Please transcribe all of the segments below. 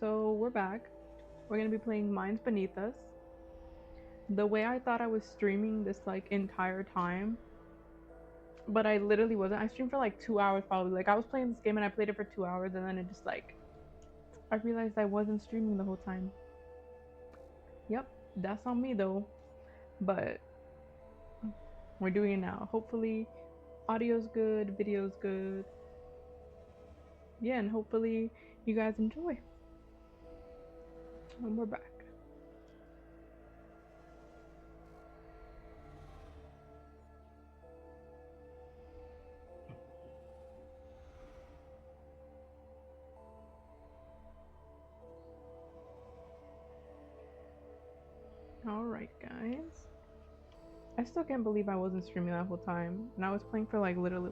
So we're back. We're gonna be playing Minds Beneath Us. The way I thought I was streaming this like entire time, but I literally wasn't. I streamed for like 2 hours probably. Like I was playing this game and I played it for 2 hours and then it just like I realized I wasn't streaming the whole time. Yep, that's on me though. But we're doing it now. Hopefully audio's good, video's good. Yeah, and hopefully you guys enjoy. And we're back. Alright guys. I still can't believe I wasn't streaming that whole time. And I was playing for like literally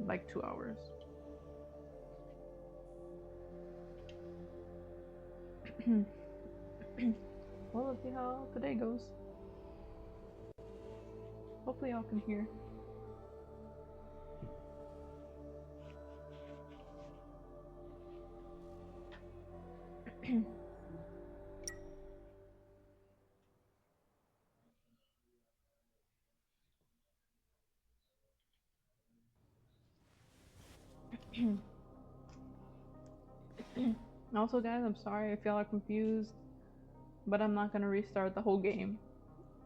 like 2 hours. Well, let's see how today goes. Hopefully y'all can hear. Also guys, I'm sorry if y'all are confused, but I'm not gonna restart the whole game.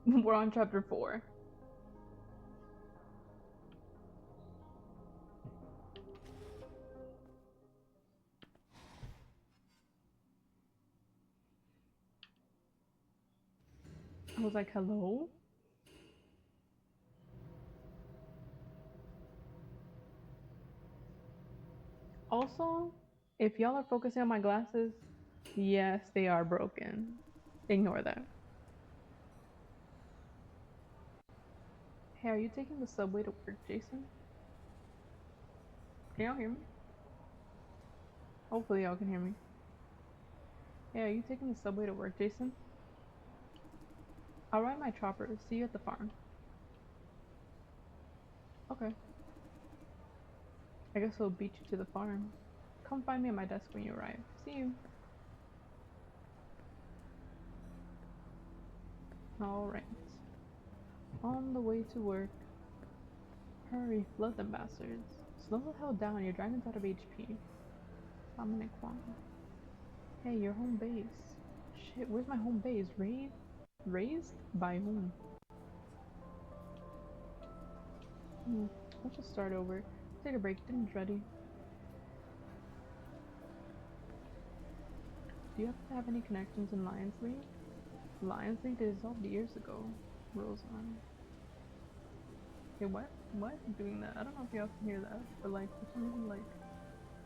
We're on chapter 4. I was like, hello? Also, if y'all are focusing on my glasses, yes, they are broken. Ignore that. Hey, are you taking the subway to work, Jason? Can y'all hear me? Hopefully y'all can hear me. Hey, are you taking the subway to work, Jason? I'll ride my chopper. See you at the farm. Okay. I guess we'll beat you to the farm. Come find me at my desk when you arrive. See you. Alright. On the way to work. Hurry, flood them bastards. Slow the hell down, your dragon's out of HP. Dominic Wong. Hey, your home base. Shit, where's my home base? Raised? By whom? Let's just start over. Take a break, dinner's ready. Do you happen to have any connections in Lions League? Lions League dissolved years ago. Roseanne. Okay, what? What? Doing that? I don't know if y'all can hear that, but like, for some reason, like,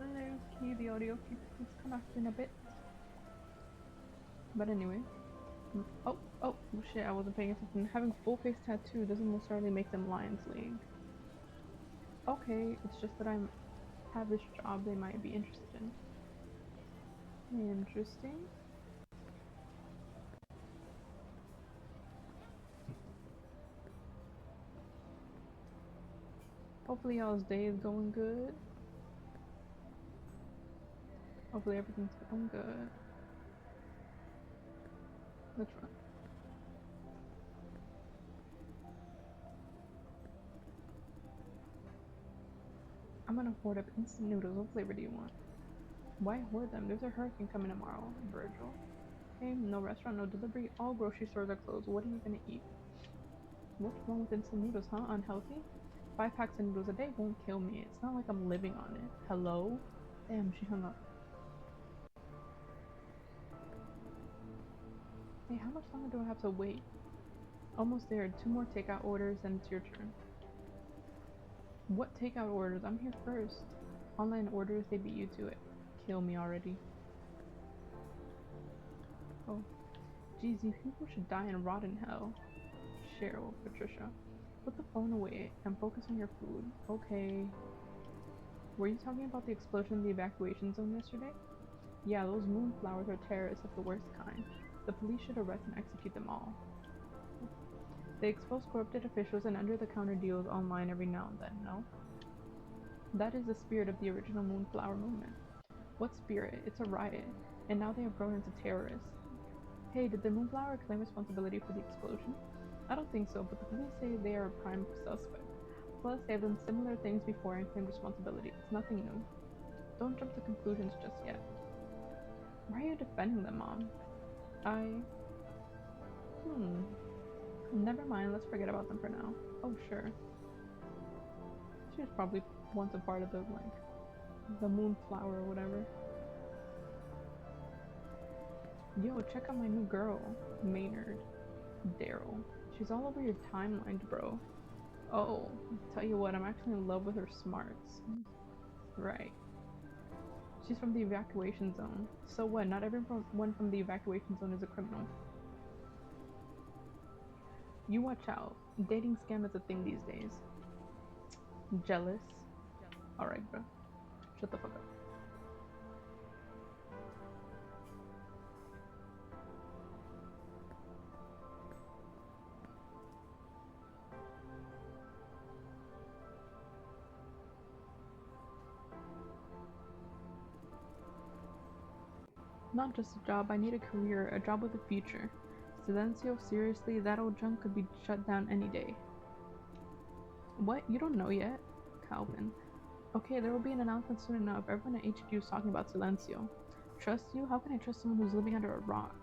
low key, the audio keeps connecting a bit. But anyway. Oh, shit, I wasn't paying attention. Having full face tattoo doesn't necessarily make them Lions League. Okay, it's just that I have this job they might be interested in. Interesting. Hopefully y'all's day is going good. Hopefully everything's going good. Let's run. I'm gonna hoard up instant noodles. What flavor do you want? Why hoard them? There's a hurricane coming tomorrow, Virgil. Okay, no restaurant, no delivery. All grocery stores are closed. What are you gonna eat? What's wrong with instant noodles, huh? Unhealthy? 5 packs of noodles a day won't kill me. It's not like I'm living on it. Hello? Damn, she hung up. Hey, how much longer do I have to wait? Almost there. 2 more takeout orders and it's your turn. What takeout orders? I'm here first. Online orders, they beat you to it. Kill me already. Oh. Geez, you people should die and rot in hell. Cheryl, Patricia. Put the phone away and focus on your food. Okay. Were you talking about the explosion in the evacuation zone yesterday? Yeah, those moonflowers are terrorists of the worst kind. The police should arrest and execute them all. They expose corrupted officials and under-the-counter deals online every now and then, no? That is the spirit of the original Moonflower movement. What spirit? It's a riot. And now they have grown into terrorists. Hey, did the Moonflower claim responsibility for the explosion? I don't think so, but the police say they are a prime suspect. Plus, they have done similar things before and claimed responsibility. It's nothing new. Don't jump to conclusions just yet. Why are you defending them, Mom? I... Never mind, let's forget about them for now. Oh, sure. She was probably once a part of the Moonflower or whatever. Yo, check out my new girl, Maynard. Daryl. She's all over your timeline, bro. Oh, tell you what, I'm actually in love with her smarts. Right. She's from the evacuation zone. So what? Not everyone from the evacuation zone is a criminal. You watch out. Dating scam is a thing these days. Jealous? Alright, bro. Shut the fuck up. Not just a job, I need a career, a job with a future. Silencio, seriously, that old junk could be shut down any day. What? You don't know yet? Calvin. Okay, there will be an announcement soon enough. Everyone at HQ is talking about Silencio. Trust you? How can I trust someone who's living under a rock?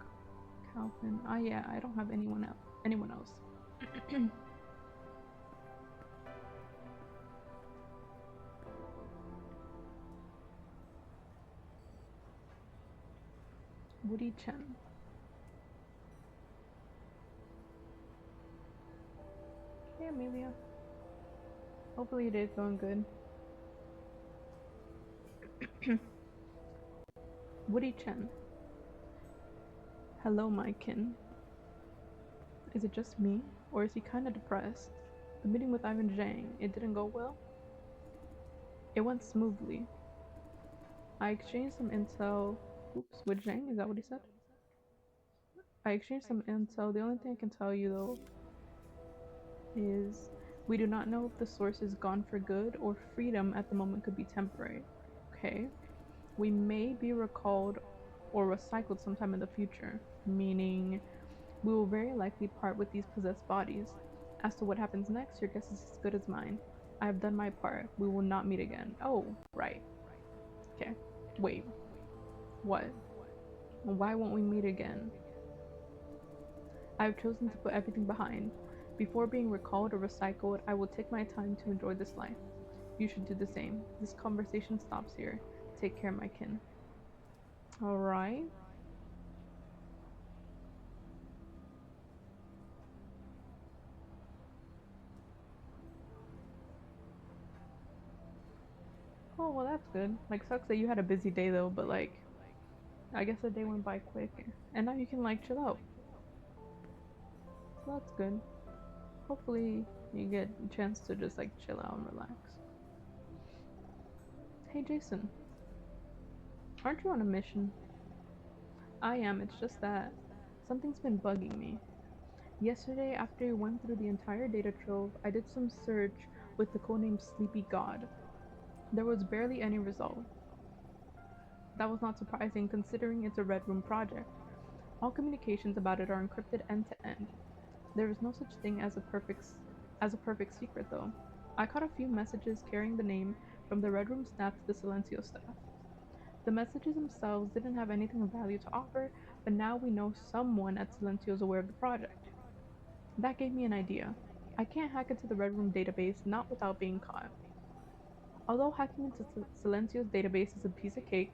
Calvin. Ah, yeah, I don't have anyone else. Woody Chen. Hey, Amelia. Hopefully it is going good. Woody Chen. Hello, my kin. Is it just me, or is he kinda depressed? The meeting with Ivan Zhang, it didn't go well? It went smoothly. I exchanged some intel. Oops, with Zhang? Is that what he said? I exchanged some intel. The only thing I can tell you, though, is we do not know if the source is gone for good or freedom at the moment could be temporary. Okay? We may be recalled or recycled sometime in the future, meaning we will very likely part with these possessed bodies. As to what happens next, your guess is as good as mine. I have done my part. We will not meet again. Oh, right. Okay. Wait. What? Why won't we meet again? I have chosen to put everything behind. Before being recalled or recycled, I will take my time to enjoy this life. You should do the same. This conversation stops here. Take care, my kin. Alright. Oh, well, that's good. Like, sucks that you had a busy day though, but like, I guess the day went by quick. And now you can like chill out. So that's good. Hopefully, you get a chance to just like chill out and relax. Hey, Jason. Aren't you on a mission? I am, it's just that something's been bugging me. Yesterday, after I went through the entire data trove, I did some search with the codename Sleepy God. There was barely any result. That was not surprising considering it's a Red Room project. All communications about it are encrypted end to end. There is no such thing as a perfect secret though. I caught a few messages carrying the name from the Red Room staff to the Silencio staff. The messages themselves didn't have anything of value to offer, but now we know someone at Silencio is aware of the project. That gave me an idea. I can't hack into the Red Room database not without being caught. Although hacking into Silencio's database is a piece of cake,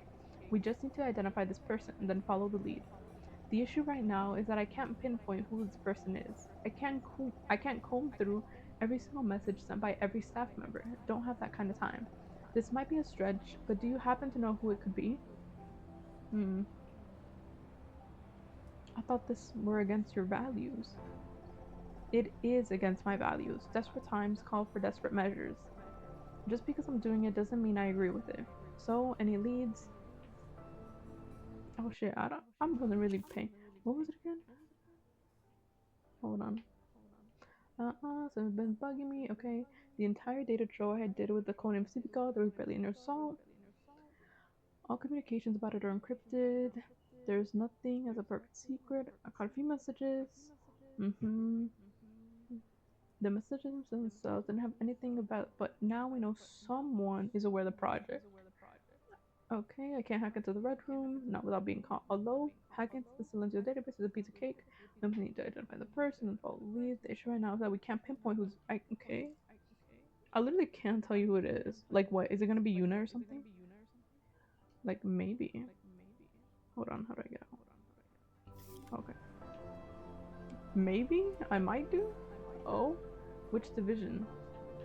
we just need to identify this person and then follow the lead. The issue right now is that I can't pinpoint who this person is. I can't comb through every single message sent by every staff member. Don't have that kind of time. This might be a stretch, but do you happen to know who it could be? Hmm. I thought this were against your values. It is against my values. Desperate times call for desperate measures. Just because I'm doing it doesn't mean I agree with it. So, any leads? Oh shit, I wasn't really paying. What was it again? Hold on. So it's been bugging me. Okay, the entire data trove I did with the codename Civica, there was barely any result. All communications about it are encrypted. There's nothing as a perfect secret. I caught a few messages. Mm-hmm. The messages themselves didn't have anything about, but now we know someone is aware of the project. Okay, I can't hack into the red room, not without being caught. Although hacking into the Silencio database is a piece of cake, we need to identify the person and follow the lead. The issue right now is that we can't pinpoint who's. Okay, I literally can't tell you who it is. Like, what? Is it gonna be Yuna or something? Like, maybe. Hold on, how do I get out? Okay. Maybe? I might do? Oh? Which division?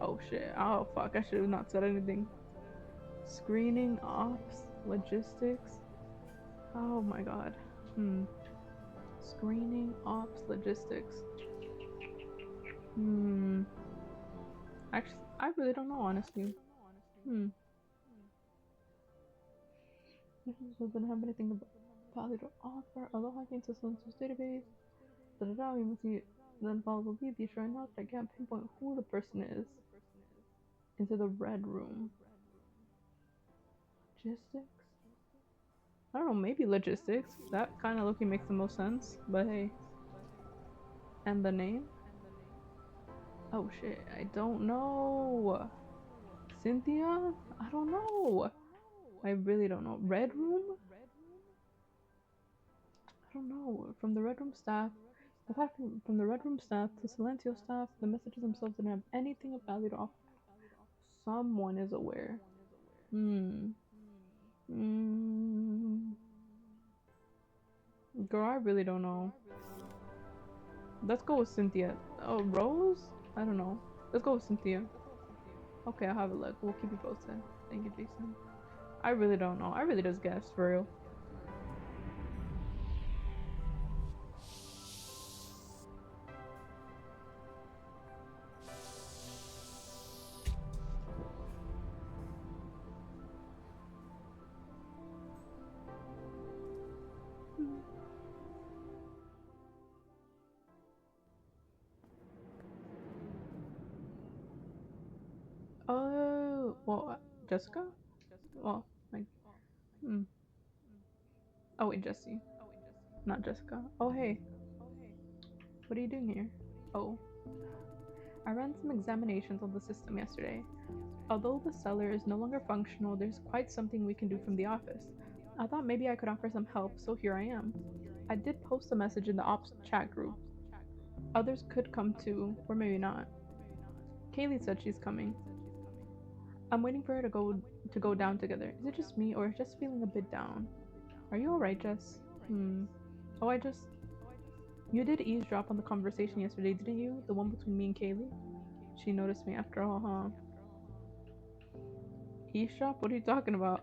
Oh shit. Oh fuck, I should have not said anything. Screening, ops, logistics. Oh my god. Screening, ops, logistics. Actually, I really don't know, honestly. Doesn't have anything valid to offer. Although hacking into Silence's database, you must see then follow the lead. The issue right now that I can't pinpoint who the person is. Into the red room. Logistics? I don't know, maybe logistics. That kind of looking makes the most sense, but hey. And the name? Oh shit, I don't know. Cynthia? I don't know. I really don't know. Red room? I don't know. From the red room staff. From the red room staff to Silencio staff, the messages themselves didn't have anything of value to offer. Someone is aware. Girl, I really don't know. Let's go with Cynthia. Oh, Rose? I don't know. Let's go with Cynthia. Okay, I'll have a look. We'll keep you posted. Thank you, Jason. I really don't know. I really just guessed, for real. Oh, well, Jessica? Well, like, oh, wait, Jesse. Not Jessica. Oh, hey. What are you doing here? Oh. I ran some examinations on the system yesterday. Although the cellar is no longer functional, there's quite something we can do from the office. I thought maybe I could offer some help, so here I am. I did post a message in the ops chat group. Others could come too, or maybe not. Kaylee said she's coming. I'm waiting for her to go down together. Is it just me, or just feeling a bit down? Are you alright, Jess? Oh, You did eavesdrop on the conversation yesterday, didn't you? The one between me and Kaylee? She noticed me after all, huh? Eavesdrop? What are you talking about?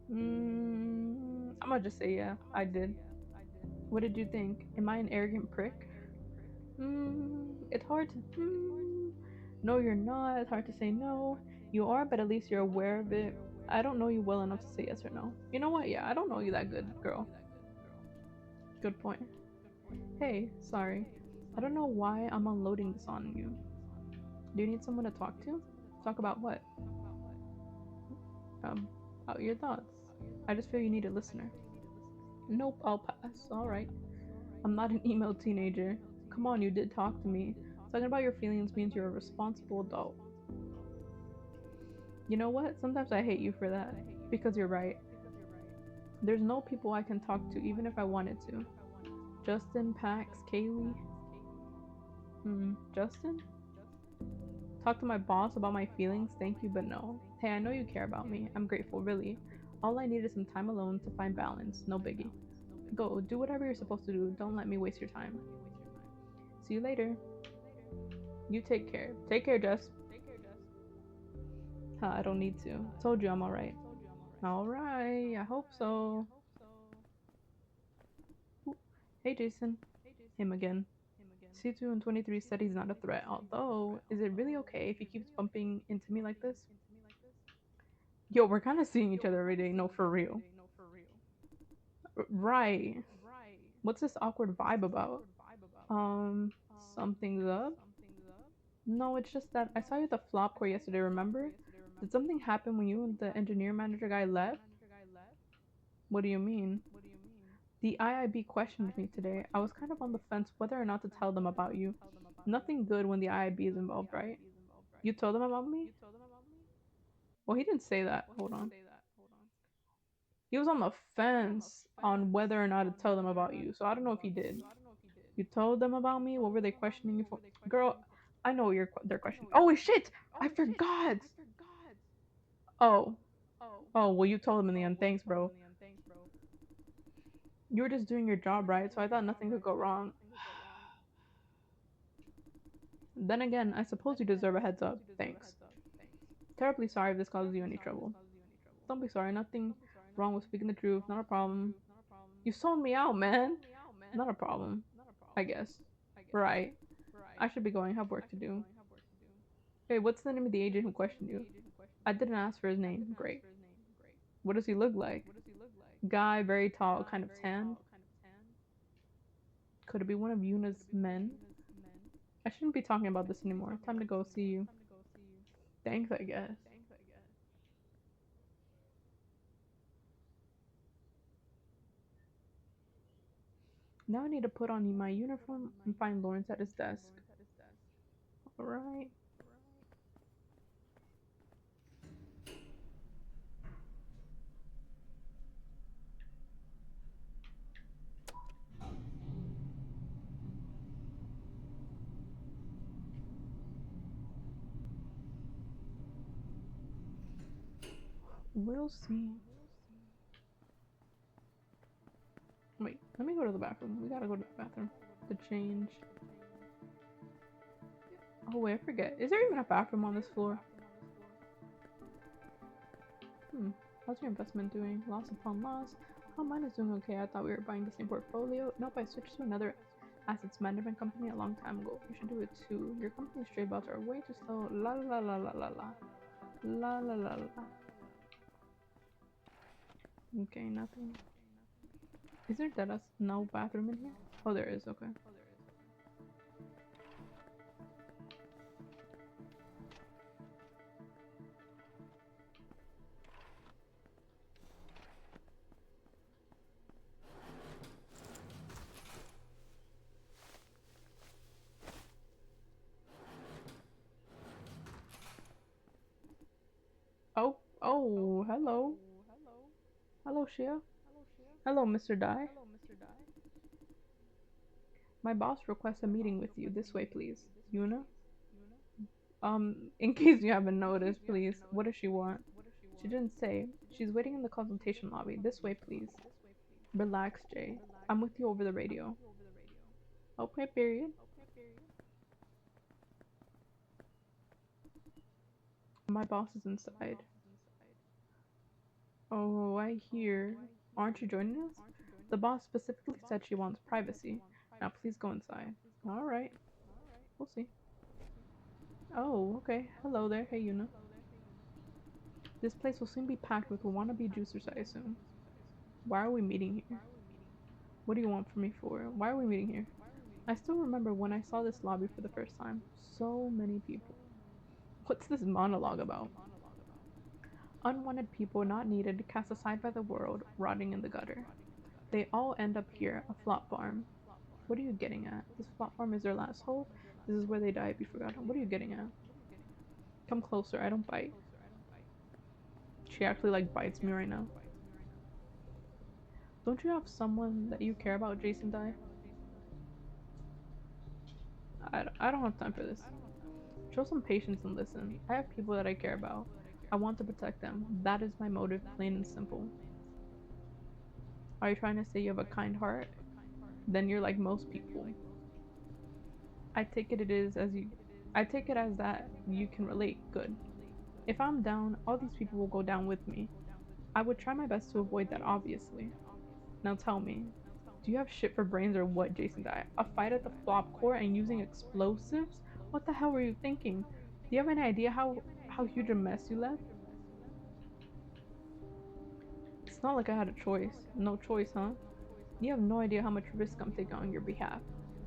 I'm gonna just say yeah, I did. What did you think? Am I an arrogant prick? It's hard to. No, you're not. It's hard to say no. You are, but at least you're aware of it. I don't know you well enough to say yes or no. You know what? Yeah, I don't know you that good, girl. Good point. Hey, sorry. I don't know why I'm unloading this on you. Do you need someone to talk to? Talk about what? About your thoughts. I just feel you need a listener. Nope, I'll pass. Alright. I'm not an emo teenager. Come on, you did talk to me. Talking about your feelings means you're a responsible adult. You know what? Sometimes I hate you for that. Because you're right. There's no people I can talk to even if I wanted to. Justin, Pax, Kaylee. Justin? Talk to my boss about my feelings, thank you, but no. Hey, I know you care about me. I'm grateful, really. All I need is some time alone to find balance. No biggie. Go, do whatever you're supposed to do. Don't let me waste your time. See you later. You take care. Take care, Jess. Huh, I don't need to. Told you I'm alright. Alright, I hope so. Ooh. Hey, Jason. Him again. C2 and 23 said he's not a threat, although, is it really okay if he keeps bumping into me like this? Yo, we're kind of seeing each other every day. No, for real. Right. What's this awkward vibe about? Something's up? No, it's just that I saw you at the flop core yesterday, remember? Did something happen when you and the engineer manager guy left? What do you mean? The IIB questioned me today. I was kind of on the fence whether or not to tell them about you. Nothing good when the IIB is involved, right? You told them about me? Well, he didn't say that. Hold on. He was on the fence on whether or not to tell them about you, so I don't know if he did. You told them about me? What were they questioning you for? Girl, I know they're questioning. Oh shit! I forgot! Oh. Oh, well, you told them in the end. Thanks, bro. You were just doing your job, right? So I thought nothing could go wrong. Then again, I suppose you deserve a heads up. Thanks. Terribly sorry if this causes you any trouble. Don't be sorry, nothing wrong with speaking the truth, not a problem. You sold me out, man. Not a problem, I guess. Right. I should be going, have work to do. Hey, what's the name of the agent who questioned you? I didn't ask for his name. Great. What does he look like? Guy, very tall, kind of tanned. Could it be one of Yuna's men? I shouldn't be talking about this anymore. Time to go see you. Thanks, I guess. Now I need to put on my uniform and find Lawrence at his desk. Alright. We'll see. Wait, let me go to the bathroom. We gotta go to the bathroom to change. Oh wait, I forget. Is there even a bathroom on this floor? How's your investment doing? Loss upon loss? Oh, mine is doing okay. I thought we were buying the same portfolio. Nope, I switched to another assets management company a long time ago. You should do it too. Your company's trade bouts are way too slow. La la la la la la. La la la la. Okay, nothing. Is there no bathroom in here? Oh, there is. Okay. Oh, oh, hello. Hello, Shia. Hello, Mr. Dai. My boss requests a meeting with you. This way, please. Yuna? In case you haven't noticed, please. What does she want? She didn't say. She's waiting in the consultation lobby. This way, please. Relax, Jay. I'm with you over the radio. Okay, period. My boss is inside. Oh, I hear. Aren't you joining us? The boss specifically said she wants privacy. Now please go inside. Alright. We'll see. Oh, okay. Hello there. Hey, Yuna. This place will soon be packed with wannabe juicers, I assume. Why are we meeting here? What do you want from me for? Why are we meeting here? I still remember when I saw this lobby for the first time. So many people. What's this monologue about? Unwanted people not needed, cast aside by the world, rotting in the gutter. They all end up here, a flop farm. What are you getting at? This flop farm is their last hope? This is where they die, be forgotten. What are you getting at? Come closer, I don't bite. She actually like bites me right now. Don't you have someone that you care about, Jason Dye? I don't have time for this. Show some patience and listen. I have people that I care about. I want to protect them. That is my motive, plain and simple. Are you trying to say you have a kind heart? Then you're like most people. I take it as that you can relate. Good. If I'm down, all these people will go down with me. I would try my best to avoid that, obviously. Now tell me, do you have shit for brains or what, Jason Dye? A fight at the flop court and using explosives? What the hell were you thinking? Do you have any idea how huge a mess you left? It's not like I had a choice. No choice, huh? You have no idea how much risk I'm taking on your behalf.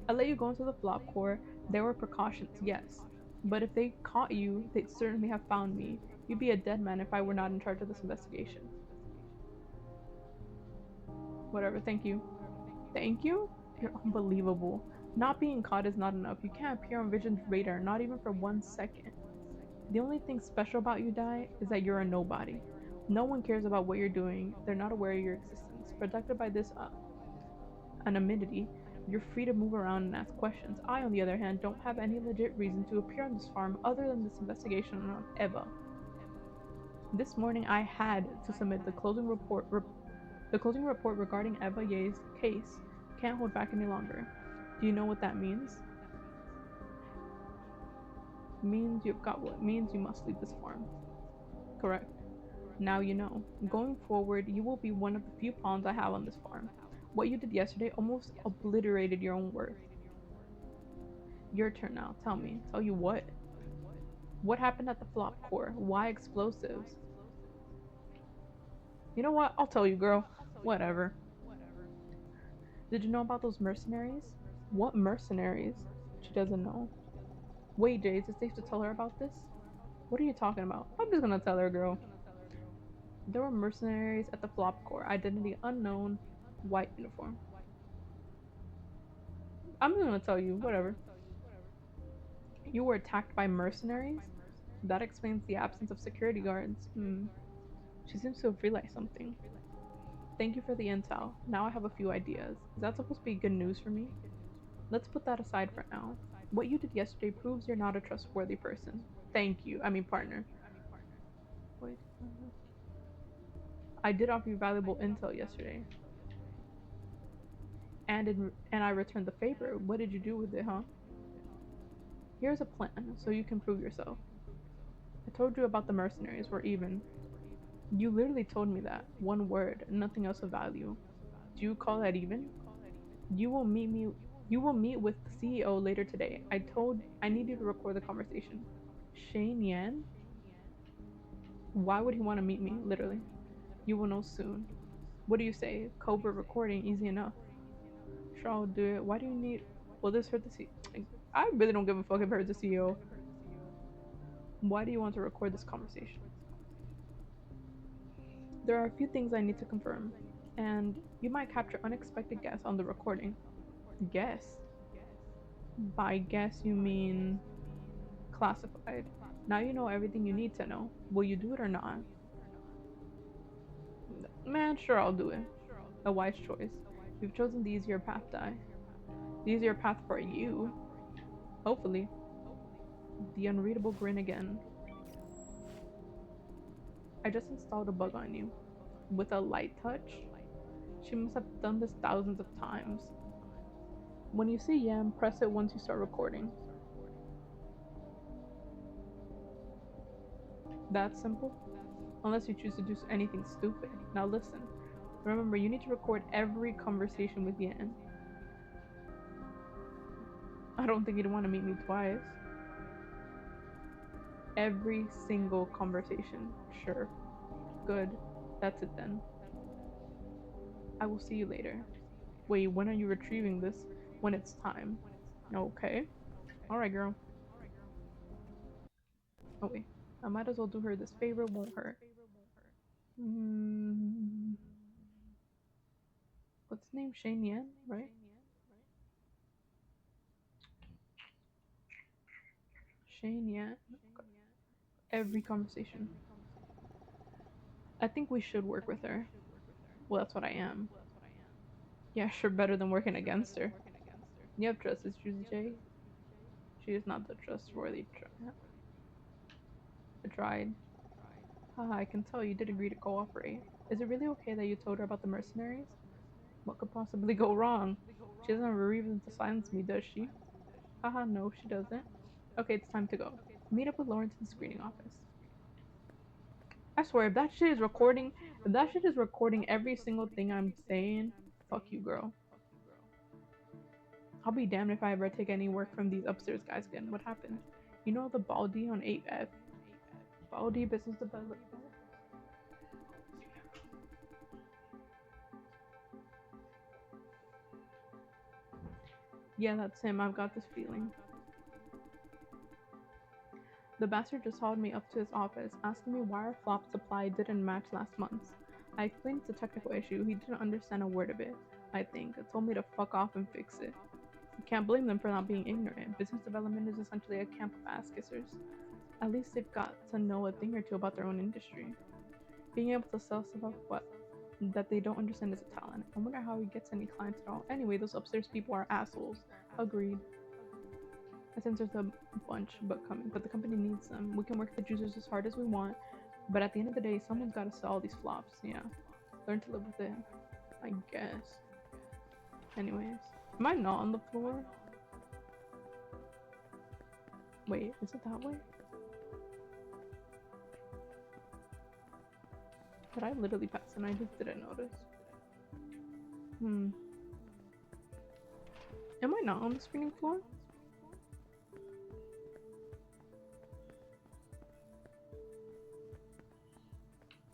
I let you go into the flop court. There were precautions, yes. But if they caught you, they'd certainly have found me. You'd be a dead man if I were not in charge of this investigation. Whatever, thank you. Thank you? You're unbelievable. Not being caught is not enough. You can't appear on Vision's radar, not even for 1 second. The only thing special about you, Dai, is that you're a nobody. No one cares about what you're doing. They're not aware of your existence. Protected by this anonymity, you're free to move around and ask questions. I, on the other hand, don't have any legit reason to appear on this farm other than this investigation on Eva. This morning, I had to submit the closing report. The closing report regarding Eva Ye's case. Can't hold back any longer. Do you know what that means? Means you've got what? Means you must leave this farm. Correct. Now you know. Going forward, you will be one of the few pawns I have on this farm. What you did yesterday almost obliterated your own worth. Your turn now. Tell me. Tell you what? What happened at the flop core? Why explosives? You know what? I'll tell you, girl. Whatever. Did you know about those mercenaries? What mercenaries? She doesn't know. Wait, Jay, is it safe to tell her about this? What are you talking about? I'm just gonna tell her, girl. There were mercenaries at the flop core. Identity unknown. White uniform. I'm just gonna tell you, whatever. You were attacked by mercenaries? That explains the absence of security guards. She seems to have realized something. Thank you for the intel. Now I have a few ideas. Is that supposed to be good news for me? Let's put that aside for now. What you did yesterday proves you're not a trustworthy person. Thank you. I mean, partner. Wait. I did offer you valuable intel yesterday. And I returned the favor. What did you do with it, huh? Here's a plan, so you can prove yourself. I told you about the mercenaries. We're even. You literally told me that. One word, nothing else of value. Do you call that even? You will meet with the CEO later today. I need you to record the conversation. Shane Yan? Why would he want to meet me, literally? You will know soon. What do you say? Cobra recording, easy enough. Sure, I'll do it. Why do you need... Will this hurt the CEO? I really don't give a fuck if it hurts the CEO. Why do you want to record this conversation? There are a few things I need to confirm, and you might capture unexpected guests on the recording. Guess? By guess, you mean classified. Now you know everything you need to know. Will you do it or not? Man, sure, I'll do it. A wise choice. You've chosen the easier path, Dai. The easier path for you. Hopefully. The unreadable grin again. I just installed a bug on you. With a light touch? She must have done this thousands of times. When you see Yam, press it once you start recording. That simple? Unless you choose to do anything stupid. Now listen. Remember, you need to record every conversation with Yan. I don't think you'd want to meet me twice. Every single conversation. Sure. Good. That's it then. I will see you later. Wait, when are you retrieving this? When it's time. Okay. Alright, girl. Oh, wait. I might as well do her this favor, won't hurt. What's his name? Shane Yan, right? Shane Yan. Okay. Every conversation. I think we should work with her. Well, that's what I am. Yeah, sure, better than working against her. You have trust issues, Jay. She is not the trustworthy tried. Haha, I can tell you did agree to cooperate. Is it really okay that you told her about the mercenaries? What could possibly go wrong? She doesn't have a reason to silence me, does she? Haha, no, she doesn't. Okay, it's time to go. Meet up with Lawrence in the screening office. I swear, if that shit is recording every single thing I'm saying, fuck you, girl. I'll be damned if I ever take any work from these upstairs guys again. What happened? You know the Baldi on 8F? Baldi business development. Yeah, that's him. I've got this feeling. The bastard just hauled me up to his office, asking me why our flop supply didn't match last month's. I explained it's a technical issue. He didn't understand a word of it, I think. Told me to fuck off and fix it. You can't blame them for not being ignorant. Business development is essentially a camp of ass kissers. At least they've got to know a thing or two about their own industry. Being able to sell stuff what that they don't understand is a talent. I wonder how he gets any clients at all. Anyway, those upstairs people are assholes. Agreed. I sense there's a bunch but the company needs them. We can work the juicers as hard as we want, but at the end of the day, someone's got to sell all these flops. Yeah, learn to live with it, I guess. Anyways, am I not on the floor? Wait, is it that way? But I literally passed and I just didn't notice. Am I not on the screening floor?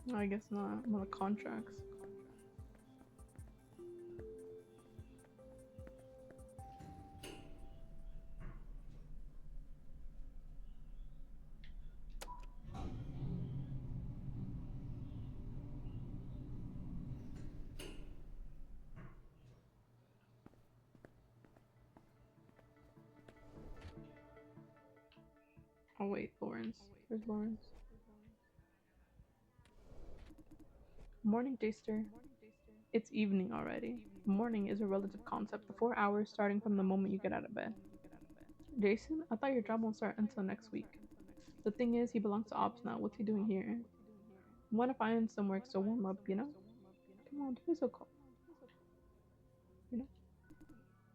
No, I guess not. I'm on the contracts. Oh wait, Lawrence. Where's Lawrence? Morning, Daster. It's evening already. Morning is a relative concept. The 4 hours starting from the moment you get out of bed. Jason, I thought your job won't start until next week. The thing is, he belongs to ops now. What's he doing here? Want to find some work to warm up, you know? Come on, don't be so cold. You know?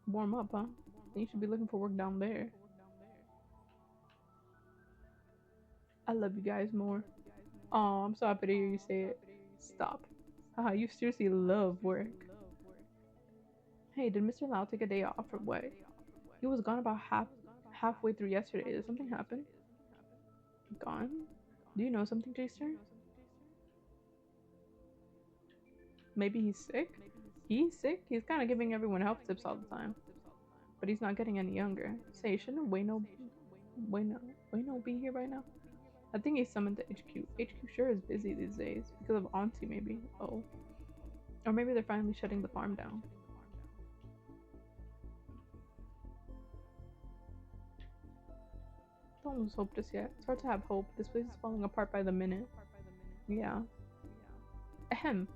Warm up, huh? Then you should be looking for work down there. I love you guys more. Oh, I'm so happy to hear you say it. Stop. Haha, you seriously love work. Hey, did Mr. Lau take a day off or what? He was gone about halfway through yesterday. Did something happen? Gone? Do you know something, Jaster? Maybe he's sick? He's sick? He's kind of giving everyone health tips all the time. But he's not getting any younger. Say, shouldn't Wayno be here by now? I think he's summoned to HQ. HQ sure is busy these days. Because of Auntie, maybe. Oh. Or maybe they're finally shutting the farm down. Don't lose hope just yet. It's hard to have hope. This place is falling apart by the minute. Yeah. Ahem.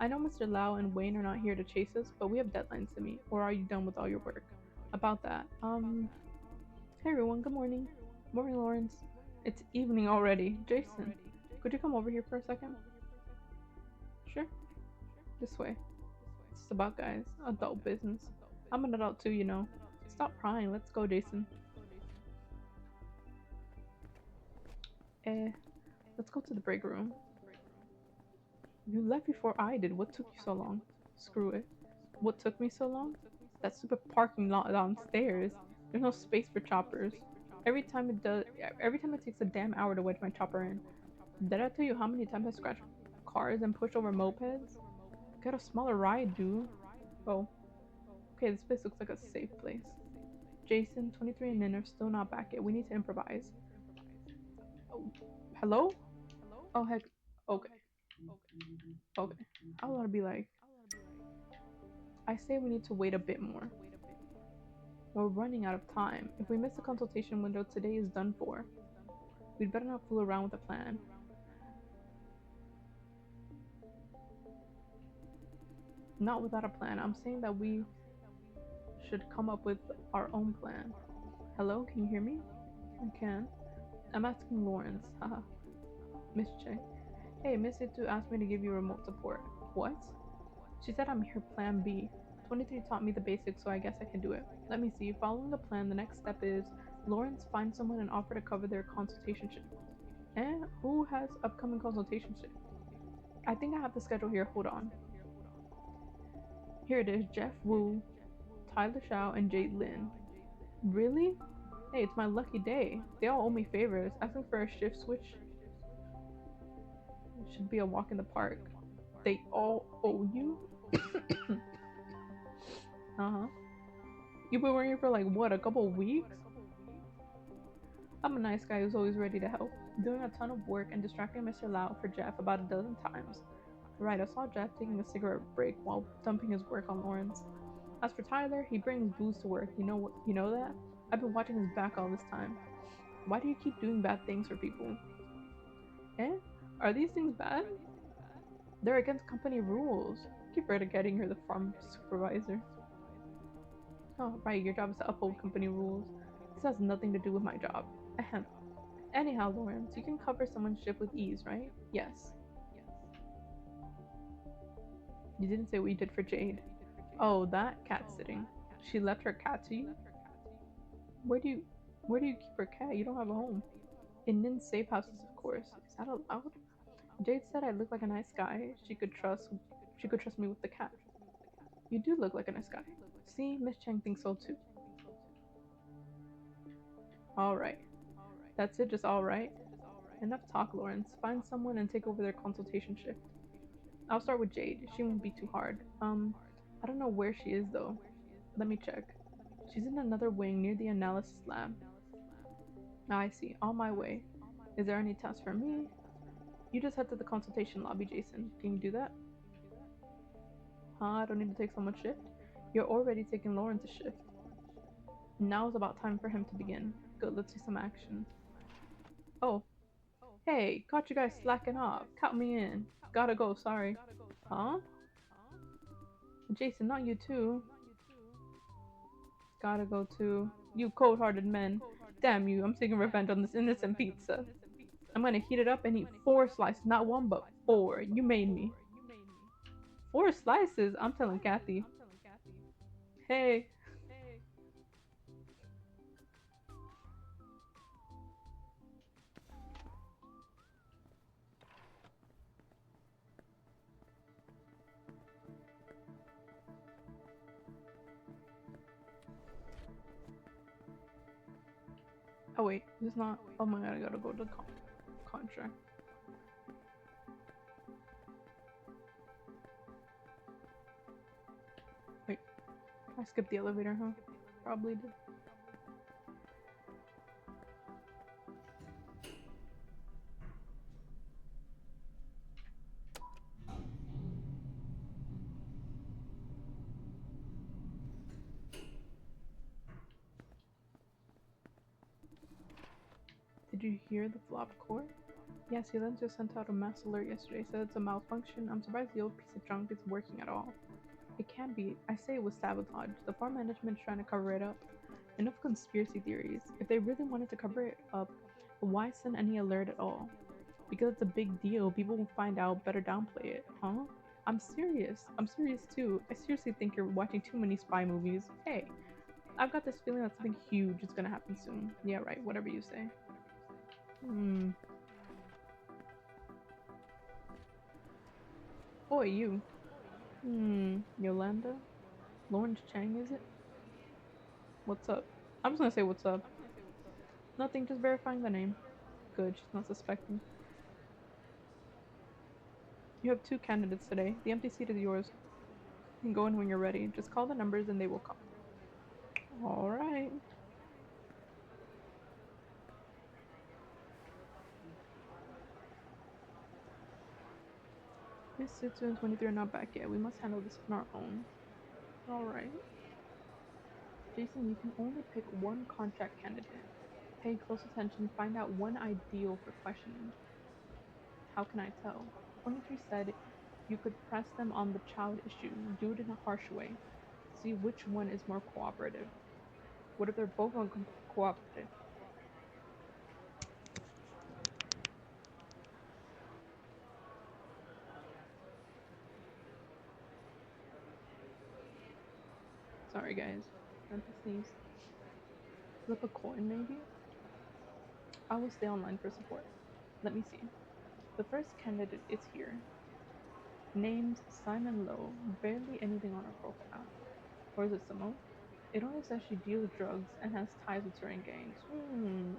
I know Mr. Lau and Wayne are not here to chase us, but we have deadlines to meet. Or are you done with all your work? About that, hey everyone, good morning. Morning, Lawrence. It's evening already. Jason, could you come over here for a second? Sure. This way. It's about guys. Adult business. I'm an adult too, you know. Stop crying. Let's go, Jason. Let's go to the break room. You left before I did. What took you so long? Screw it. What took me so long? That stupid parking lot downstairs. There's no space for choppers. Every time it takes a damn hour to wedge my chopper in. Did I tell you how many times I scratch cars and push over mopeds? Get a smaller ride, dude. Oh. Okay, this place looks like a safe place. Jason, 23 and Nin are still not back yet. We need to improvise. Oh, hello? Oh, heck. Okay. Okay. I want to be like... I say we need to wait a bit more. We're running out of time. If we miss the consultation window, today is done for. We'd better not fool around with the plan. Not without a plan. I'm saying that we should come up with our own plan. Hello, can you hear me? I can. I'm asking Lawrence. Haha. Miss Che. Hey, Miss Itu asked me to give you remote support. What? She said I'm her plan B. 23 taught me the basics, so I guess I can do it. Let me see. Following the plan, the next step is Lawrence finds someone and offer to cover their consultation shift. Who has upcoming consultation shift? I think I have the schedule here. Hold on. Here it is. Jeff Wu, Tyler Shao, and Jade Lin. Really? Hey, it's my lucky day. They all owe me favors. Asking for a shift switch should be a walk in the park. They all owe you? Uh-huh. You've been working for like, what, a couple weeks? I'm a nice guy who's always ready to help. Doing a ton of work and distracting Mr. Lau for Jeff about a dozen times. Right, I saw Jack taking a cigarette break while dumping his work on Lawrence. As for Tyler, he brings booze to work. You know what? You know that? I've been watching his back all this time. Why do you keep doing bad things for people? Eh? Are these things bad? They're against company rules. Keep forgetting you're the farm supervisor. Oh, right, your job is to uphold company rules. This has nothing to do with my job. Ahem. Anyhow, Lawrence, you can cover someone's shift with ease, right? Yes. You didn't say what you did for Jade. Oh, that cat sitting. She left her cat to you? Where do you where do you keep her cat? You don't have a home. In Nin's safe houses, of course. Is that allowed? Jade said I look like a nice guy. She could trust me with the cat. You do look like a nice guy. See, Miss Chang thinks so too. Alright. That's it, just alright. Enough talk, Lawrence. Find someone and take over their consultation shift. I'll start with Jade. She won't be too hard. I don't know where she is though. Let me check. She's in another wing near the analysis lab. I see. On my way. Is there any task for me? You just head to the consultation lobby, Jason. Can you do that? Huh? I don't need to take so much shift. You're already taking Lawrence's shift. Now is about time for him to begin. Good, let's see some action. Oh, hey, caught you guys slacking off. Count me in. Gotta go, sorry. Huh? Jason, not you too. Gotta go too. You cold-hearted men. Damn you, I'm taking revenge on this innocent pizza. I'm gonna heat it up and eat 4 slices, not one but 4. You made me. 4 slices? I'm telling Kathy. Hey. Oh wait, this is not. Oh my god, I gotta go to the contract. Wait, I skipped the elevator, huh? Probably did. Did you hear the flopped core? Yes, Yelen just sent out a mass alert yesterday. Said it's a malfunction. I'm surprised the old piece of junk is working at all. It can't be. I say it was sabotage. The farm management's trying to cover it up. Enough conspiracy theories. If they really wanted to cover it up, why send any alert at all? Because it's a big deal. People will find out. Better downplay it, huh? I'm serious. I'm serious too. I seriously think you're watching too many spy movies. Hey, I've got this feeling that something huge is gonna happen soon. Yeah, right. Whatever you say. Hmm. Boy, you. Yolanda? Lawrence Chang, is it? What's up? I'm just gonna say what's up. Nothing, just verifying the name. Good, she's not suspecting. You have 2 candidates today. The empty seat is yours. You can go in when you're ready. Just call the numbers and they will come. Alright. Miss Sitsu and 23 are not back yet. We must handle this on our own. Alright. Jason, you can only pick one contract candidate. Pay close attention, find out one ideal for questioning. How can I tell? 23 said you could press them on the child issue, do it in a harsh way. See which one is more cooperative. What if they're both uncooperative? Sorry guys, not to sneeze. Flip a coin maybe? I will stay online for support. Let me see. The first candidate is here. Named Simon Lowe. Barely anything on her profile. Or is it Simone? It only says she deals drugs and has ties with certain gangs.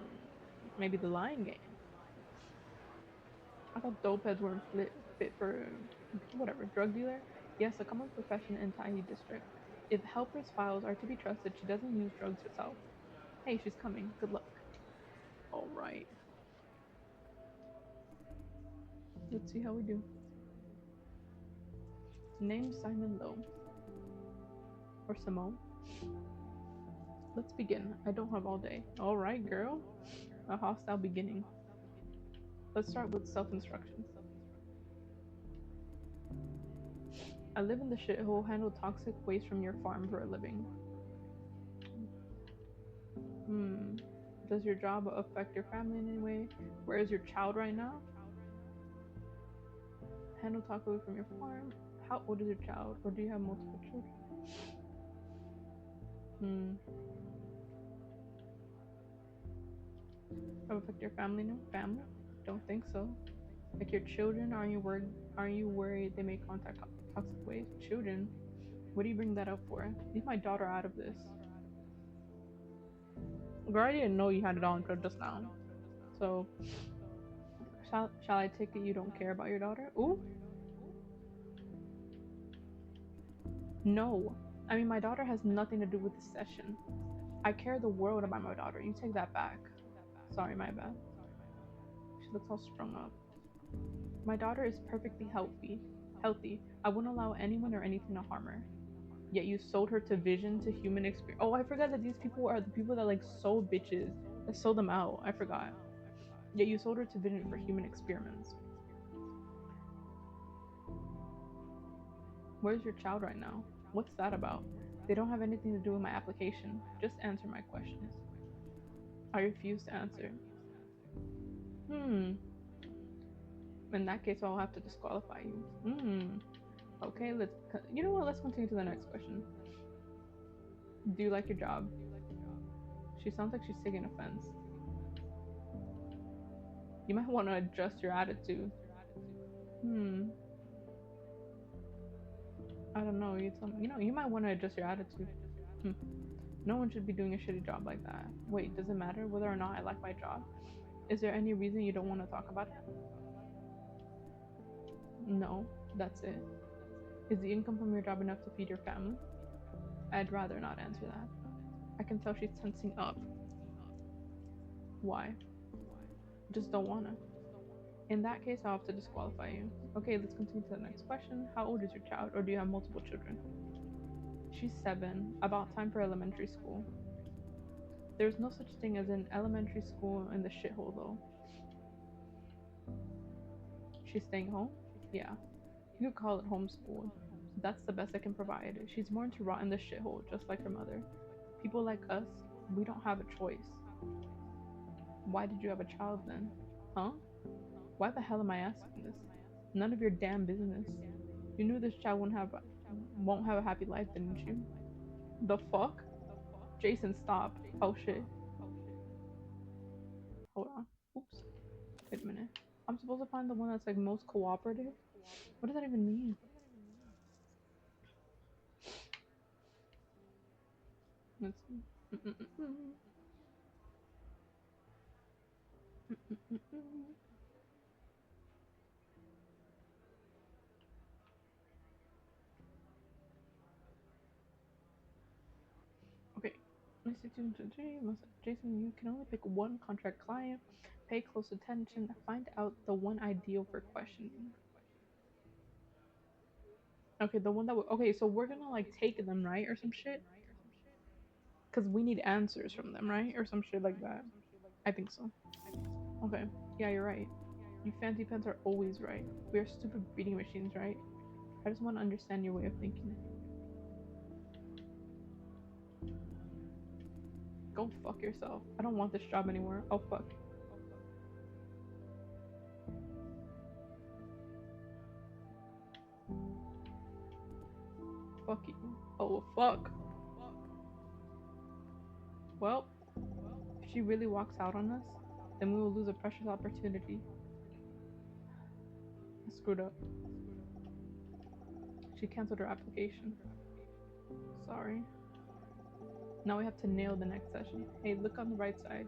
Maybe the Lion Gang. I thought dope heads weren't fit for whatever drug dealer. Yes, a common profession in Tahi district. If helper's files are to be trusted, she doesn't use drugs herself. Hey, she's coming. Good luck. All right. Let's see how we do. Name Simon Lowe. Or Simone. Let's begin. I don't have all day. Alright, girl. A hostile beginning. Let's start with self instructions. I live in the shithole, handle toxic waste from your farm for a living. Hmm. Does your job affect your family in any way? Where is your child right now? Handle toxic waste from your farm. How old is your child? Or do you have multiple children? Hmm. Affect your family? No? Family? Don't think so. Like your children? Are you worried they may contact toxic waste? Children? What do you bring that up for? Leave my daughter out of this. Girl, I didn't know you had it on until just now. So, shall I take it you don't care about your daughter? Ooh. No. I mean, my daughter has nothing to do with this session. I care the world about my daughter. You take that back. Sorry, my bad. She looks all sprung up. My daughter is perfectly healthy. Healthy. I wouldn't allow anyone or anything to harm her. Yet you sold her to Vision to human experience. Oh, I forgot that these people are the people that like sold bitches. That sold them out. I forgot. Yet you sold her to Vision for human experiments. Where's your child right now? What's that about? They don't have anything to do with my application. Just answer my questions. I refuse to answer. Hmm. In that case, I'll have to disqualify you. Hmm. Okay, you know what? Let's continue to the next question. Do you like your job? She sounds like she's taking offense. You might want to adjust your attitude. Hmm. I don't know. You might want to adjust your attitude. Hmm. No one should be doing a shitty job like that. Wait, does it matter whether or not I like my job? Is there any reason you don't want to talk about it? No, that's it. Is the income from your job enough to feed your family? I'd rather not answer that. I can tell she's tensing up. Why? Just don't wanna. In that case, I'll have to disqualify you. Okay, let's continue to the next question. How old is your child, or do you have multiple children? She's 7. About time for elementary school. There's no such thing as an elementary school in the shithole, though. She's staying home? Yeah. You could call it homeschool. That's the best I can provide. She's born to rot in the shithole, just like her mother. People like us, we don't have a choice. Why did you have a child then? Huh? Why the hell am I asking this? None of your damn business. You knew this child won't have a happy life, didn't you? The fuck? Jason, stop. Oh shit. Hold on. Oops. Wait a minute. I'm supposed to find the one that's like most cooperative? What does that even mean? Let's see. Okay. Jason, you can only pick one contract client. Pay close attention. Find out the one ideal for questioning. Okay, the one that okay, so we're gonna like take them, right, or some shit, because we need answers from them, right, or some shit like that. I think so. Okay, yeah, you're right. You fancy pants are always right. We are stupid reading machines, right? I just want to understand your way of thinking. Go fuck yourself. I don't want this job anymore. Oh fuck. Fuck you. Oh fuck. Well, if she really walks out on us, then we will lose a precious opportunity. I screwed up. She canceled her application. Sorry. Now we have to nail the next session. Hey, look on the right side.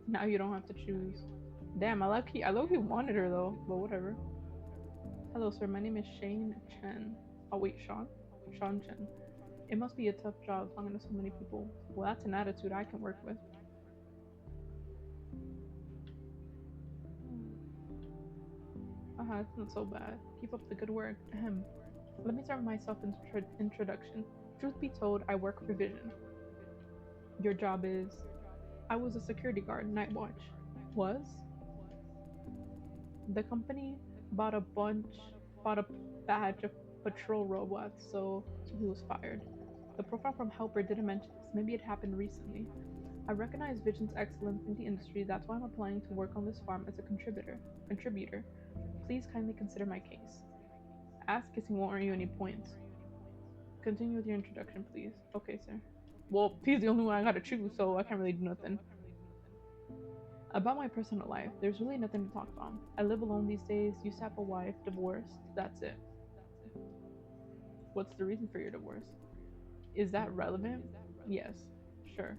Now you don't have to choose. Damn, I low-key wanted her though, but whatever. Hello, sir. My name is Shane Chen. Oh wait, Sean? Sean Chen. It must be a tough job talking to so many people. Well, that's an attitude I can work with. It's not so bad. Keep up the good work. Ahem. Let me start with my introduction. Truth be told, I work for Vision. Your job is. I was a security guard, night watch. Was? The company bought a bought a batch of patrol robots, so he was fired. The profile from Helper didn't mention this. Maybe it happened recently. I recognize Vision's excellence in the industry. That's why I'm applying to work on this farm as a contributor. Please kindly consider my case. Ass kissing won't earn you any points. Continue with your introduction, please. Okay, sir. Well, he's the only one I gotta choose, so I can't really do nothing. About my personal life, there's really nothing to talk about. I live alone these days, used to have a wife, divorced, that's it. What's the reason for your divorce? Is that relevant? Yes. Sure.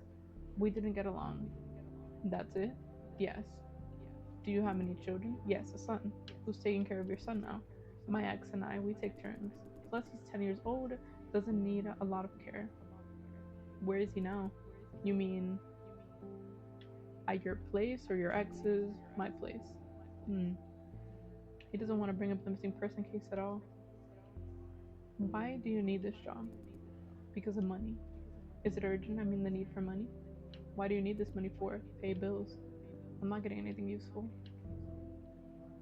We didn't get along. That's it? Yes. Do you have any children? Yes, a son. Who's taking care of your son now? My ex and I, we take turns. Plus, he's 10 years old, doesn't need a lot of care. Where is he now? You mean at your place or your ex's? My place. He doesn't want to bring up the missing person case at all. Why do you need this job? Because of money. Is it urgent? I mean the need for money. Why do you need this money for? Pay bills. I'm not getting anything useful.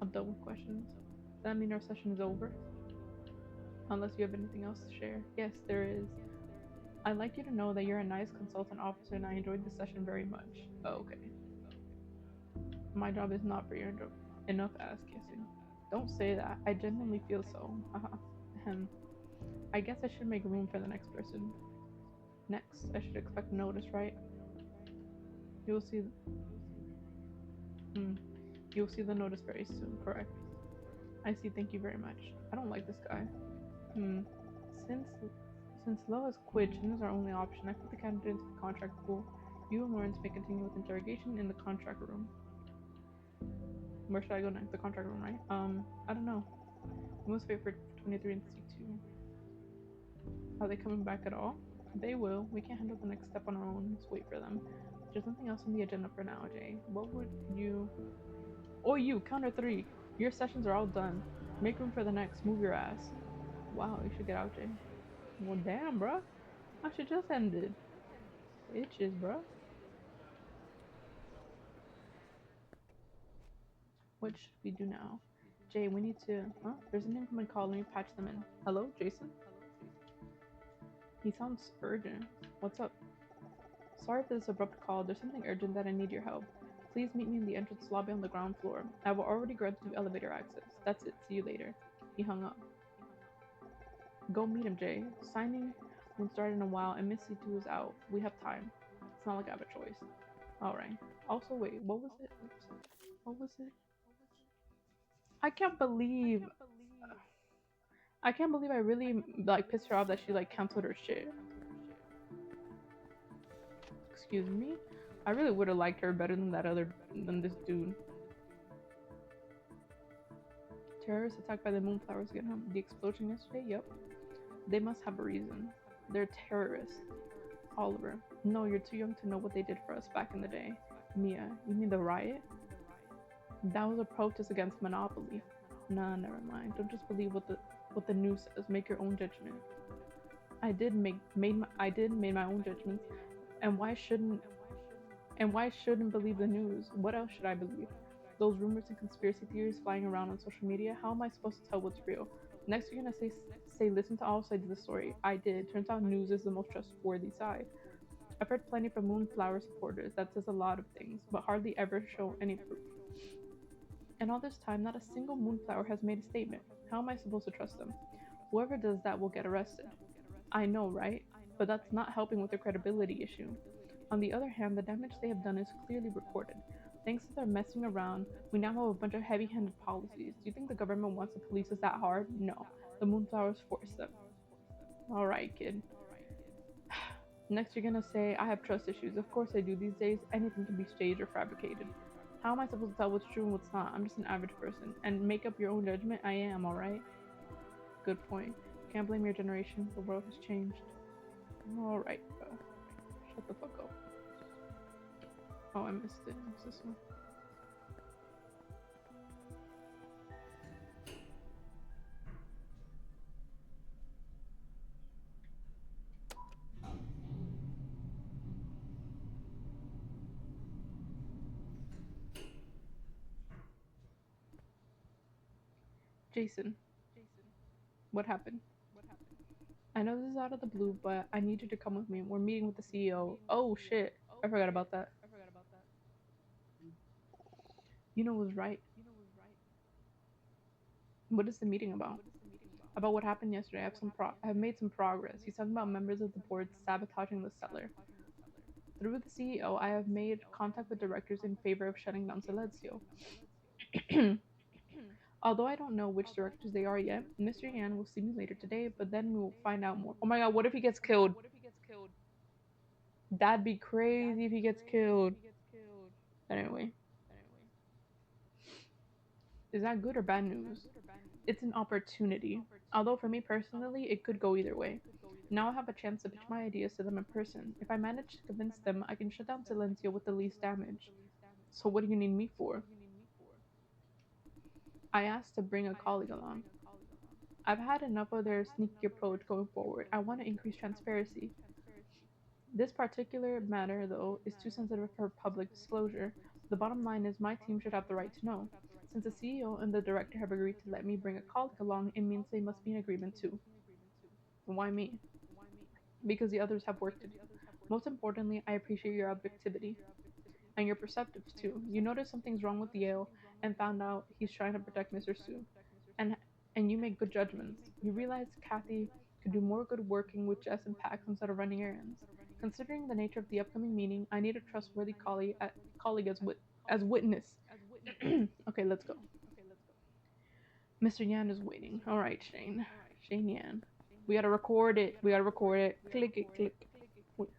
I'm done with questions. Does that mean our session is over? Unless you have anything else to share. Yes, there is. I'd like you to know that you're a nice consultant officer and I enjoyed the session very much. Oh, okay. My job is not for your enough ass kissing. Don't say that. I genuinely feel so. I guess I should make room for the next person. Next, I should expect notice, right? You'll see. You'll see the notice very soon, correct? I see, thank you very much. I don't like this guy. Since Lois quit, Jin is our only option. I put the candidate into the contract pool. You and Lawrence may continue with interrogation in the contract room. Where should I go next? The contract room, right? I don't know. We must wait for 23 and 62. Are they coming back at all? They will. We can't handle the next step on our own. Let's wait for them. There's nothing else on the agenda for now, Jay. What would you... Oh, you! Counter 3! Your sessions are all done. Make room for the next. Move your ass. Wow, you should get out, Jay. Well, damn, bruh. I should just ended. Itches, bruh. What should we do now? Jay, we need to... Huh? There's an incoming call. Let me patch them in. Hello, Jason? He sounds urgent. What's up? Sorry for this abrupt call. There's something urgent that I need your help. Please meet me in the entrance lobby on the ground floor. I will already grant you elevator access. That's it. See you later. He hung up. Go meet him, Jay. Signing won't start in a while, and Miss C2 is out. We have time. It's not like I have a choice. Alright. Also, wait, what was it? What was it? I can't believe I really like pissed her off that she like canceled her shit. Excuse me? I really would have liked her better than this dude. Terrorists attacked by the Moonflowers again, huh? The explosion yesterday? Yep. They must have a reason. They're terrorists. Oliver. No, you're too young to know what they did for us back in the day. Mia, you mean the riot? That was a protest against monopoly. Nah, never mind. Don't just believe what the news says. Make your own judgment. I did make my own judgments. And why shouldn't believe the news? What else should I believe? Those rumors and conspiracy theories flying around on social media? How am I supposed to tell what's real? Next you're gonna say listen to all sides of the story. I did. Turns out news is the most trustworthy side. I've heard plenty from Moonflower supporters that says a lot of things, but hardly ever show any proof. And all this time, not a single Moonflower has made a statement. How am I supposed to trust them? Whoever does that will get arrested. I know, right? But that's not helping with the credibility issue. On the other hand, the damage they have done is clearly recorded. Thanks to their messing around, we now have a bunch of heavy-handed policies. Do you think the government wants to police us that hard? No. The Moonflowers force them. Alright, kid. Next you're gonna say, I have trust issues. Of course I do. These days, anything can be staged or fabricated. How am I supposed to tell what's true and what's not? I'm just an average person. And make up your own judgment? I am, alright? Good point. Can't blame your generation. The world has changed. Alright, shut the fuck up. Oh, I missed it. What's this one? Jason, what happened? I know this is out of the blue, but I need you to come with me. We're meeting with the CEO. Oh shit, I forgot about that. You know was right. What is the meeting about? About what happened yesterday. I have made some progress. He's talking about members of the board sabotaging the cellar. Through the CEO, I have made contact with directors in favor of shutting down Silencio. Although I don't know which directors they are yet, Mr. Yan will see me later today, but then we will find out more. Oh my god, what if he gets killed? That'd be crazy if he gets killed. Anyway, is that good or bad news? It's an opportunity. Although for me personally, it could go either way. Now I have a chance to pitch my ideas to them in person. If I manage to convince them, I can shut down Silencio with the least damage. So what do you need me for? I asked to bring a colleague along. I've had enough of their sneaky approach going forward. I want to increase transparency. This particular matter, though, is too sensitive for public disclosure. The bottom line is my team should have the right to know. Since the CEO and the director have agreed to let me bring a colleague along, it means they must be in agreement too. Why me? Because the others have work to do. Most importantly, I appreciate your objectivity. And you're perceptive too. You notice something's wrong with Yale and found out he's trying to protect Mr. Su. And and you make good judgments. You realize Kathy could do more good working with Jess and Pax instead of running errands. Considering the nature of the upcoming meeting, I need a trustworthy colleague as witness. Okay, let's go. Mr. Yan is waiting. All right, Shane. Shane Yan. We gotta record it. We gotta record it. Click it. Click. Wait,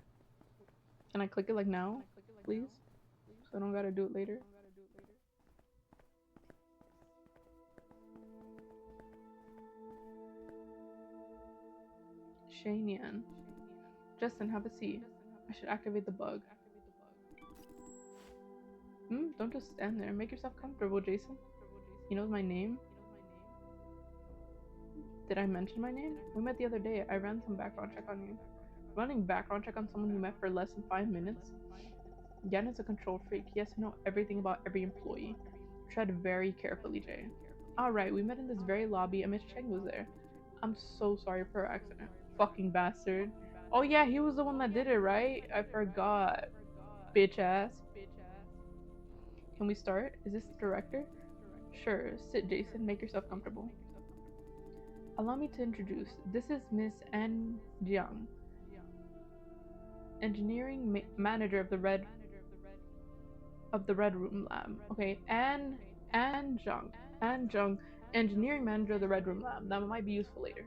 can I click it like now, please? So I don't gotta do it later. Shane Yan. Justin, have a seat. I should activate the bug. Don't just stand there. Make yourself comfortable, Jason. He knows my name. Did I mention my name? We met the other day. I ran some background check on you. Running background check on someone you met for less than 5 minutes? Yan is a control freak. He has to know everything about every employee. Tread very carefully, Jay. Alright, we met in this very lobby and Miss Cheng was there. I'm so sorry for her accident. Fucking bastard. Oh yeah, he was the one that did it, right? I forgot. Bitch ass. Can we start? Is this the director? Sure. Sit, Jason. Make yourself comfortable. Allow me to introduce. This is Miss An Jiang, engineering manager of the Red Room Lab. Okay, An Jung, engineering manager of the Red Room Lab. That might be useful later.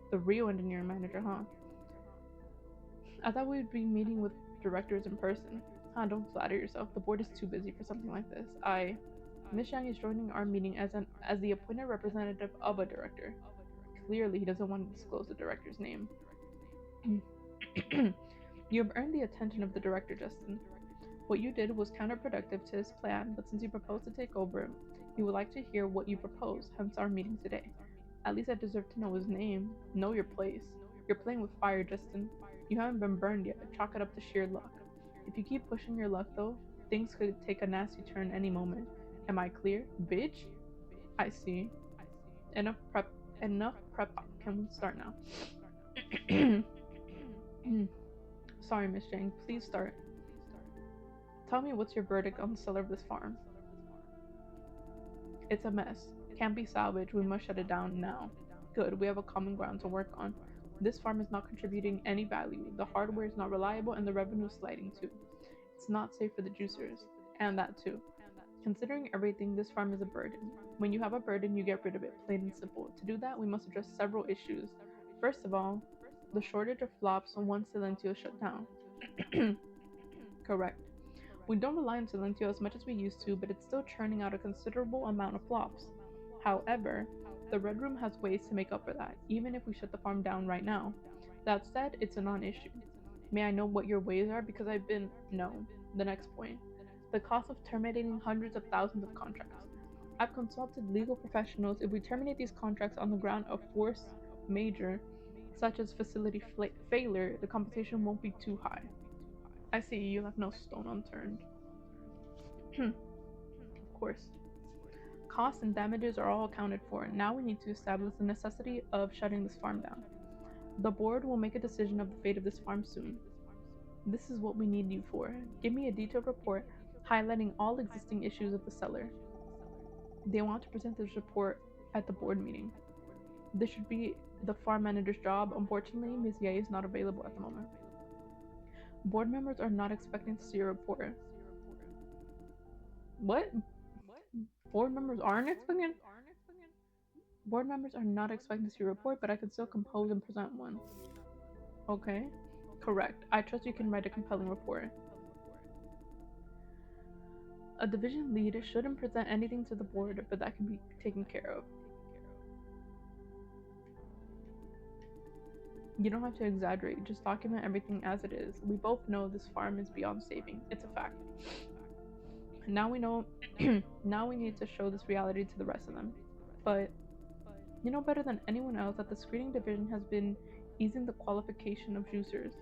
The real engineering manager, huh? I thought we'd be meeting with directors in person. Don't flatter yourself. The board is too busy for something like this. Miss Yang is joining our meeting as the appointed representative of a director. Clearly, he doesn't want to disclose the director's name. You have earned the attention of the director, Justin. What you did was counterproductive to his plan, but since you proposed to take over, he would like to hear what you propose, hence our meeting today. At least I deserve to know his name. Know your place. You're playing with fire, Justin. You haven't been burned yet. Chalk it up to sheer luck. If you keep pushing your luck, though, things could take a nasty turn any moment. Am I clear? Bitch? I see. Enough prep. Can we start now? Sorry, Miss Jang. Please start. Tell me what's your verdict on the cellar of this farm? It's a mess. Can't be salvaged. We must shut it down now. Good. We have a common ground to work on. This farm is not contributing any value. The hardware is not reliable and the revenue is sliding too. It's not safe for the juicers. And that too. Considering everything, this farm is a burden. When you have a burden, you get rid of it, plain and simple. To do that, we must address several issues. First of all, the shortage of flops once Silencio is shut down. Correct. We don't rely on Silencio as much as we used to, but it's still churning out a considerable amount of flops. However, the Red Room has ways to make up for that, even if we shut the farm down right now. That said, it's a non-issue. May I know what your ways are? Because No. The next point. The cost of terminating hundreds of thousands of contracts. I've consulted legal professionals. If we terminate these contracts on the ground of force majeure, such as facility failure, the compensation won't be too high. I see, you left no stone unturned. Of course. Costs and damages are all accounted for. Now we need to establish the necessity of shutting this farm down. The board will make a decision of the fate of this farm soon. This is what we need you for. Give me a detailed report highlighting all existing issues of the cellar. They want to present this report at the board meeting. This should be the farm manager's job. Unfortunately, Ms. Ye is not available at the moment. Board members are not expecting to see a report. What? Board members aren't expecting? Board members are not expecting to see a report, but I can still compose and present one. Okay. Correct. I trust you can write a compelling report. A division lead shouldn't present anything to the board, but that can be taken care of. You don't have to exaggerate, just document everything as it is. We both know this farm is beyond saving. It's a fact. Now we know, now we need to show this reality to the rest of them. But you know better than anyone else that the screening division has been easing the qualification of juicers,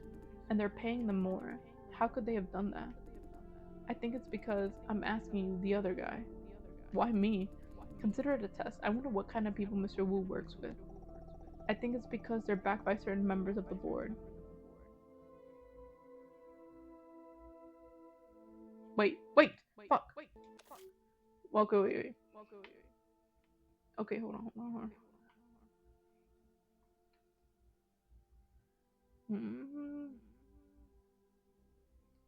and they're paying them more. How could they have done that? I think it's because I'm asking you, the other guy. Why me? Consider it a test. I wonder what kind of people Mr. Wu works with. I think it's because they're backed by certain members of the board. Wait, fuck. Okay, wait. Okay, hold on.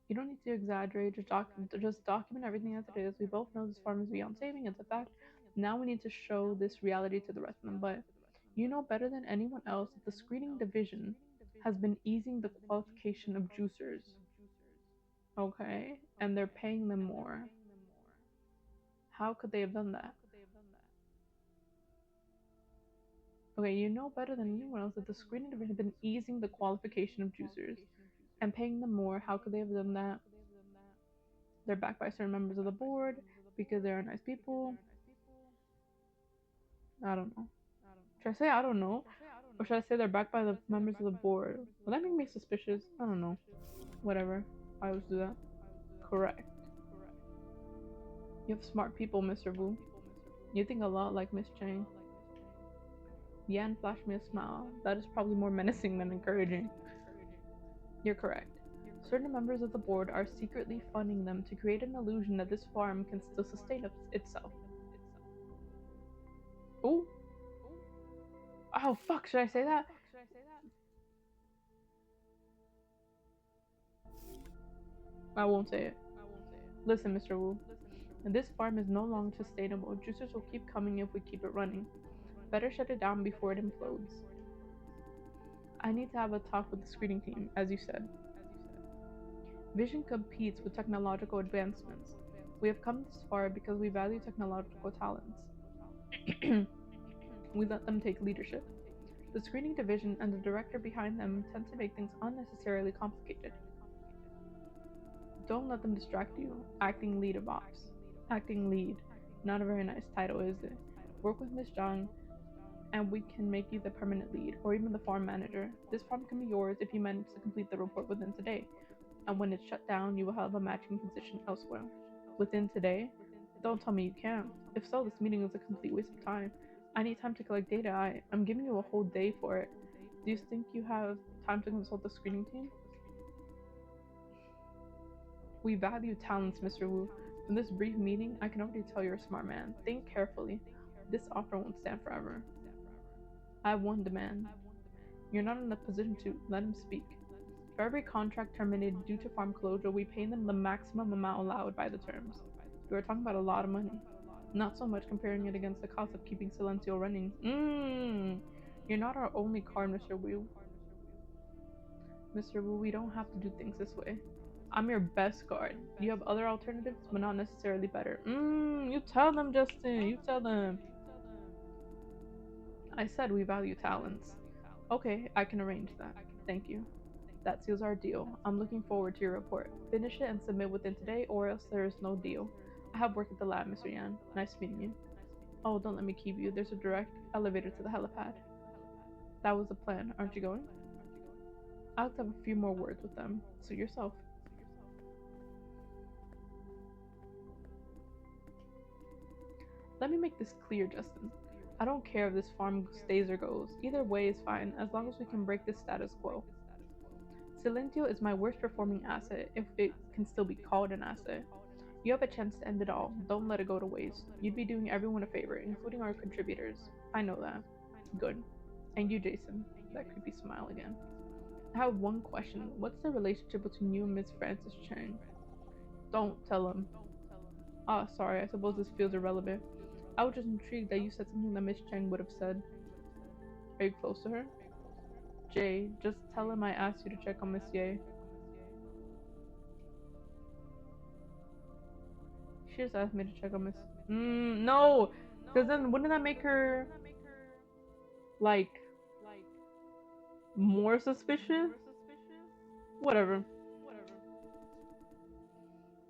You don't need to exaggerate, just document everything as it is. We both know this farm is beyond saving, it's a fact. Now we need to show this reality to the rest of them, but you know better than anyone else that the screening division has been easing the qualification of juicers. Okay? And they're paying them more. How could they have done that? Okay, you know better than anyone else that the screening division has been easing the qualification of juicers and paying them more. How could they have done that? They're backed by certain members of the board because they're nice people. I don't know. Should I say I don't know? Or should I say they're backed by the members of the board? Will that make me suspicious? I don't know. Whatever. I always do that. Correct. You have smart people, Mr. Wu. You think a lot like Miss Chang. Yan flashed me a smile. That is probably more menacing than encouraging. You're correct. Certain members of the board are secretly funding them to create an illusion that this farm can still sustain itself. Oh. Oh, fuck, should I say that? I won't say it. Listen, Mr. Wu. This farm is no longer sustainable. Juicers will keep coming if we keep it running. Better shut it down before it implodes. I need to have a talk with the screening team, as you said. Vision competes with technological advancements. We have come this far because we value technological talents. We let them take leadership. The screening division and the director behind them tend to make things unnecessarily complicated. Don't let them distract you. Acting lead of ops. Acting lead. Not a very nice title, is it? Work with Miss Zhang, and we can make you the permanent lead, or even the farm manager. This farm can be yours if you manage to complete the report within today. And when it's shut down, you will have a matching position elsewhere. Within today? Don't tell me you can't. If so, this meeting is a complete waste of time. I need time to collect data. I'm giving you a whole day for it. Do you think you have time to consult the screening team? We value talents, Mr. Wu. From this brief meeting, I can already tell you're a smart man. Think carefully. This offer won't stand forever. I have one demand. You're not in a position to let him speak. For every contract terminated due to farm closure, we pay them the maximum amount allowed by the terms. You are talking about a lot of money. Not so much comparing it against the cost of keeping Silencio running. You're not our only card, Mr. Wu. Mr. Wu, we don't have to do things this way. I'm your best guard. You have other alternatives, but not necessarily better. You tell them, Justin. You tell them. I said we value talents. Okay, I can arrange that. Thank you. That seals our deal. I'm looking forward to your report. Finish it and submit within today, or else there is no deal. I have work at the lab, Mr. Yan. Nice meeting you. Oh, don't let me keep you. There's a direct elevator to the helipad. That was the plan. Aren't you going? I'll have to have a few more words with them. Suit yourself. Let me make this clear, Justin. I don't care if this farm stays or goes. Either way is fine, as long as we can break the status quo. Silentio is my worst performing asset, if it can still be called an asset. You have a chance to end it all. Don't let it go to waste. You'd be doing everyone a favor, including our contributors. I know that. Good. And you, Jason. That creepy smile again. I have one question. What's the relationship between you and Miss Frances Chang? Don't tell him. Ah, sorry, I suppose this feels irrelevant. I was just intrigued that you said something that Miss Chang would have said. Are you close to her? Jay, just tell him I asked you to check on Miss Ye. She just asked me to check on Miss. No! Because then wouldn't that make her, like, more suspicious? Whatever.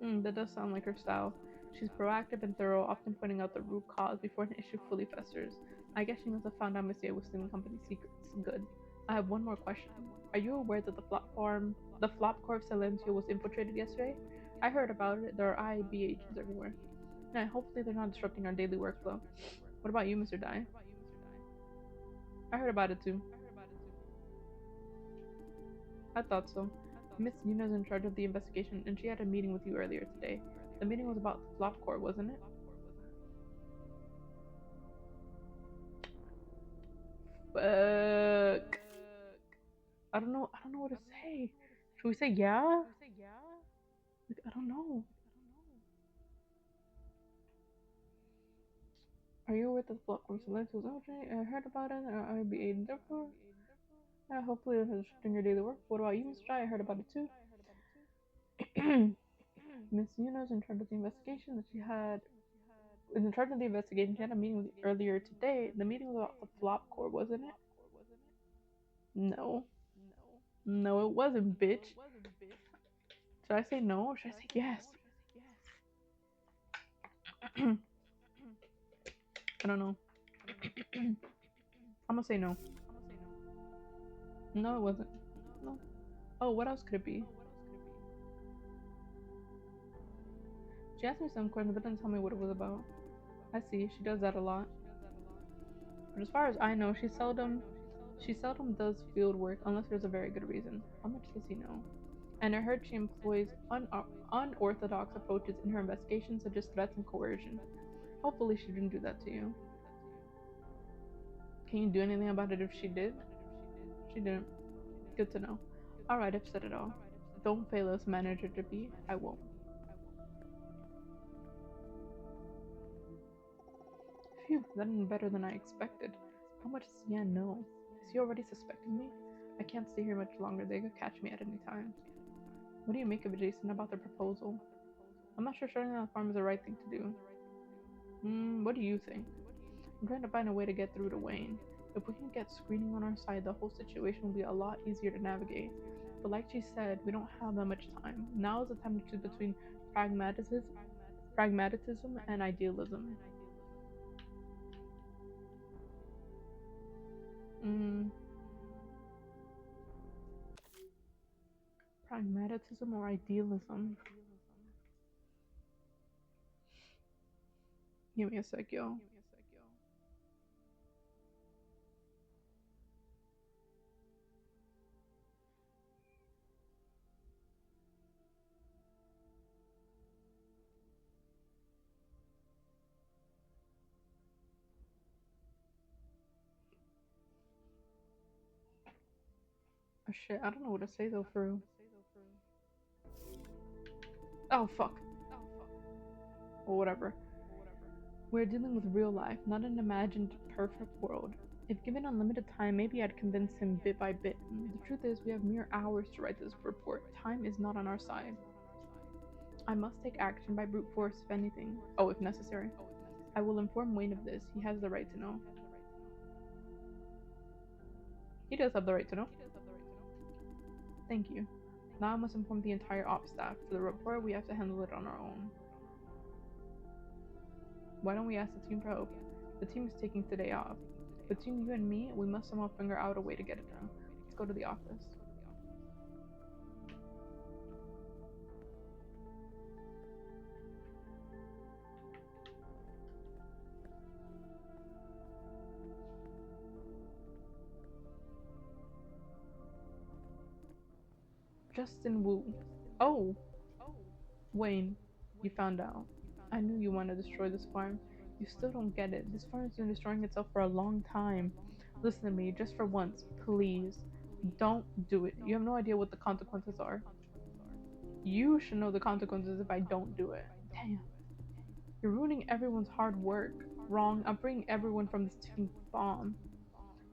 That does sound like her style. She's proactive and thorough, often pointing out the root cause before an issue fully festers. I guess she must have found out Monsieur was stealing company secrets. Good. I have one more question. Are you aware that the Flop Corp Silencio was infiltrated yesterday? I heard about it. There are IAB agents everywhere. Yeah, hopefully they're not disrupting our daily workflow. What about you, Mr. Dai? I heard about it too. I thought so. Miss Yuna's in charge of the investigation, and she had a meeting with you earlier today. The meeting was about the Flop Corp, wasn't it? Fuck. I don't know. I don't know what to say. Should we say yeah? Like, I don't know. Are you aware that the Flop Corp Select was okay? I heard about it. I'd be aiding therefore. Yeah, hopefully it was doing your daily work. What about you, Mr. Jai? I heard about it too. Miss Yuna's in charge of the investigation that she had was in charge of the investigation. She had a meeting with you earlier today. The meeting was about the Flop Corp, wasn't it? No. No, it wasn't, bitch. Should I say no or should I say yes? I don't know. I'm gonna say no. No, it wasn't. No. Oh, what else could it be? She asked me some questions, but didn't tell me what it was about. I see. She does that a lot. But as far as I know, she seldom does field work unless there's a very good reason. How much does he know? And I heard she employs unorthodox approaches in her investigations, such as threats and coercion. Hopefully, she didn't do that to you. Can you do anything about it if she did? She didn't. Good to know. Alright, I've said it all. Don't fail us, manager to be. I won't. Phew, that went better than I expected. How much does Yan know? Is he already suspecting me? I can't stay here much longer. They could catch me at any time. What do you make of it, Jason, about the proposal? I'm not sure shutting down the farm is the right thing to do. What do you think? I'm trying to find a way to get through to Wayne. If we can get screening on our side, the whole situation will be a lot easier to navigate. But like she said, we don't have that much time. Now is the time to choose between pragmatism and idealism. Pragmatism or idealism? Give me a sec, yo. Oh shit, I don't know what to say though, for real. Oh fuck. Or whatever. We're dealing with real life, not an imagined perfect world. If given unlimited time, maybe I'd convince him bit by bit. The truth is, we have mere hours to write this report. Time is not on our side. I must take action by brute force, if anything. Oh, if necessary. I will inform Wayne of this. He has the right to know. He does have the right to know. Thank you. Now I must inform the entire ops staff. For the report, we have to handle it on our own. Why don't we ask the team for help? The team is taking today off. Between you and me, we must somehow figure out a way to get it done. Let's go to the office. Justin Wu. Oh, Wayne, you found out. I knew you want to destroy this farm. You still don't get it. This farm's been destroying itself for a long time. Listen to me, just for once, please. Don't do it. You have no idea what the consequences are. You should know the consequences if I don't do it. Damn. You're ruining everyone's hard work. Wrong. I'm freeing everyone from this ticking bomb.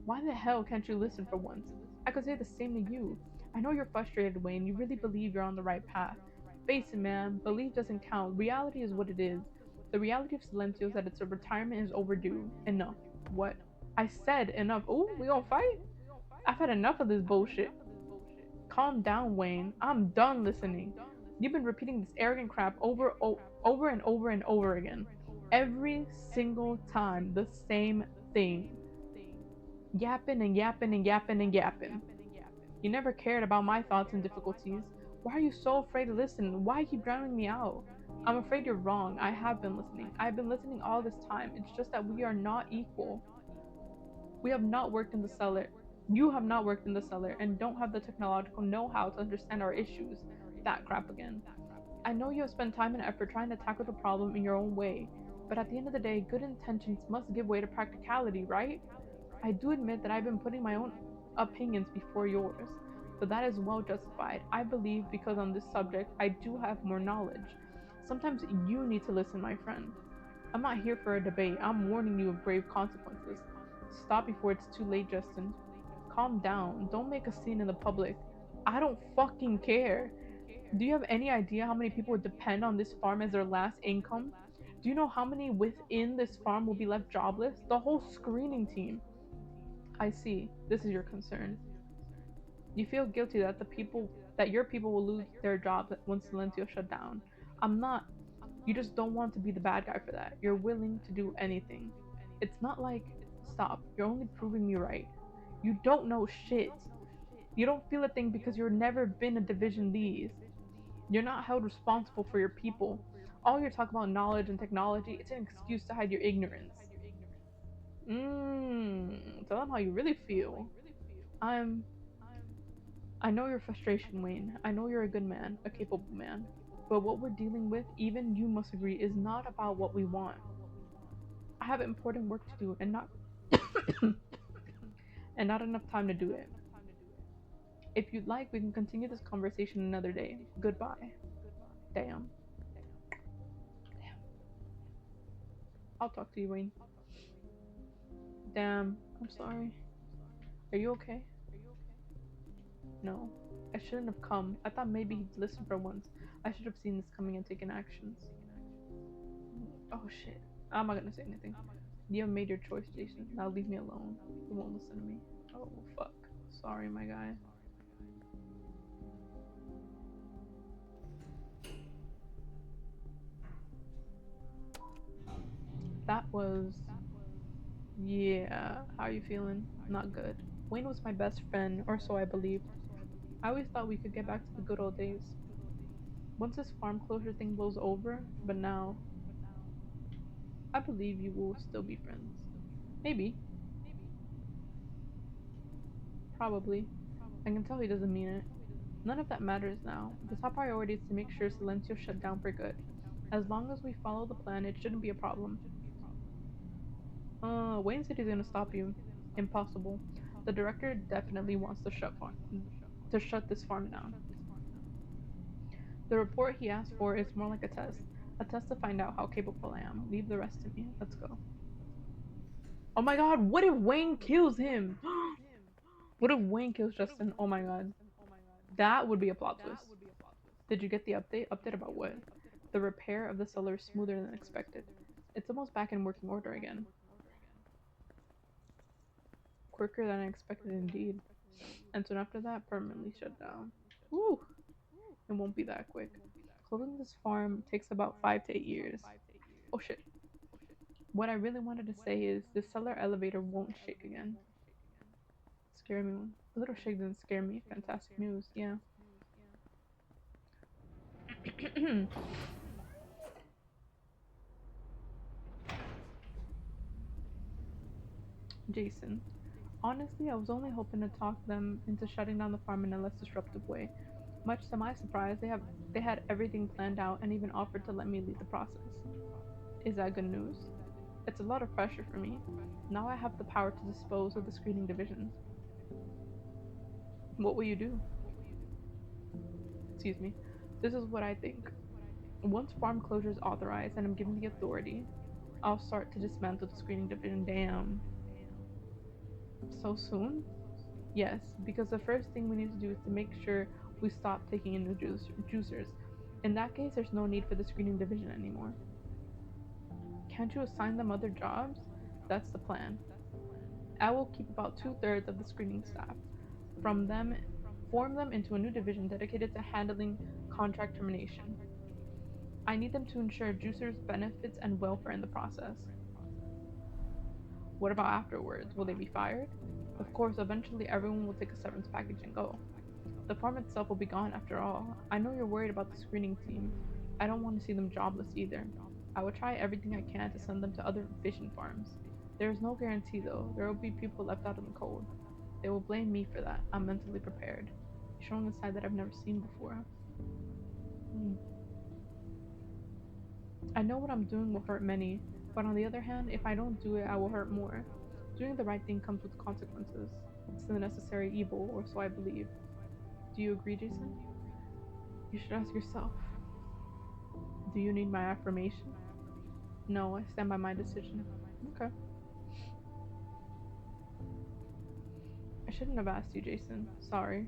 Why the hell can't you listen for once? I could say the same to you. I know you're frustrated, Wayne. You really believe you're on the right path. Face it, man. Belief doesn't count. Reality is what it is. The reality of Silencio is that its retirement is overdue. Enough. What? I said enough. Ooh, we gonna fight? I've had enough of this bullshit. Calm down, Wayne. I'm done listening. You've been repeating this arrogant crap over and over and over again. Every single time, the same thing. Yapping and yapping and yapping and yapping. You never cared about my thoughts and difficulties. Why are you so afraid to listen? Why keep drowning me out? I'm afraid you're wrong. I have been listening. I've been listening all this time. It's just that we are not equal. We have not worked in the cellar. You have not worked in the cellar and don't have the technological know-how to understand our issues. That crap again. I know you have spent time and effort trying to tackle the problem in your own way, but at the end of the day, good intentions must give way to practicality, right? I do admit that I've been putting my own opinions before yours, but that is well justified. I believe because on this subject I do have more knowledge. Sometimes you need to listen, my friend. I'm not here for a debate. I'm warning you of grave consequences. Stop before it's too late, Justin. Calm down. Don't make a scene in the public. I don't fucking care. Do you have any idea how many people would depend on this farm as their last income? Do you know how many within this farm will be left jobless? The whole screening team. I see. This is your concern. You feel guilty that your people will lose their jobs once Silencio shut down. I'm not. You just don't want to be the bad guy for that. You're willing to do anything. It's not like stop. You're only proving me right. You don't know shit. You don't feel a thing because you've never been a division lead. You're not held responsible for your people. All your talk about knowledge and technology, it's an excuse to hide your ignorance. Tell them how you really feel. I'm I know your frustration, Wayne. I know you're a good man, a capable man. But what we're dealing with, even you must agree, is not about what we want. I have important work to do and not and not enough time to do it. If you'd like, we can continue this conversation another day. Goodbye. Damn. I'll talk to you, Wayne. Damn. I'm sorry. Are you okay? No. I shouldn't have come. I thought maybe he'd listen for once. I should have seen this coming and taken actions. Oh shit. I'm not gonna say anything. You have made your choice, Jason. Now leave me alone. You won't listen to me. Oh fuck. Sorry, my guy. That was... Yeah. How are you feeling? Not good. Wayne was my best friend, or so I believed. I always thought we could get back to the good old days. Once this farm closure thing blows over, but now... I believe you will still be friends. Maybe. Probably. I can tell he doesn't mean it. None of that matters now. The top priority is to make sure Silencio shut down for good. As long as we follow the plan, it shouldn't be a problem. Wayne said he's gonna stop you. Impossible. The director definitely wants to shut this farm down. The report he asked for is more like a test. A test to find out how capable I am. Leave the rest to me. Let's go. Oh my god, what if Wayne kills him? What if Wayne kills Justin? Oh my god. That would be a plot twist. Did you get the update? Update about what? The repair of the cellar is smoother than expected. It's almost back in working order again. Quicker than I expected indeed. And soon after that, permanently shut down. Woo! It won't be that quick. Closing this farm takes about 5 to 8 years. Oh shit. What I really wanted to say is the cellar elevator won't shake again. Scare me. A little shake didn't scare me. Fantastic news, yeah. Jason. Honestly, I was only hoping to talk them into shutting down the farm in a less disruptive way. Much to my surprise, they had everything planned out and even offered to let me lead the process. Is that good news? It's a lot of pressure for me. Now I have the power to dispose of the screening divisions. What will you do? Excuse me. This is what I think. Once farm closure is authorized and I'm given the authority, I'll start to dismantle the screening division. Damn. So soon? Yes, because the first thing we need to do is to make sure we stop taking in new juicers. In that case, there's no need for the screening division anymore. Can't you assign them other jobs? That's the plan. I will keep about two-thirds of the screening staff. From them, form them into a new division dedicated to handling contract termination. I need them to ensure juicers' benefits and welfare in the process. What about afterwards? Will they be fired? Of course, eventually everyone will take a severance package and go. The farm itself will be gone after all. I know you're worried about the screening team. I don't want to see them jobless either. I will try everything I can to send them to other fishing farms. There is no guarantee though. There will be people left out in the cold. They will blame me for that. I'm mentally prepared. Showing a side that I've never seen before. Hmm. I know what I'm doing will hurt many, but on the other hand, if I don't do it, I will hurt more. Doing the right thing comes with consequences. It's the necessary evil, or so I believe. Do you agree, Jason? You should ask yourself. Do you need my affirmation? No, I stand by my decision. Okay. I shouldn't have asked you, Jason. Sorry.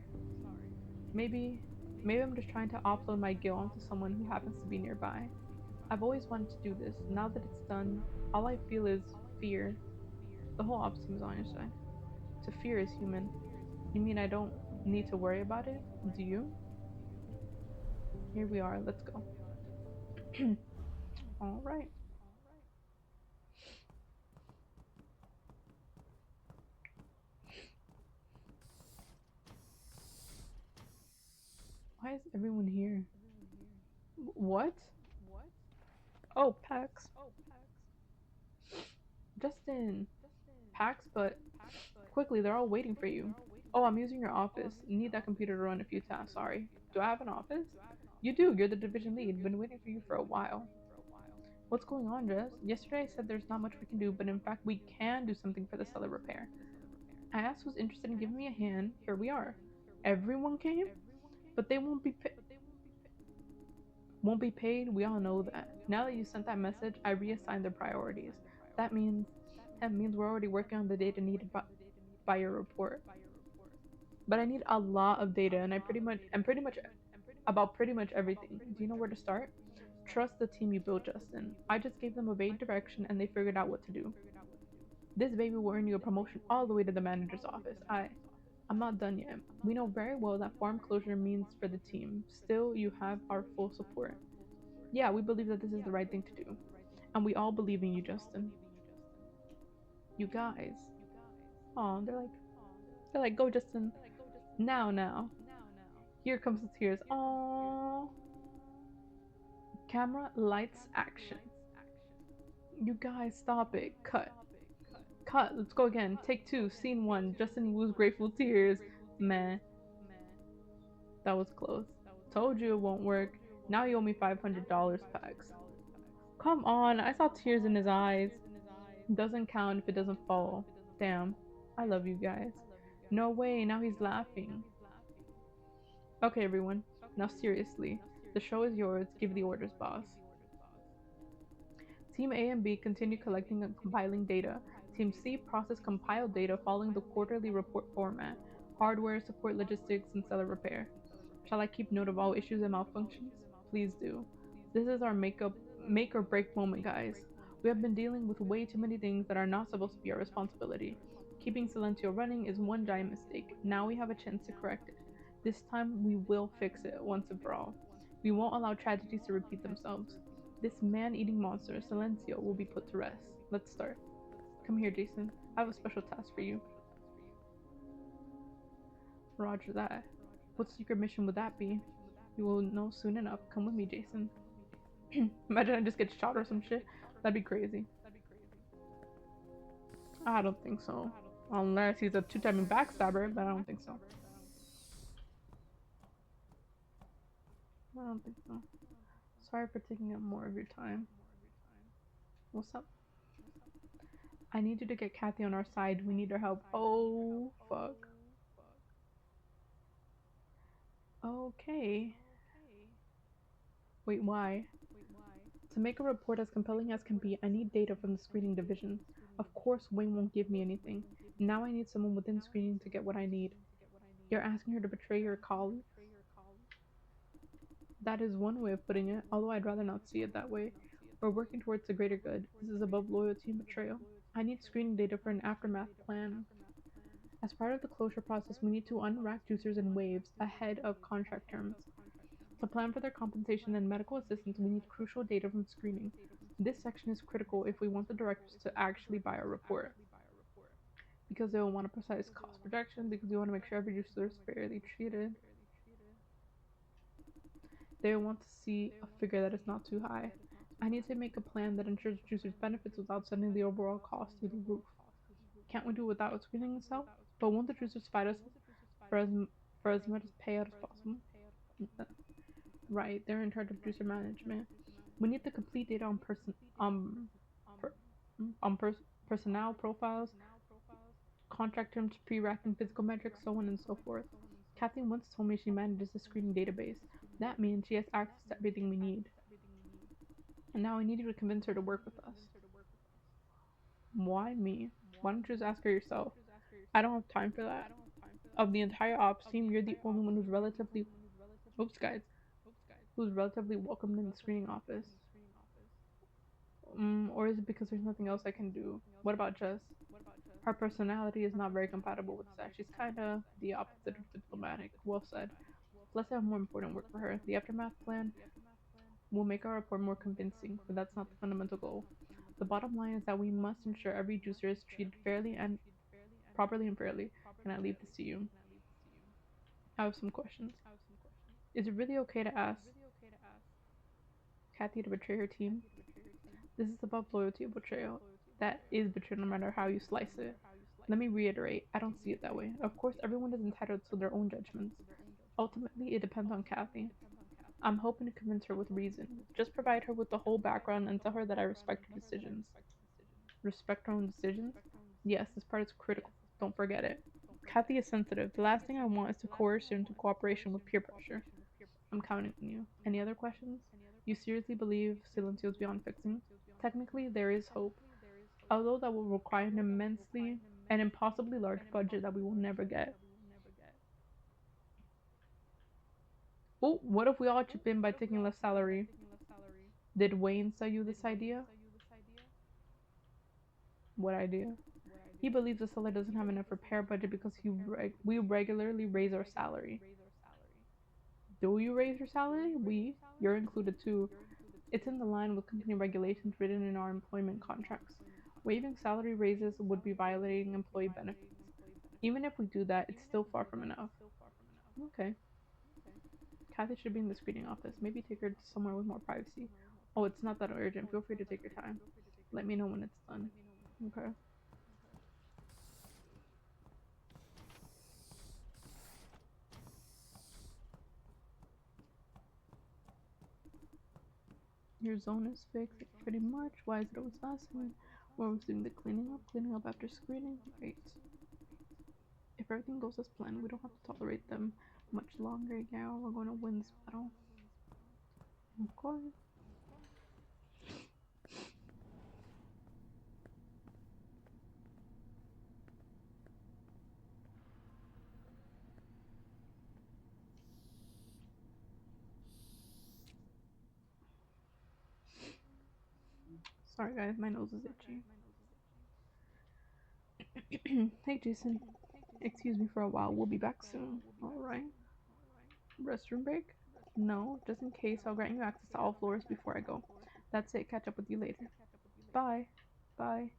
Maybe, maybe I'm just trying to offload my guilt onto someone who happens to be nearby. I've always wanted to do this. Now that it's done, all I feel is fear. The whole opposite is on your side. To fear is human. You mean I don't need to worry about it? Do you? Here we are. Let's go. All right. Why is everyone here? What? Oh, Pax. Justin. Pax, but quickly, they're all waiting for you. Oh, I'm using your office. Need that computer to run a few tasks. Sorry. Do I have an office? You do. You're the division lead. Been waiting for you for a while. What's going on, Jess? Yesterday I said there's not much we can do, but in fact we can do something for the cellar repair. I asked who's interested in giving me a hand. Here we are. Everyone came, but they won't be paid. We all know that. Now that you sent that message, I reassigned their priorities. That means that means we're already working on the data needed by your report. But I need a lot of data, and I'm pretty much about pretty much everything. Do you know where to start? Trust the team you built, Justin. I just gave them a vague direction, and they figured out what to do. This baby will earn you a promotion all the way to the manager's office. I'm not done yet. We know very well that farm closure means for the team. Still, you have our full support. Yeah, we believe that this is the right thing to do. And we all believe in you, Justin. You guys. Oh, they're like, go Justin. Now. Here comes the tears. Oh. Camera, lights, action. You guys, stop it. Cut. Cut. Let's go again. Take two. Scene one. Justin Wu's grateful tears. Meh. That was close. Told you it won't work. Now you owe me $500, Pax. Come on. I saw tears in his eyes. Doesn't count if it doesn't fall. Damn. I love you guys. No way. Now he's laughing. Okay, everyone. Now seriously. The show is yours. Give the orders, boss. Team A and B continue collecting and compiling data. Team C process compiled data following the quarterly report format. Hardware, support logistics, and cellar repair. Shall I keep note of all issues and malfunctions? Please do. This is our make or break moment, guys. We have been dealing with way too many things that are not supposed to be our responsibility. Keeping Silencio running is one giant mistake. Now we have a chance to correct it. This time we will fix it once and for all. We won't allow tragedies to repeat themselves. This man-eating monster, Silencio, will be put to rest. Let's start. Come here, Jason. I have a special task for you. Roger that. What secret mission would that be? You will know soon enough. Come with me, Jason. Imagine I just get shot or some shit. That'd be crazy. I don't think so. Unless he's a two-timing backstabber, but I don't think so. I don't think so. Sorry for taking up more of your time. What's up? I need you to get Kathy on our side. We need her help. Oh, fuck. Okay. Wait, why? To make a report as compelling as can be, I need data from the screening division. Of course, Wayne won't give me anything. Now I need someone within screening to get what I need. You're asking her to betray your colleague? That is one way of putting it, although I'd rather not see it that way. We're working towards the greater good. This is above loyalty and betrayal. I need screening data for an aftermath plan. As part of the closure process, we need to unrack juicers in waves ahead of contract terms. To plan for their compensation and medical assistance, we need crucial data from screening. This section is critical if we want the directors to actually buy our report. Because they will want a precise cost projection, because we want to make sure every juicer is fairly treated. They want to see a figure that is not too high. I need to make a plan that ensures juicers benefits without sending the overall cost through the roof. Can't we do without screening itself? But won't the juicers fight us for as, for as much payout as possible? Right, they're in charge of juicer management. We need the complete data on per, on pers- personnel profiles, contract terms, pre-racking physical metrics, so on and so forth. Kathy once told me she manages the screening database. That means she has access to everything we need. And now I need you to convince her to work with us. Why me? Why don't you just ask her yourself? I don't have time for that. Of the entire ops team, you're the only one who's relatively, oops, guys, who's relatively welcomed in the screening office. Or is it because there's nothing else I can do? What about Jess? Her personality is not very compatible with Zach. She's kinda the opposite of diplomatic. Well said. Let's have more important work for her. The aftermath plan will make our report more convincing, but that's not the fundamental goal. The bottom line is that we must ensure every juicer is treated fairly and properly and fairly, and I leave this to you. I have some questions. Is it really okay to ask Kathy to betray her team? This is above loyalty and betrayal. That is betrayal no matter how you slice it. Let me reiterate, I don't see it that way. Of course, everyone is entitled to their own judgments. Ultimately, it depends on Kathy. I'm hoping to convince her with reason. Just provide her with the whole background and tell her that I respect her decisions. Respect her own decisions? Yes, this part is critical. Don't forget it. Kathy is sensitive. The last thing I want is to coerce her into cooperation with peer pressure. I'm counting on you. Any other questions? You seriously believe Silencio is beyond fixing? Technically, there is hope, although that will require an impossibly large budget that we will never get. Oh, what if we all chip in by taking less salary? Did Wayne sell you this idea? What idea? He believes the seller doesn't have enough repair budget because we regularly raise our salary. Do you raise your salary? You're included too. It's in the line with company regulations written in our employment contracts. Waiving salary raises would be violating employee benefits. Even if we do that, it's still far from enough. Okay. Kathy should be in the screening office. Maybe take her somewhere with more privacy. Oh, it's not that urgent. Feel free to take your time. Let me know when it's done. Okay. Your zone is fixed pretty much. Why is it always us? We're always doing the cleaning up after screening. Great. If everything goes as planned, we don't have to tolerate them much longer. Yeah, we're going to win this battle. Of course. Sorry guys, my nose is itchy. Hey Jason, excuse me for a while. We'll be back soon. Alright. Restroom break? No, just in case, I'll grant you access to all floors before I go. That's it. Catch up with you later. Bye. Bye.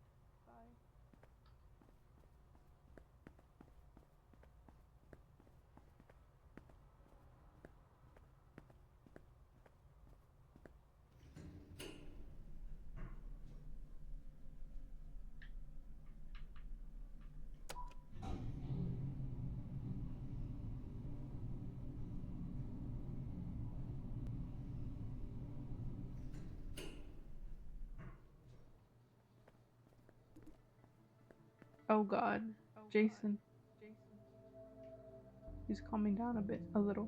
Oh God, Jason. He's calming down a bit, a little.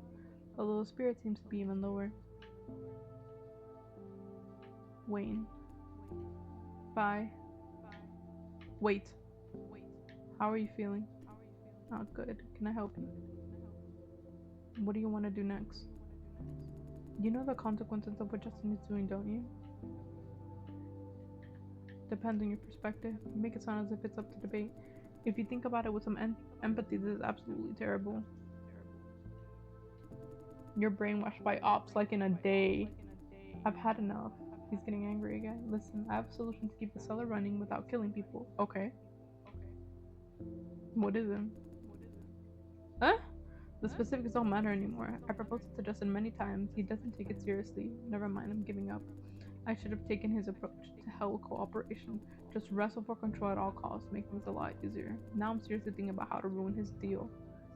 Although the spirit seems to be even lower. Wayne. Bye. Wait. How are you feeling? Not good. Can I help you? What do you want to do next? You know the consequences of what Justin is doing, don't you? Depends on your perspective. You make it sound as if it's up to debate. If you think about it with some empathy, this is absolutely terrible. You're brainwashed by ops like in a day. I've had enough. He's getting angry again. Listen, I have a solution to keep the cellar running without killing people. Okay. What is it? Huh? The specifics don't matter anymore. I proposed it to Justin many times. He doesn't take it seriously. Never mind, I'm giving up. I should have taken his approach. To hell with cooperation. Just wrestle for control at all costs. Make things a lot easier. Now I'm seriously thinking about how to ruin his deal.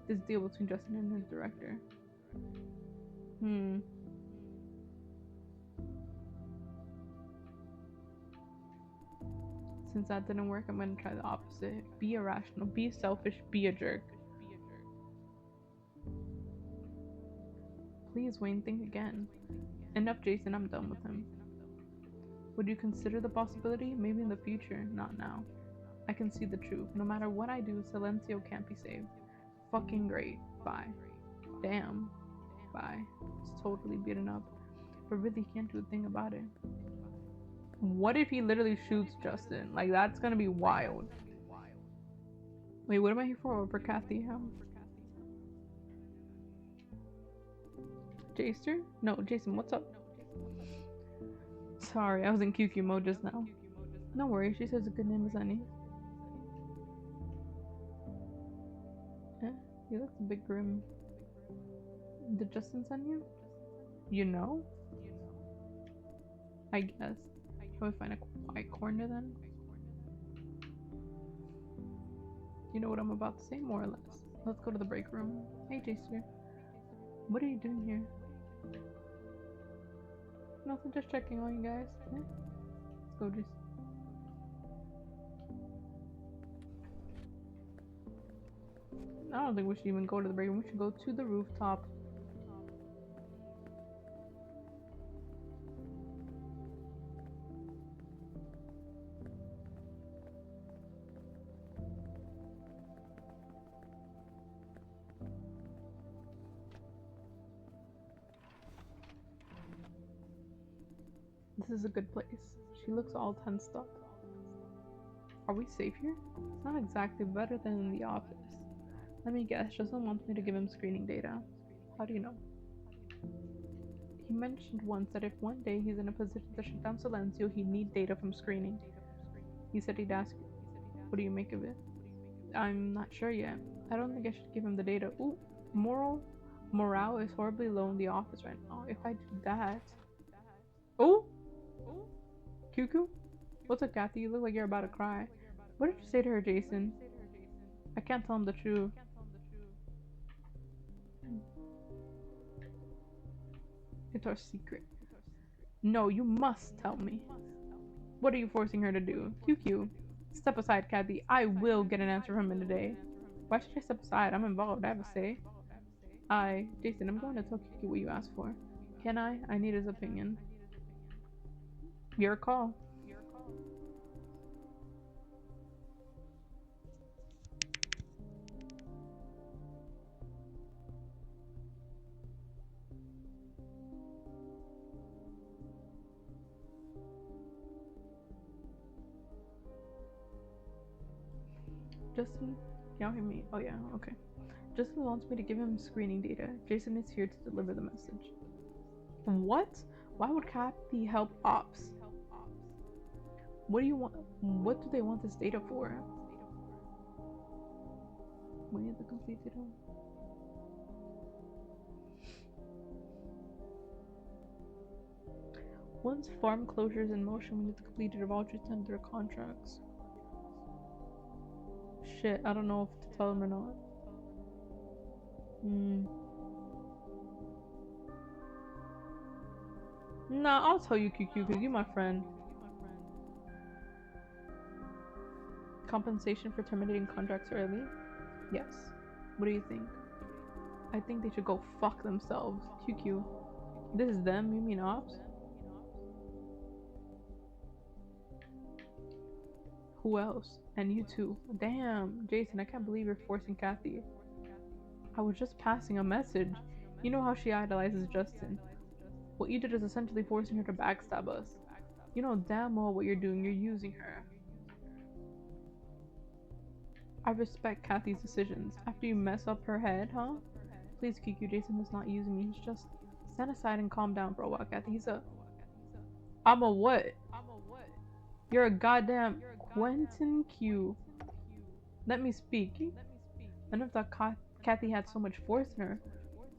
This deal between Justin and his director. Since that didn't work, I'm gonna try the opposite. Be irrational, be selfish, be a jerk. Please, Wayne, think again. Enough, Jason, I'm done with him. Would you consider the possibility? Maybe in the future, not now. I can see the truth. No matter what I do, Silencio can't be saved. Fucking great. Bye. Damn. Bye. It's totally beaten up. But really can't do a thing about it. What if he literally shoots Justin? Like, that's gonna be wild. Wait, what am I here for? For Kathy? Jaster? No, Jason, what's up? Sorry, I was in QQ mode just now. No worries, she says a good name is Annie. Eh, he looks a bit grim. Did Justin send you? You know? I guess. Shall we find a quiet corner then? You know what I'm about to say, more or less. Let's go to the break room. Hey, Jaster. What are you doing here? Nothing, just checking on you guys. Yeah? Let's go, Jason. I don't think we should even go to the break room. We should go to the rooftop. This is a good place. She looks all tensed up. Are we safe here? It's not exactly better than in the office. Let me guess, Justin wants me to give him screening data. How do you know? He mentioned once that if one day he's in a position to shut down Silencio, he'd need data from screening. He said he'd ask you. What do you make of it? I'm not sure yet. I don't think I should give him the data. Ooh, morale is horribly low in the office right now. If I do that... Oh! Cuckoo? What's up, Kathy? You look like you're about to cry. What did you say to her, Jason? I can't tell him the truth. It's our secret. No, you must tell me. What are you forcing her to do? QQ. Step aside, Kathy. I will get an answer from him today. Why should I step aside? I'm involved. I have a say. Jason, I'm going to tell QQ what you asked for. Can I? I need his opinion. Your call. Justin, can y'all hear me? Oh yeah, okay. Justin wants me to give him screening data. Jason is here to deliver the message. What? Why would Kathy help ops? What do you want? What do they want this data for? We need the complete data. Once farm closure is in motion, we need the complete data of all trees under their contracts. Shit, I don't know if to tell them or not. Nah, I'll tell you, QQ, because you're my friend. Compensation for terminating contracts early? Yes. What do you think? I think they should go fuck themselves. QQ. This is them? You mean ops? Who else? And you too. Damn, Jason, I can't believe you're forcing Kathy. I was just passing a message. You know how she idolizes Justin. What you did is essentially forcing her to backstab us. You know damn well what you're doing. You're using her. I respect Kathy's decisions. After you mess up her head, huh? Please, QQ, Jason is not using me. He's just stand aside and calm down for a while, Kathy. I'm a what? You're a goddamn Quentin Q. Let me speak. None of that Kathy had so much force in her.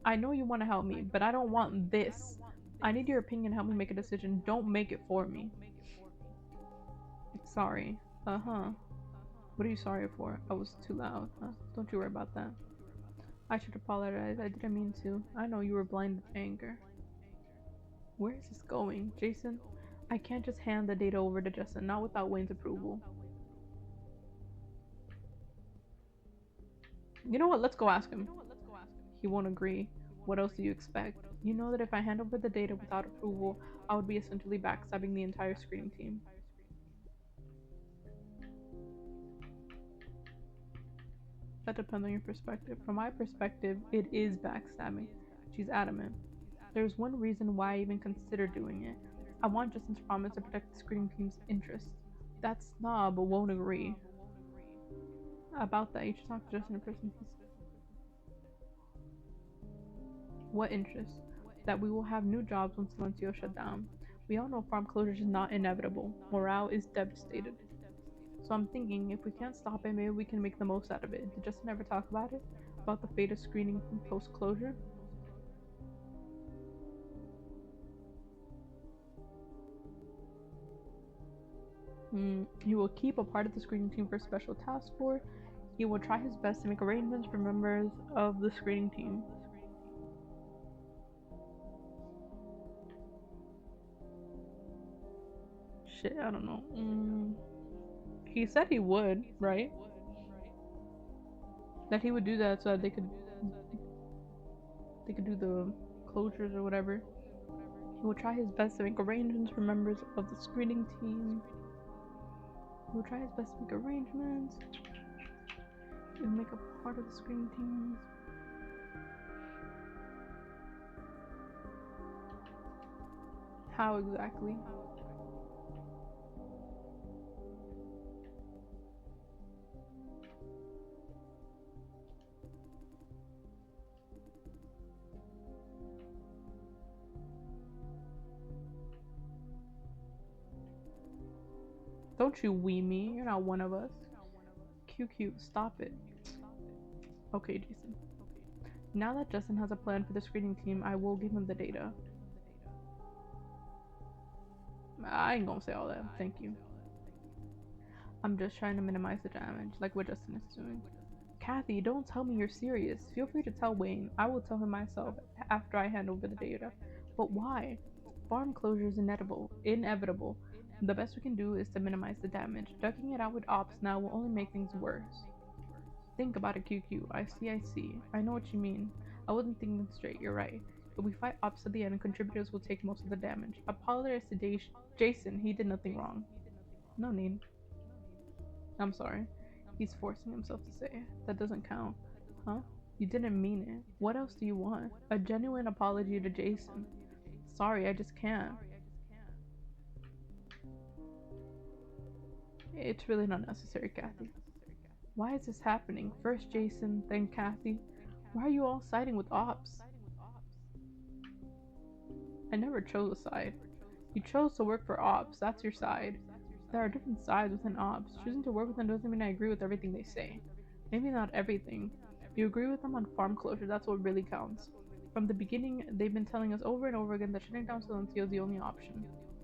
I know you want to help me, but I don't want this. I need your opinion. Help me make a decision. Don't make it for me. Sorry. Uh-huh. What are you sorry for? I was too loud. Huh? Don't you worry about that. I should apologize. I didn't mean to. I know you were blinded by anger. Where is this going? Jason? I can't just hand the data over to Justin, not without Wayne's approval. You know what? Let's go ask him. He won't agree. What else do you expect? You know that if I hand over the data without approval, I would be essentially backstabbing the entire screening team. That depends on your perspective. From my perspective, it is backstabbing. She's adamant. There's one reason why I even consider doing it. I want Justin's promise to protect the screening team's interests. That snob won't agree. About that, you should talk to Justin in person. What interest? That we will have new jobs when Silencio shut down. We all know farm closures is not inevitable. Morale is devastated. So I'm thinking, if we can't stop it, maybe we can make the most out of it. Did Justin ever talk about it? About the fate of screening post-closure? He will keep a part of the screening team for a special task force. He will try his best to make arrangements for members of the screening team. Shit, I don't know. He said he would, right? That he would do that so that they could do the closures or whatever. He will try his best to make arrangements for members of the screening team. He will try his best to make arrangements. He will make a part of the screening team. How exactly? Don't you wee me, you're not one of us. QQ, stop it. Okay, Jason. Now that Justin has a plan for the screening team, I will give him the data. I ain't gonna say all that, thank you. I'm just trying to minimize the damage, like what Justin is doing. Kathy, don't tell me you're serious. Feel free to tell Wayne. I will tell him myself after I hand over the data. But why? Farm closure is inevitable. The best we can do is to minimize the damage. Ducking it out with ops now will only make things worse. Think about it, QQ. I see. I know what you mean. I wasn't thinking straight, you're right. If we fight ops to the end, contributors will take most of the damage. Apologize to Jason, he did nothing wrong. No need. I'm sorry. He's forcing himself to say. That doesn't count. Huh? You didn't mean it. What else do you want? A genuine apology to Jason. Sorry, I just can't. It's really not necessary, Kathy. Why is this happening? First Jason, then Kathy. Why are you all siding with ops? I never chose a side. You chose to work for ops, that's your side. There are different sides within ops. Choosing to work with them doesn't mean I agree with everything they say. Maybe not everything. If you agree with them on farm closure, that's what really counts. From the beginning, they've been telling us over and over again that shutting down Silencio is the only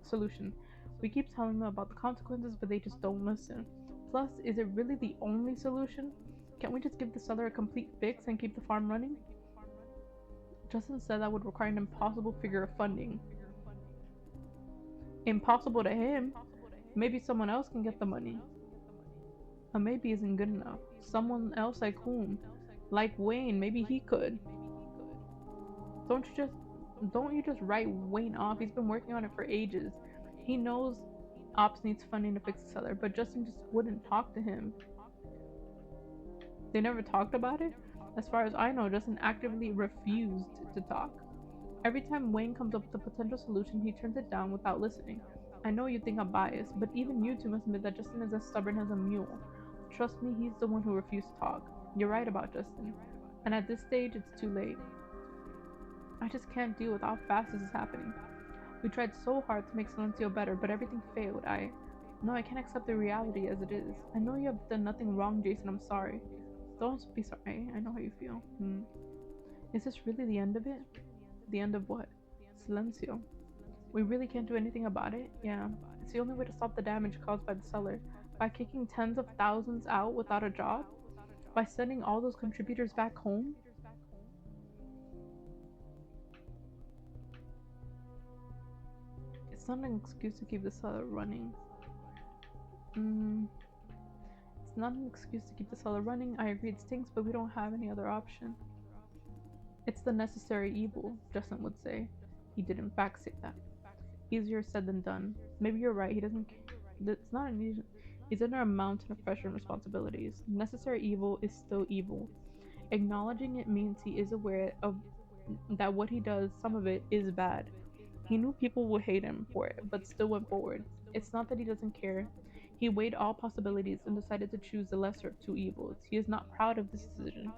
solution. We keep telling them about the consequences, but they just don't listen. Plus, is it really the only solution? Can't we just give the seller a complete fix and keep the farm running? Justin said that would require an impossible figure of funding. Impossible to him? Maybe someone else can get the money. A maybe isn't good enough. Someone else like whom? Like Wayne, maybe he could. Don't you just don't you just write Wayne off? He's been working on it for ages. He knows Ops needs funding to fix the cellar, but Justin just wouldn't talk to him. They never talked about it? As far as I know, Justin actively refused to talk. Every time Wayne comes up with a potential solution, he turns it down without listening. I know you think I'm biased, but even you two must admit that Justin is as stubborn as a mule. Trust me, he's the one who refused to talk. You're right about Justin. And at this stage, it's too late. I just can't deal with how fast this is happening. We tried so hard to make Silencio better, but everything failed. No, I can't accept the reality as it is. I know you have done nothing wrong, Jason. I'm sorry. Don't be sorry. I know how you feel. Is this really the end of it? The end of what? Silencio. We really can't do anything about it? Yeah. It's the only way to stop the damage caused by the cellar. By kicking tens of thousands out without a job? By sending all those contributors back home? It's not an excuse to keep the cellar running. It's not an excuse to keep the cellar running. I agree it stinks, but we don't have any other option. It's the necessary evil, Justin would say. He did in fact say that. Easier said than done. Maybe you're right, he doesn't it's not an easy he's under a mountain of pressure and responsibilities. Necessary evil is still evil. Acknowledging it means he is aware of that what he does, some of it, is bad. He knew people would hate him for it, but still went forward. It's not that he doesn't care. He weighed all possibilities and decided to choose the lesser of two evils. He is not proud of this decision.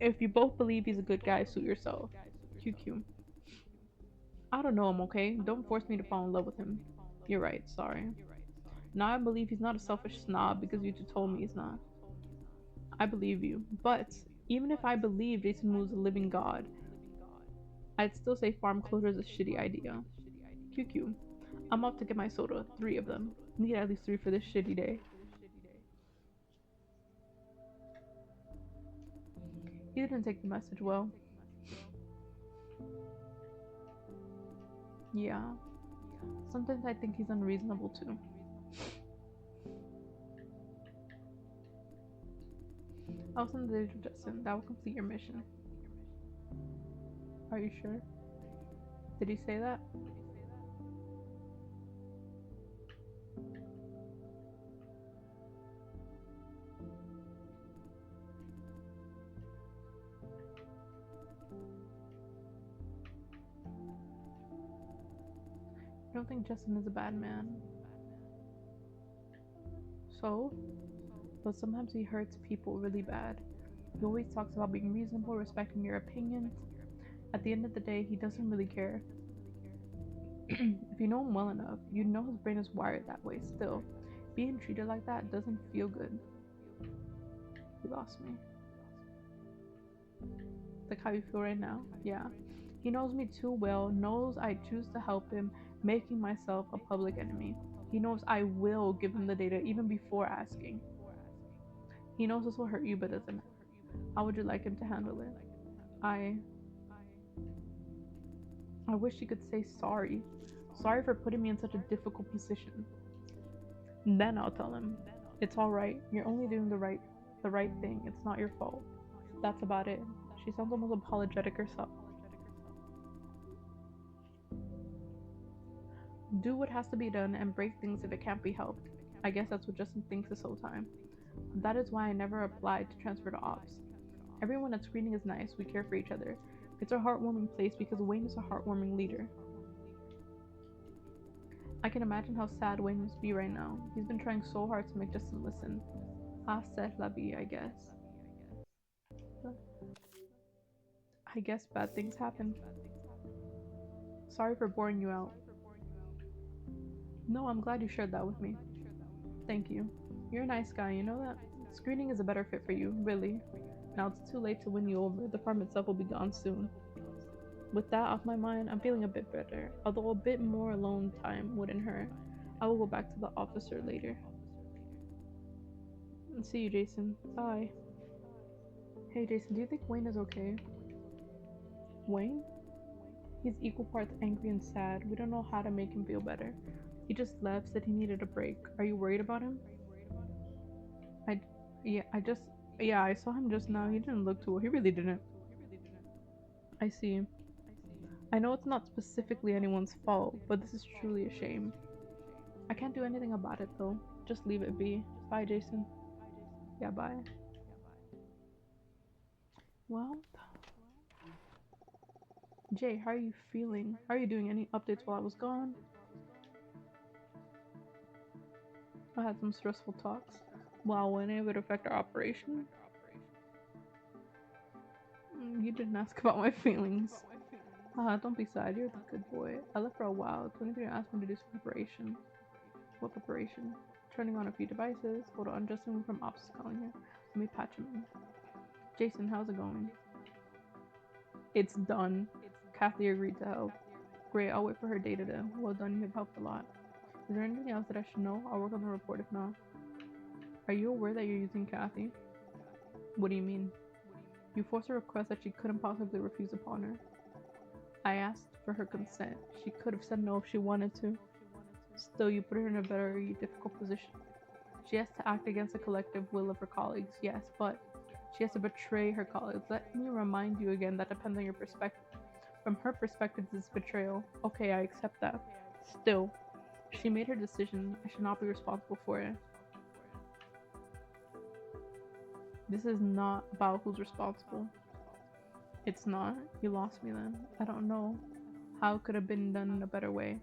If you both believe he's a good guy, suit yourself. QQ. I don't know him, okay? Don't force me to fall in love with him. You're right, sorry. Now I believe he's not a selfish snob because you two told me he's not. I believe you. But even if I believe Jason Wu's a living god, I'd still say farm closure is a shitty idea. QQ. I'm off to get my soda. 3 of them. Need at least 3 for this shitty day. He didn't take the message well. Yeah. Sometimes I think he's unreasonable too. I'll send the data to Justin. That will complete your mission. Are you sure? Did he say that? I don't think Justin is a bad man. So? But sometimes he hurts people really bad. He always talks about being reasonable, respecting your opinions. At the end of the day, he doesn't really care. If you know him well enough, you know his brain is wired that way still. Being treated like that doesn't feel good. You lost me. Like how you feel right now? Yeah. He knows me too well, knows I choose to help him, making myself a public enemy. He knows I will give him the data even before asking. He knows this will hurt you, but doesn't. How would you like him to handle it? I wish he could say sorry. Sorry for putting me in such a difficult position. Then I'll tell him, it's alright. You're only doing the right thing. It's not your fault. That's about it. She sounds almost apologetic herself. Do what has to be done and break things if it can't be helped. I guess that's what Justin thinks this whole time. That is why I never applied to transfer to ops. Everyone at screening is nice. We care for each other. It's a heartwarming place because Wayne is a heartwarming leader. I can imagine how sad Wayne must be right now. He's been trying so hard to make Justin listen. Ah, c'est la vie, I guess. I guess bad things happen. Sorry for boring you out. No, I'm glad you shared that with me. Thank you. You're a nice guy, you know that? Screening is a better fit for you, really. Now it's too late to win you over. The farm itself will be gone soon. With that off my mind, I'm feeling a bit better. Although a bit more alone time wouldn't hurt. I will go back to the officer later. And see you, Jason. Bye. Hey, Jason, do you think Wayne is okay? Wayne? He's equal parts angry and sad. We don't know how to make him feel better. He just left, said he needed a break. Are you worried about him? Yeah, yeah, I saw him just now. He didn't look too well. He really didn't. I see. I know it's not specifically anyone's fault, but this is truly a shame. I can't do anything about it though. Just leave it be. Bye, Jason. Yeah, bye. Well, Jay, how are you feeling? How are you doing? Any updates while I was gone? I had some stressful talks. Wow, when it would affect our operation? You didn't ask about my feelings. Don't be sad. You're the good boy. I left for a while. 23 asked me to do some preparation. What preparation? Turning on a few devices. Hold on, Justin from Ops is calling here. Let me patch him in. Jason, how's it going? It's done. Kathy agreed to help. Great, I'll wait for her data then. Well done, you have helped a lot. Is there anything else that I should know? I'll work on the report if not. Are you aware that you're using Kathy? What do you mean? You forced a request that she couldn't possibly refuse upon her. I asked for her consent. She could have said no if she wanted to. Still, you put her in a very difficult position. She has to act against the collective will of her colleagues, yes, but she has to betray her colleagues. Let me remind you again that depends on your perspective. From her perspective, this is betrayal. Okay, I accept that. Still, she made her decision. I should not be responsible for it. This is not about who's responsible. It's not. You lost me then. I don't know how it could have been done in a better way.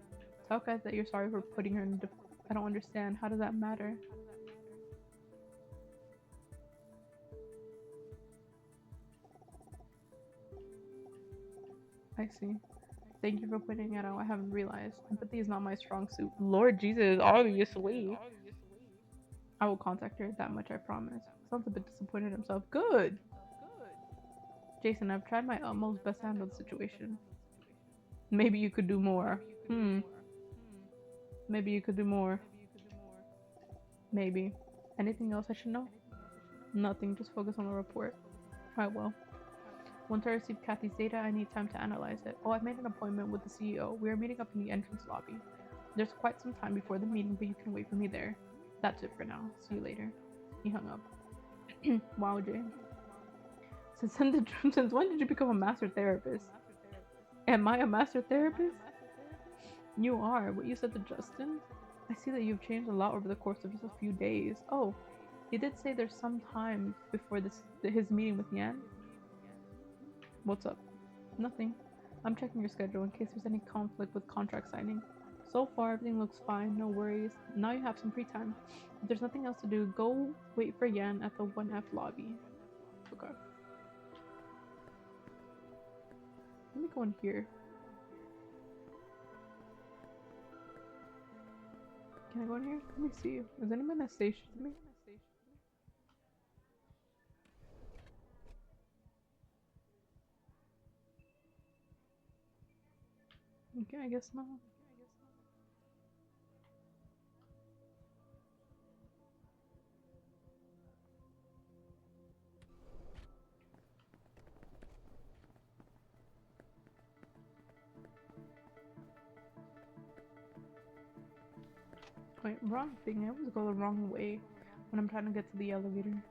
Tell guys that you're sorry for putting her in. I don't understand. How does that matter? I see. Thank you for pointing it out. I haven't realized. Empathy is not my strong suit. Lord Jesus, obviously. I will contact her. That much I promise. Sounds a bit disappointed himself. Good. Jason, I've tried my utmost best to handle the situation. Maybe you could do more. Maybe you could do more. Maybe. Anything else I should know? Nothing. Just focus on the report. Alright, well. Once I receive Kathy's data, I need time to analyze it. Oh, I've made an appointment with the CEO. We are meeting up in the entrance lobby. There's quite some time before the meeting, but you can wait for me there. That's it for now. See you later. He hung up. Wow, Jay. Since when did you become a master therapist? Am I a master therapist? You are. What you said to Justin? I see that you've changed a lot over the course of just a few days. Oh, he did say there's some time before his meeting with Yan. What's up? Nothing. I'm checking your schedule in case there's any conflict with contract signing. So far, everything looks fine, no worries. Now you have some free time. If there's nothing else to do, go wait for Yan at the 1F lobby. Okay. Let me go in here. Can I go in here? Let me see. Is anyone that station to me? Okay, I guess not. Wait, wrong thing. I always go the wrong way when I'm trying to get to the elevator.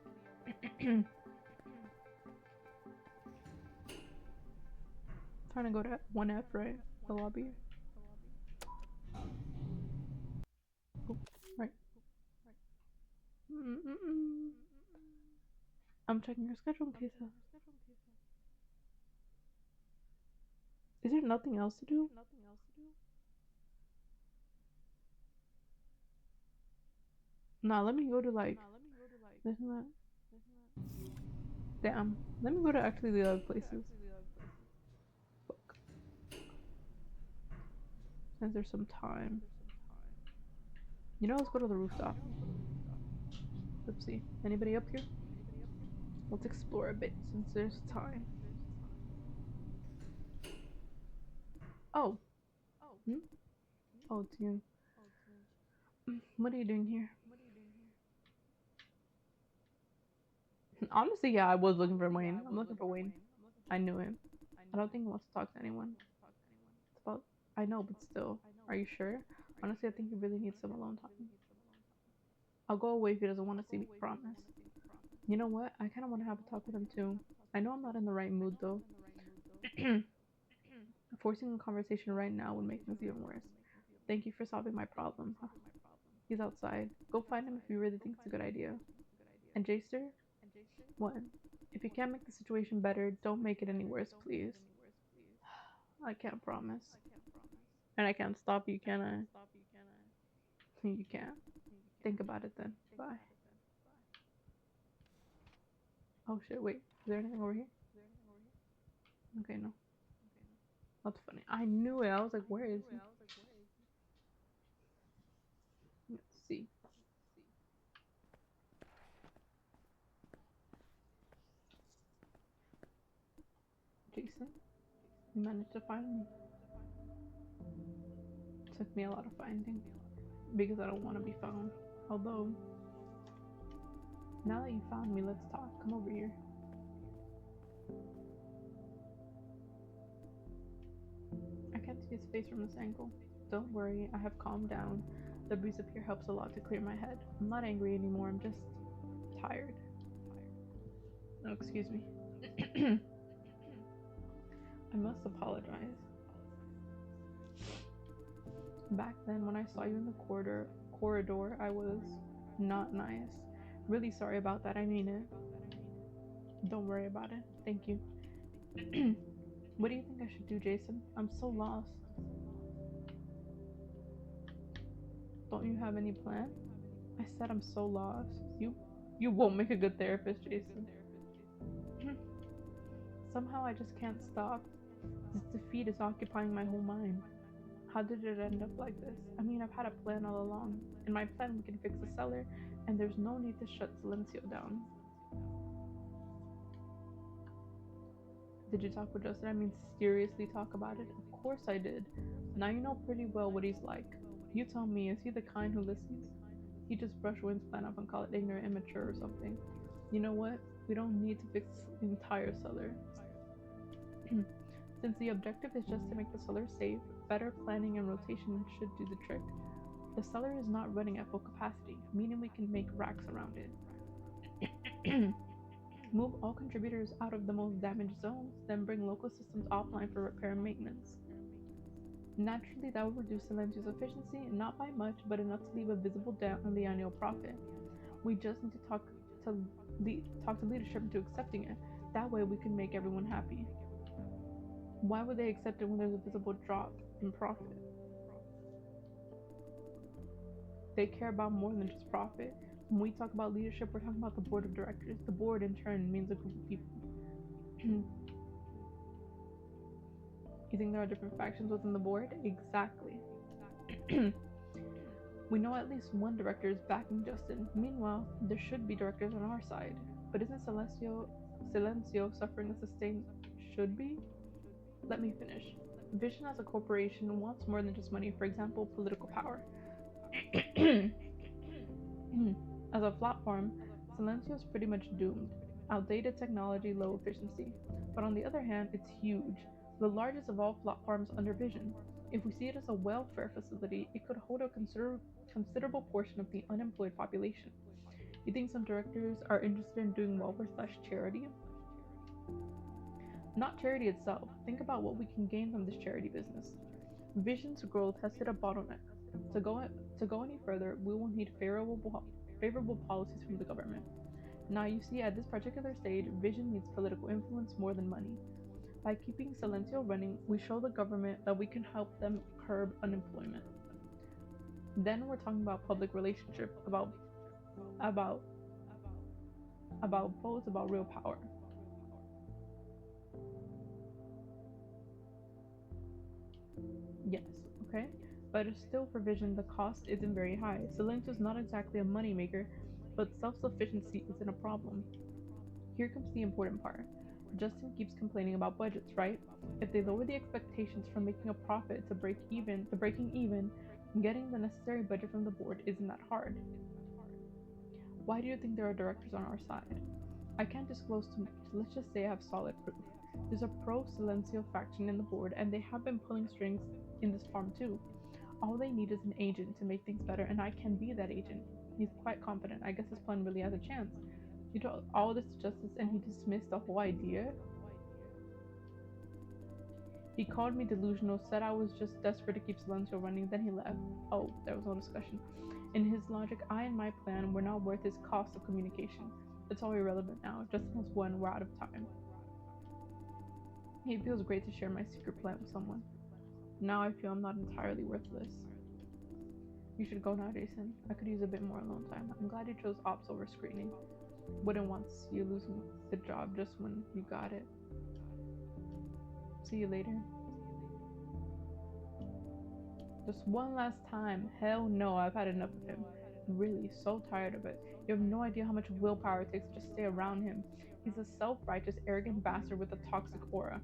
Trying to go to 1F, right? The lobby. Oh, right. Mm-mm-mm. I'm checking your schedule in case of... Is there nothing else to do? Nah, let me go to like... Isn't that... Damn. Let me go to actually the other places. Fuck. Since there's some time. You know, let's go to the rooftop. Let's see. Anybody up here? Let's explore a bit since there's time. Oh. Hmm? Oh, it's you. What are you doing here? Honestly, yeah, I was looking for Wayne. I'm looking for Wayne. I knew him. I don't think he wants to talk to anyone. It's about... I know, but still. Are you sure? Honestly, I think he really needs some alone time. I'll go away if he doesn't want to see me, promise. You know what? I kind of want to have a talk with him too. I know I'm not in the right mood though. Forcing a conversation right now would make things even worse. Thank you for solving my problem. He's outside. Go find him if you really think it's a good idea. And Jaster? What? If you can't make the situation better, don't make it any worse, please. I can't promise. And I can't stop you, can I? You can't. Think about it then. Bye. Oh shit, wait. Is there anything over here? Okay, no. That's funny. I knew it. I was like, where is he? Let's see. Jason, you managed to find me. It took me a lot of finding. Because I don't want to be found. Although, now that you found me, let's talk. Come over here. I can't see his face from this angle. Don't worry, I have calmed down. The breeze up here helps a lot to clear my head. I'm not angry anymore, I'm just tired. Oh, excuse me. I must apologize. Back then, when I saw you in the corridor, I was not nice. Really sorry about that, I mean it. Don't worry about it. Thank you. What do you think I should do, Jason? I'm so lost. Don't you have any plan? I said I'm so lost. You won't make a good therapist, Jason. Somehow I just can't stop. This defeat is occupying my whole mind. How did it end up like this? I mean, I've had a plan all along. In my plan, we can fix the cellar, and there's no need to shut Silencio down. Did you talk with Justin? I mean, seriously talk about it? Of course I did. Now you know pretty well what he's like. You tell me, is he the kind who listens? He just brushed Wynn's plan off and call it ignorant, immature, or something. You know what? We don't need to fix the entire cellar. Since the objective is just to make the cellar safe, better planning and rotation should do the trick. The cellar is not running at full capacity, meaning we can make racks around it. Move all contributors out of the most damaged zones, then bring local systems offline for repair and maintenance. Naturally, that will reduce Silencio's efficiency, not by much, but enough to leave a visible dent on the annual profit. We just need to talk to leadership into accepting it. That way we can make everyone happy. Why would they accept it when there's a visible drop in profit? They care about more than just profit. When we talk about leadership, we're talking about the board of directors. The board, in turn, means a group of people. You think there are different factions within the board? Exactly. We know at least one director is backing Justin. Meanwhile, there should be directors on our side. But isn't Silencio suffering a sustained should be? Let me finish. Vision as a corporation wants more than just money, for example, political power. As a platform, Silencio is pretty much doomed. Outdated technology, low efficiency. But on the other hand, it's huge. The largest of all platforms under Vision. If we see it as a welfare facility, it could hold a considerable portion of the unemployed population. You think some directors are interested in doing welfare/charity? Not charity itself. Think about what we can gain from this charity business. Vision's growth has hit a bottleneck. To go any further, we will need favorable policies from the government. Now you see, at this particular stage, Vision needs political influence more than money. By keeping Silencio running, we show the government that we can help them curb unemployment. Then we're talking about public relationship, about votes, about real power. Yes, okay? But it's still for Vision, the cost isn't very high. Silencio's not exactly a moneymaker, but self-sufficiency isn't a problem. Here comes the important part. Justin keeps complaining about budgets, right? If they lower the expectations from making a profit to breaking even, getting the necessary budget from the board isn't that hard. Why do you think there are directors on our side? I can't disclose too much. Let's just say I have solid proof. There's a pro-Silencio faction in the board, and they have been pulling strings in this farm too. All they need is an agent to make things better, and I can be that agent. He's quite confident. I guess his plan really has a chance. He told all this to Justice and he dismissed the whole idea. He called me delusional, said I was just desperate to keep Silencio running, then he left. Oh, there was no discussion. In his logic, I and my plan were not worth his cost of communication. It's all irrelevant now. Justin has won, we're out of time. It feels great to share my secret plan with someone. Now I feel I'm not entirely worthless. You should go now, Jason. I could use a bit more alone time. I'm glad you chose ops over screening. Wouldn't want you losing the job just when you got it. See you later. Just one last time. Hell no, I've had enough of him. Really, so tired of it. You have no idea how much willpower it takes to just stay around him. He's a self-righteous, arrogant bastard with a toxic aura.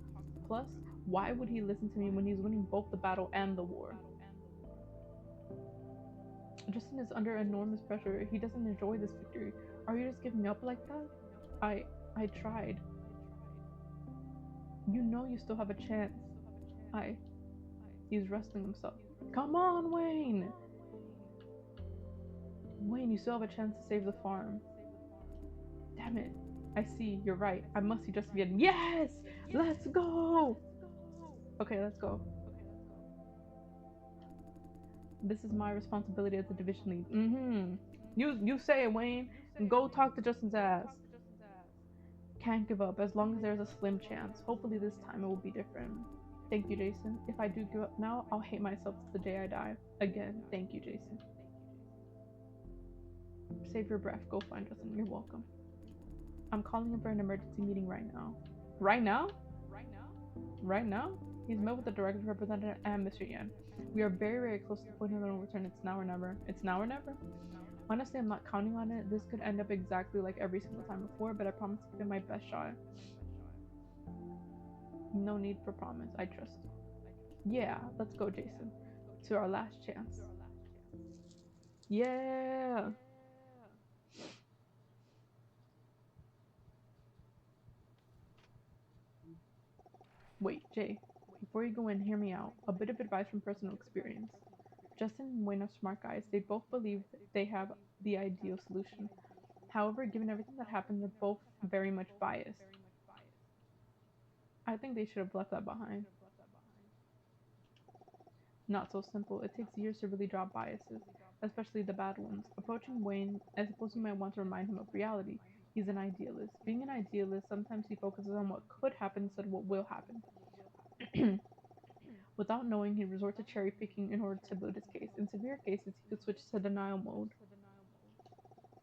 Plus, why would he listen to me when he's winning both the battle and the war? Justin is under enormous pressure. He doesn't enjoy this victory. Are you just giving up like that? I tried. You know you still have a chance. He's wrestling himself. Come on, Wayne! Wayne, you still have a chance to save the farm. Damn it. I see, you're right. I must see Justin again. Yes! Let's go! Okay, let's go. This is my responsibility as the division lead. You say it, Wayne. And go talk to Justin's ass. Can't give up as long as there's a slim chance. Hopefully this time it will be different. Thank you, Jason. If I do give up now, I'll hate myself to the day I die. Again, thank you, Jason. Save your breath. Go find Justin. You're welcome. I'm calling him for an emergency meeting right now. Right now? Right now? He's met with the director, representative, and Mr. Yan. We are very, very close to the point of no return. It's now or never. It's now or never? Honestly, I'm not counting on it. This could end up exactly like every single time before, but I promise to give it my best shot. No need for promise. I trust you. Yeah, let's go, Jason. To our last chance. Yeah! Wait, Jay. Before you go in, hear me out. A bit of advice from personal experience. Justin and Wayne are smart guys. They both believe that they have the ideal solution. However, given everything that happened, they're both very much biased. I think they should have left that behind. Not so simple. It takes years to really drop biases, especially the bad ones. Approaching Wayne, I suppose you might want to remind him of reality. He's an idealist. Being an idealist, sometimes he focuses on what could happen instead of what will happen. Without knowing, he'd resort to cherry picking in order to build his case. In severe cases, he could switch to denial mode,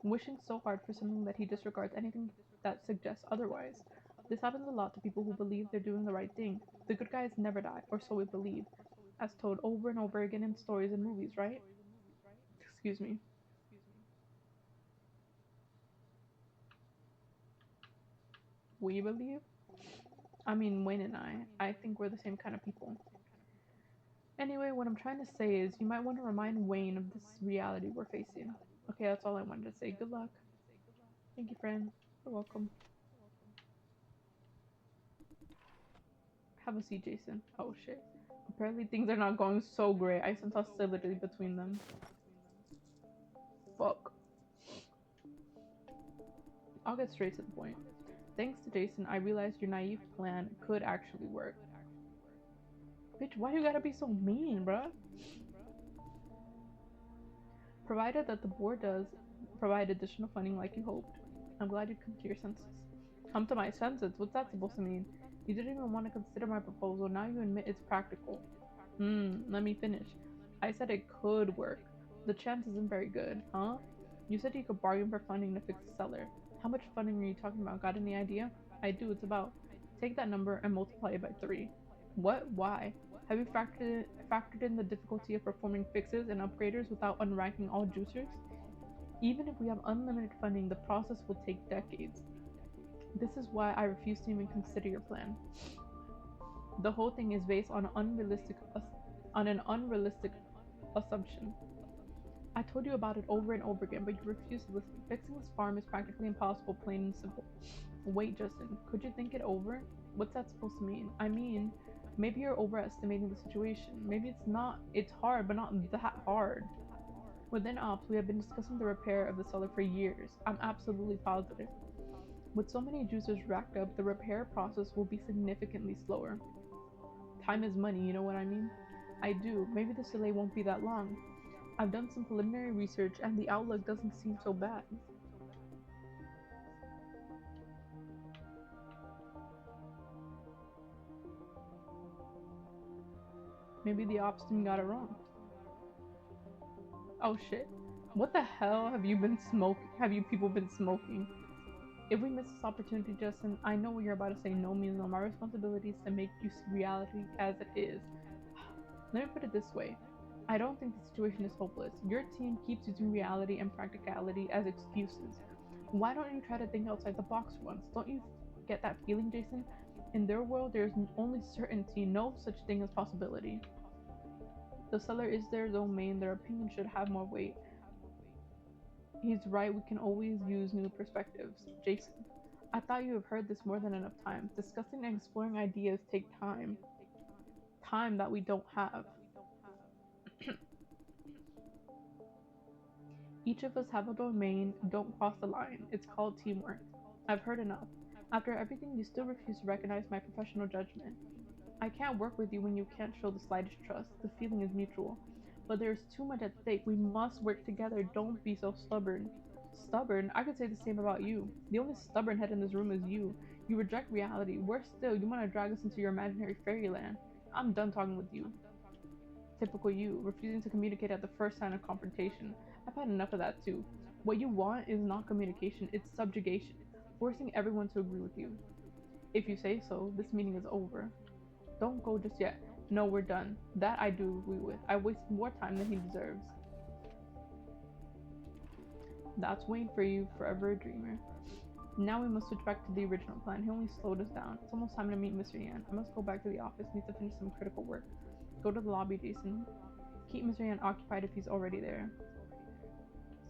wishing so hard for something that he disregards anything that suggests otherwise. This happens a lot to people who believe they're doing the right thing. The good guys never die, or so we believe, as told over and over again in stories and movies, right? Excuse me. We believe? I mean, Wayne and I think we're the same kind of people. Anyway, what I'm trying to say is you might want to remind Wayne of this reality we're facing. Okay, that's all I wanted to say. Good luck. Thank you, friend. You're welcome. Have a seat, Jason. Oh shit. Apparently things are not going so great. I sense hostility between them. Fuck. I'll get straight to the point. Thanks to Jason, I realized your naive plan could actually work. Bitch, why you gotta be so mean, bruh? Provided that the board does provide additional funding like you hoped. I'm glad you've come to your senses. Come to my senses? What's that supposed to mean? You didn't even want to consider my proposal, now you admit it's practical. Let me finish. I said it could work. The chance isn't very good, huh? You said you could bargain for funding to fix the cellar. How much funding are you talking about? Got any idea? I do, it's about. Take that number and multiply it by 3. What? Why? Have you factored in the difficulty of performing fixes and upgraders without unranking all juicers? Even if we have unlimited funding, the process will take decades. This is why I refuse to even consider your plan. The whole thing is based on an unrealistic assumption. I told you about it over and over again, but you refuse to listen. Fixing this farm is practically impossible, plain and simple. Wait, Justin, could you think it over? What's that supposed to mean? I mean, maybe you're overestimating the situation. Maybe it's hard, but not that hard. Within Ops, we have been discussing the repair of the cellar for years. I'm absolutely positive. With so many juicers racked up, the repair process will be significantly slower. Time is money, you know what I mean? I do. Maybe this delay won't be that long. I've done some preliminary research and the outlook doesn't seem so bad. Maybe the ops team got it wrong. Oh shit. What the hell have you been smoking? Have you people been smoking? If we miss this opportunity, Justin, I know what you're about to say no means no. My responsibility is to make you see reality as it is. Let me put it this way. I don't think the situation is hopeless. Your team keeps using reality and practicality as excuses. Why don't you try to think outside the box once? Don't you get that feeling, Jason? In their world, there's only certainty, no such thing as possibility. The seller is their domain, their opinion should have more weight. He's right, we can always use new perspectives. Jason, I thought you have heard this more than enough times. Discussing and exploring ideas take time. Time that we don't have. Each of us have a domain, don't cross the line. It's called teamwork. I've heard enough. After everything, you still refuse to recognize my professional judgment. I can't work with you when you can't show the slightest trust. The feeling is mutual. But there's too much at stake. We must work together. Don't be so stubborn. Stubborn? I could say the same about you. The only stubborn head in this room is you. You reject reality. Worse still, you want to drag us into your imaginary fairyland. I'm done talking with you. Typical you, refusing to communicate at the first sign of confrontation. I've had enough of that too. What you want is not communication, it's subjugation, forcing everyone to agree with you. If you say so, this meeting is over. Don't go just yet. No, we're done. That I do agree with. I wasted more time than he deserves. That's Wayne for you, forever a dreamer. Now we must switch back to the original plan. He only slowed us down. It's almost time to meet Mr. Yan. I must go back to the office. Need to finish some critical work. Go to the lobby, Jason. Keep Mr. Yan occupied if he's already there.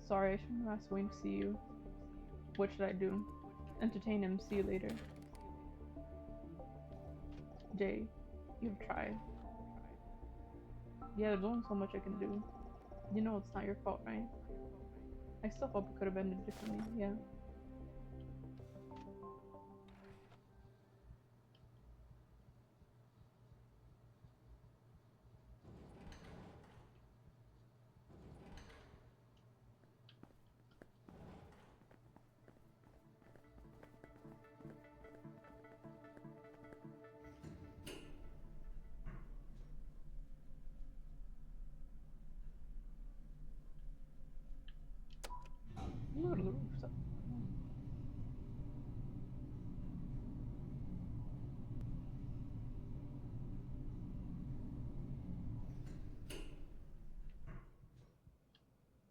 Sorry, I shouldn't have asked Wayne to see you. What should I do? Entertain him. See you later. Jay, you've tried. Yeah, there's only so much I can do. You know it's not your fault, right? I still hope it could have ended differently, yeah. Go to the rooftop.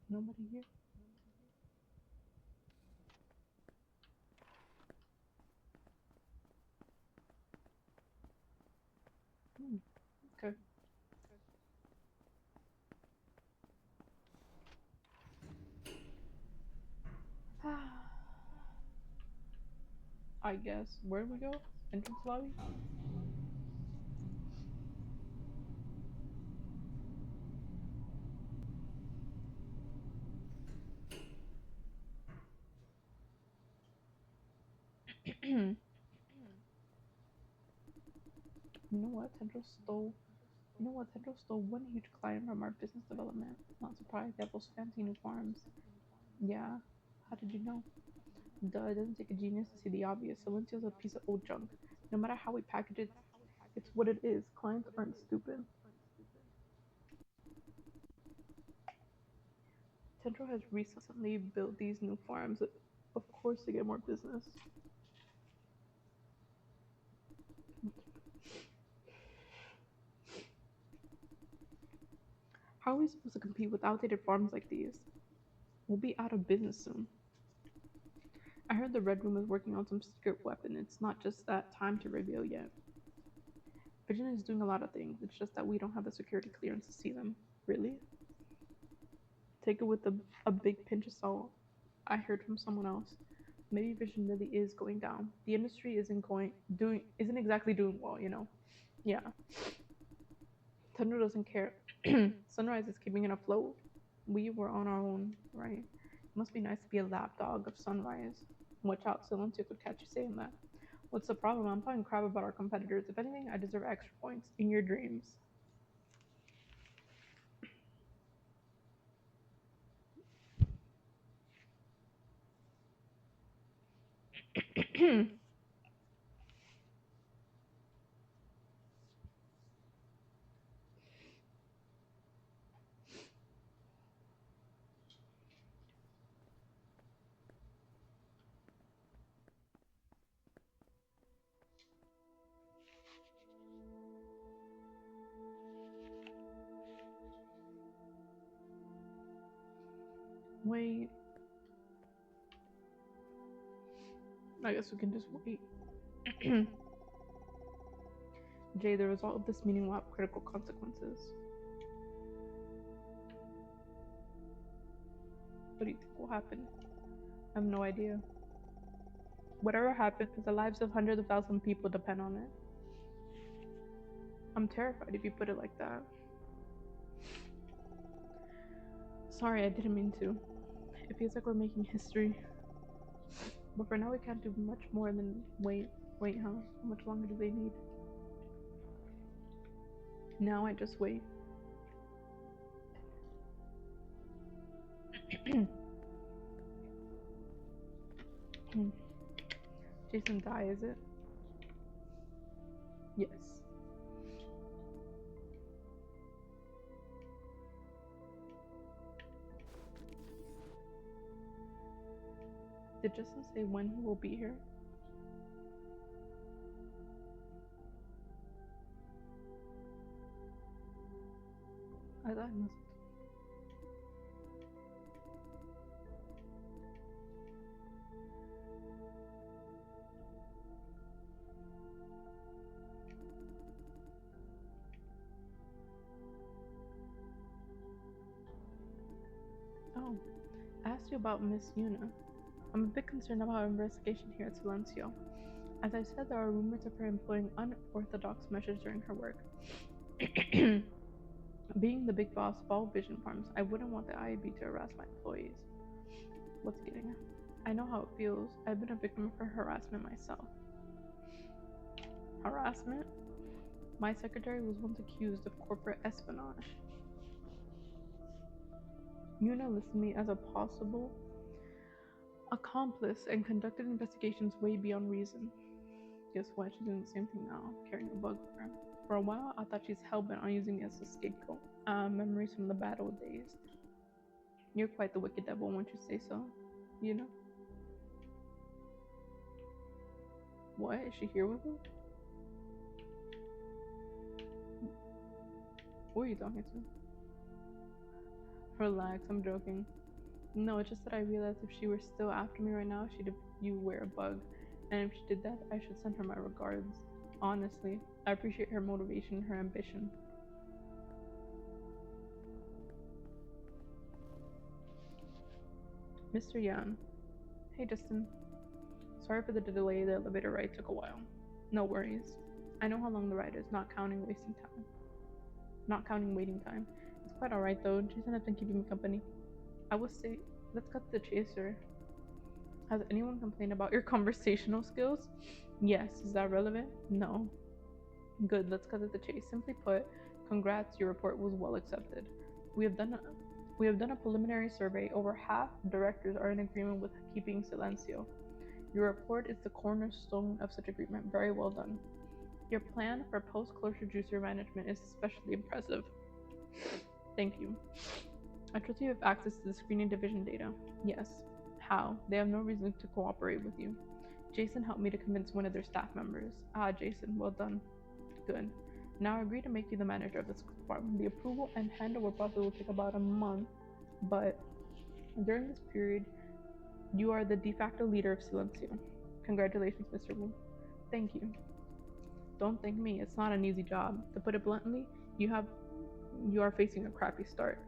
Nobody here? Okay. I guess. Where do we go? Entrance lobby? You know what? Tendril stole. You know what? Tendril stole one huge client from our business development. Not surprised. They have those fancy new farms. Yeah. How did you know? Duh, it doesn't take a genius to see the obvious. Silencio's a piece of old junk. No matter how we package it, it's what it is. Clients aren't stupid. Tendril has recently built these new farms, of course, to get more business. How are we supposed to compete with outdated farms like these? We'll be out of business soon. I heard the Red Room is working on some secret weapon. It's not just that time to reveal yet. Vision is doing a lot of things. It's just that we don't have the security clearance to see them. Really? Take it with a big pinch of salt. I heard from someone else. Maybe Vision really is going down. The industry isn't exactly doing well, you know. Yeah. Thunder doesn't care. Sunrise is keeping it afloat. We were on our own, right? It must be nice to be a lapdog of Sunrise. Watch out, Silencio could catch you saying that. What's the problem? I'm talking crap about our competitors. If anything, I deserve extra points in your dreams. Wait. I guess we can just wait. Jay, the result of this meeting will have critical consequences. What do you think will happen? I have no idea. Whatever happens, the lives of hundreds of thousands of people depend on it. I'm terrified if you put it like that. Sorry, I didn't mean to. It feels like we're making history. But for now, we can't do much more than wait. Wait, huh? How much longer do they need? Now I just wait. Jason die, is it? Yes. Did Justin say when he will be here? I thought he must. Oh, I asked you about Miss Yuna. I'm a bit concerned about our investigation here at Silencio. As I said, there are rumors of her employing unorthodox measures during her work. Being the big boss of all Vision Farms, I wouldn't want the IAB to harass my employees. What's getting at? I know how it feels. I've been a victim of her harassment myself. Harassment? My secretary was once accused of corporate espionage. Yuna listed me as a possible accomplice and conducted investigations way beyond reason. Guess what? She's doing the same thing now, carrying a bug with her. For a while, I thought she's hellbent on using me as a scapegoat. Memories from the bad old days. You're quite the wicked devil, won't you say so? You know? What? Is she here with him? Who are you talking to? Relax, I'm joking. No, it's just that I realized if she were still after me right now, she'd have you wear a bug. And if she did that, I should send her my regards. Honestly, I appreciate her motivation, her ambition. Mr. Yan. Hey, Justin. Sorry for the delay, the elevator ride took a while. No worries. I know how long the ride is, not counting waiting time. It's quite alright though, Jason has been keeping me company. I will say, let's cut to the chaser. Has anyone complained about your conversational skills? Yes, is that relevant? No. Good, let's cut to the chase. Simply put, congrats, your report was well accepted. We have done a preliminary survey. Over half directors are in agreement with keeping Silencio. Your report is the cornerstone of such agreement. Very well done. Your plan for post-closure juicer management is especially impressive. Thank you. I trust you have access to the screening division data. Yes. How? They have no reason to cooperate with you. Jason helped me to convince one of their staff members. Ah, Jason, well done. Good. Now I agree to make you the manager of this department. The approval and handover process will take about a month, but during this period, you are the de facto leader of Silencio. Congratulations, Mr. Wu. Thank you. Don't thank me. It's not an easy job. To put it bluntly, you are facing a crappy start.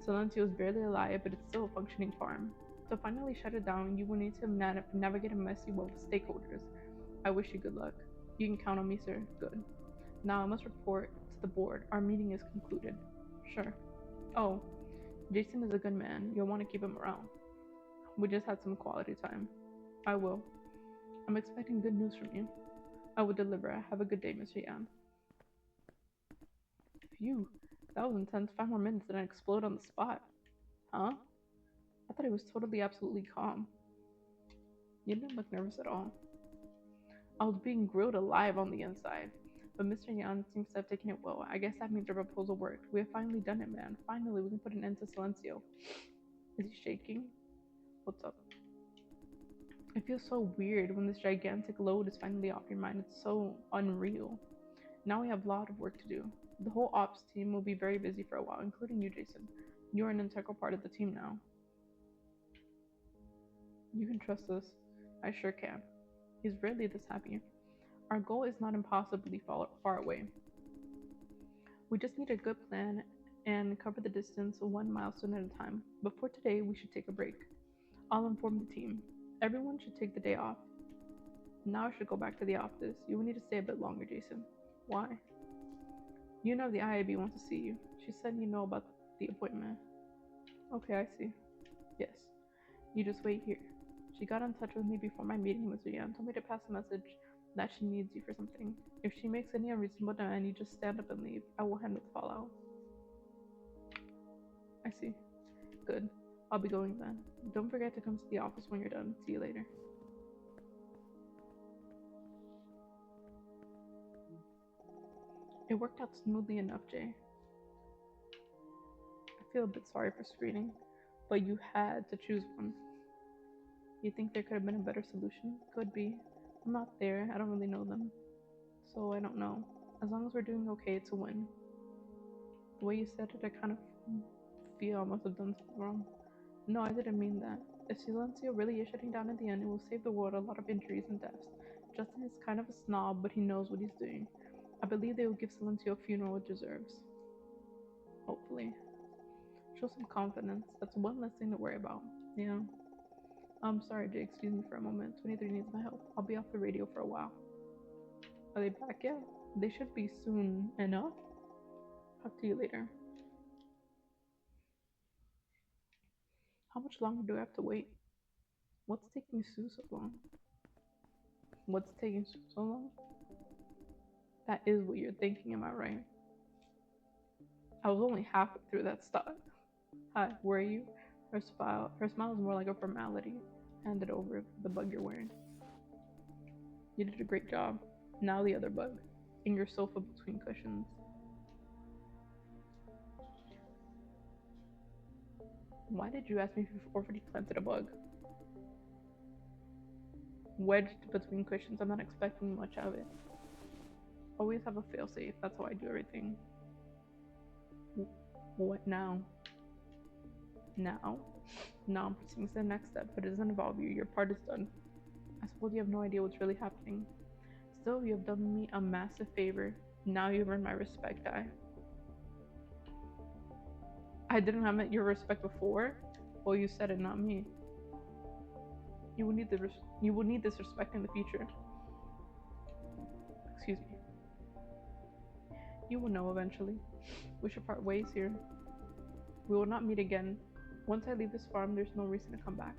Silencio is barely alive, but it's still a functioning farm. To finally shut it down, you will need to navigate a messy web of stakeholders. I wish you good luck. You can count on me, sir. Good. Now I must report to the board. Our meeting is concluded. Sure. Oh, Jason is a good man. You'll want to keep him around. We just had some quality time. I will. I'm expecting good news from you. I will deliver. Have a good day, Mr. Yan. Phew, that was intense. 5 more minutes and I explode on the spot. Huh? I thought he was totally, absolutely calm. You didn't look nervous at all. I was being grilled alive on the inside. But Mr. Yan seems to have taken it well. I guess that means our proposal worked. We have finally done it, man. Finally, we can put an end to Silencio. Is he shaking? What's up? It feels so weird when this gigantic load is finally off your mind. It's so unreal. Now we have a lot of work to do. The whole ops team will be very busy for a while, including you, Jason. You're an integral part of the team now. You can trust us. I sure can. He's rarely this happy. Our goal is not impossibly far away. We just need a good plan and cover the distance 1 milestone at a time. But for today, we should take a break. I'll inform the team. Everyone should take the day off. Now I should go back to the office. You will need to stay a bit longer, Jason. Why? You know the IAB wants to see you. She said you know about the appointment. Okay, I see. Yes. You just wait here. She got in touch with me before my meeting with Zuyan, told me to pass a message that she needs you for something. If she makes any unreasonable demand, you just stand up and leave. I will handle the fallout. I see. Good. I'll be going then. Don't forget to come to the office when you're done. See you later. It worked out smoothly enough, Jay. I feel a bit sorry for screening, but you had to choose one. You think there could have been a better solution? Could be. I'm not there. I don't really know them. So I don't know. As long as we're doing okay, it's a win. The way you said it, I kind of feel I must have done something wrong. No, I didn't mean that. If Silencio really is shutting down at the end, it will save the world a lot of injuries and deaths. Justin is kind of a snob, but he knows what he's doing. I believe they will give Silencio a funeral it deserves. Hopefully. Show some confidence. That's one less thing to worry about. Yeah. I'm sorry, Jay. Excuse me for a moment. 23 needs my help. I'll be off the radio for a while. Are they back yet? They should be soon enough. Talk to you later. How much longer do I have to wait? What's taking Sue so long? What's taking Sue so long? That is what you're thinking, am I right? I was only halfway through that stop. Hi, where are you? Her smile is more like a formality. Hand it over, the bug you're wearing. You did a great job. Now the other bug. In your sofa between cushions. Why did you ask me if you've already planted a bug? Wedged between cushions, I'm not expecting much of it. Always have a failsafe, that's how I do everything. What now? Now I'm proceeding to the next step, but it doesn't involve you. Your part is done. I suppose you have no idea what's really happening. Still, you have done me a massive favor. Now you've earned my respect, I didn't have your respect before? Well, you said it, not me. You will need this respect in the future. Excuse me. You will know eventually. We should part ways here. We will not meet again. Once I leave this farm, there's no reason to come back.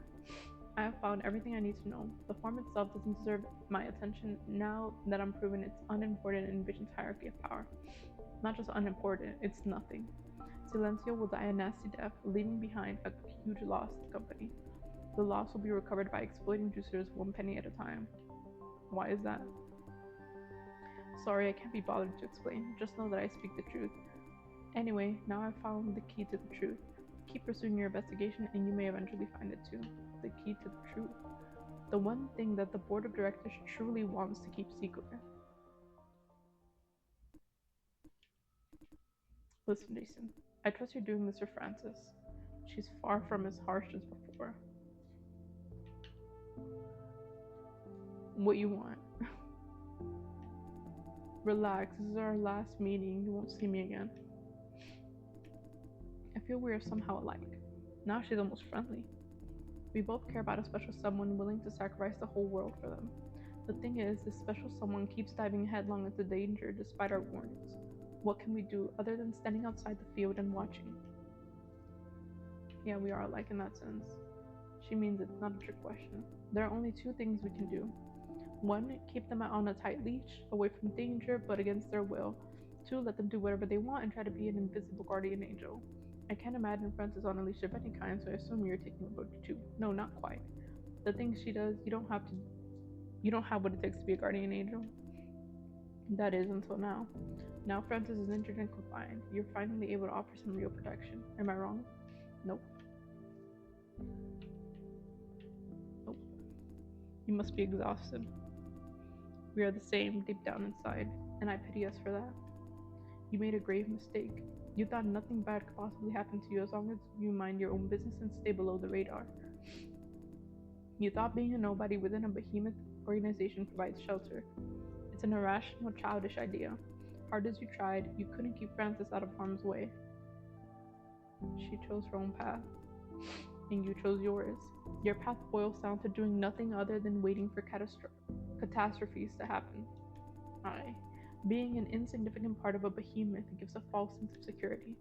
I have found everything I need to know. The farm itself doesn't deserve my attention now that I'm proven it's unimportant in Vision's hierarchy of power. Not just unimportant, it's nothing. Silencio will die a nasty death, leaving behind a huge loss to the company. The loss will be recovered by exploiting juicers 1 penny at a time. Why is that? Sorry, I can't be bothered to explain. Just know that I speak the truth. Anyway, now I've found the key to the truth. Keep pursuing your investigation and you may eventually find it too. The key to the truth. The one thing that the board of directors truly wants to keep secret. Listen, Jason. I trust you're doing this for Francis. She's far from as harsh as before. What you want? Relax, this is our last meeting. You won't see me again. I feel we are somehow alike. Now she's almost friendly. We both care about a special someone willing to sacrifice the whole world for them. The thing is, this special someone keeps diving headlong into danger despite our warnings. What can we do other than standing outside the field and watching? Yeah, we are alike in that sense. She means it's not a trick question. There are only two things we can do. One, keep them on a tight leash, away from danger, but against their will. Two, let them do whatever they want and try to be an invisible guardian angel. I can't imagine Frances on a leash of any kind, so I assume you're taking a book too. No, not quite. The things she does, you don't have what it takes to be a guardian angel. That is until now. Now Frances is injured and confined. You're finally able to offer some real protection. Am I wrong? Nope. Nope. You must be exhausted. We are the same deep down inside, and I pity us for that. You made a grave mistake. You thought nothing bad could possibly happen to you as long as you mind your own business and stay below the radar. You thought being a nobody within a behemoth organization provides shelter. It's an irrational, childish idea. Hard as you tried, you couldn't keep Frances out of harm's way. She chose her own path, and you chose yours. Your path boils down to doing nothing other than waiting for catastrophes to happen. I. Being an insignificant part of a behemoth gives a false sense of security.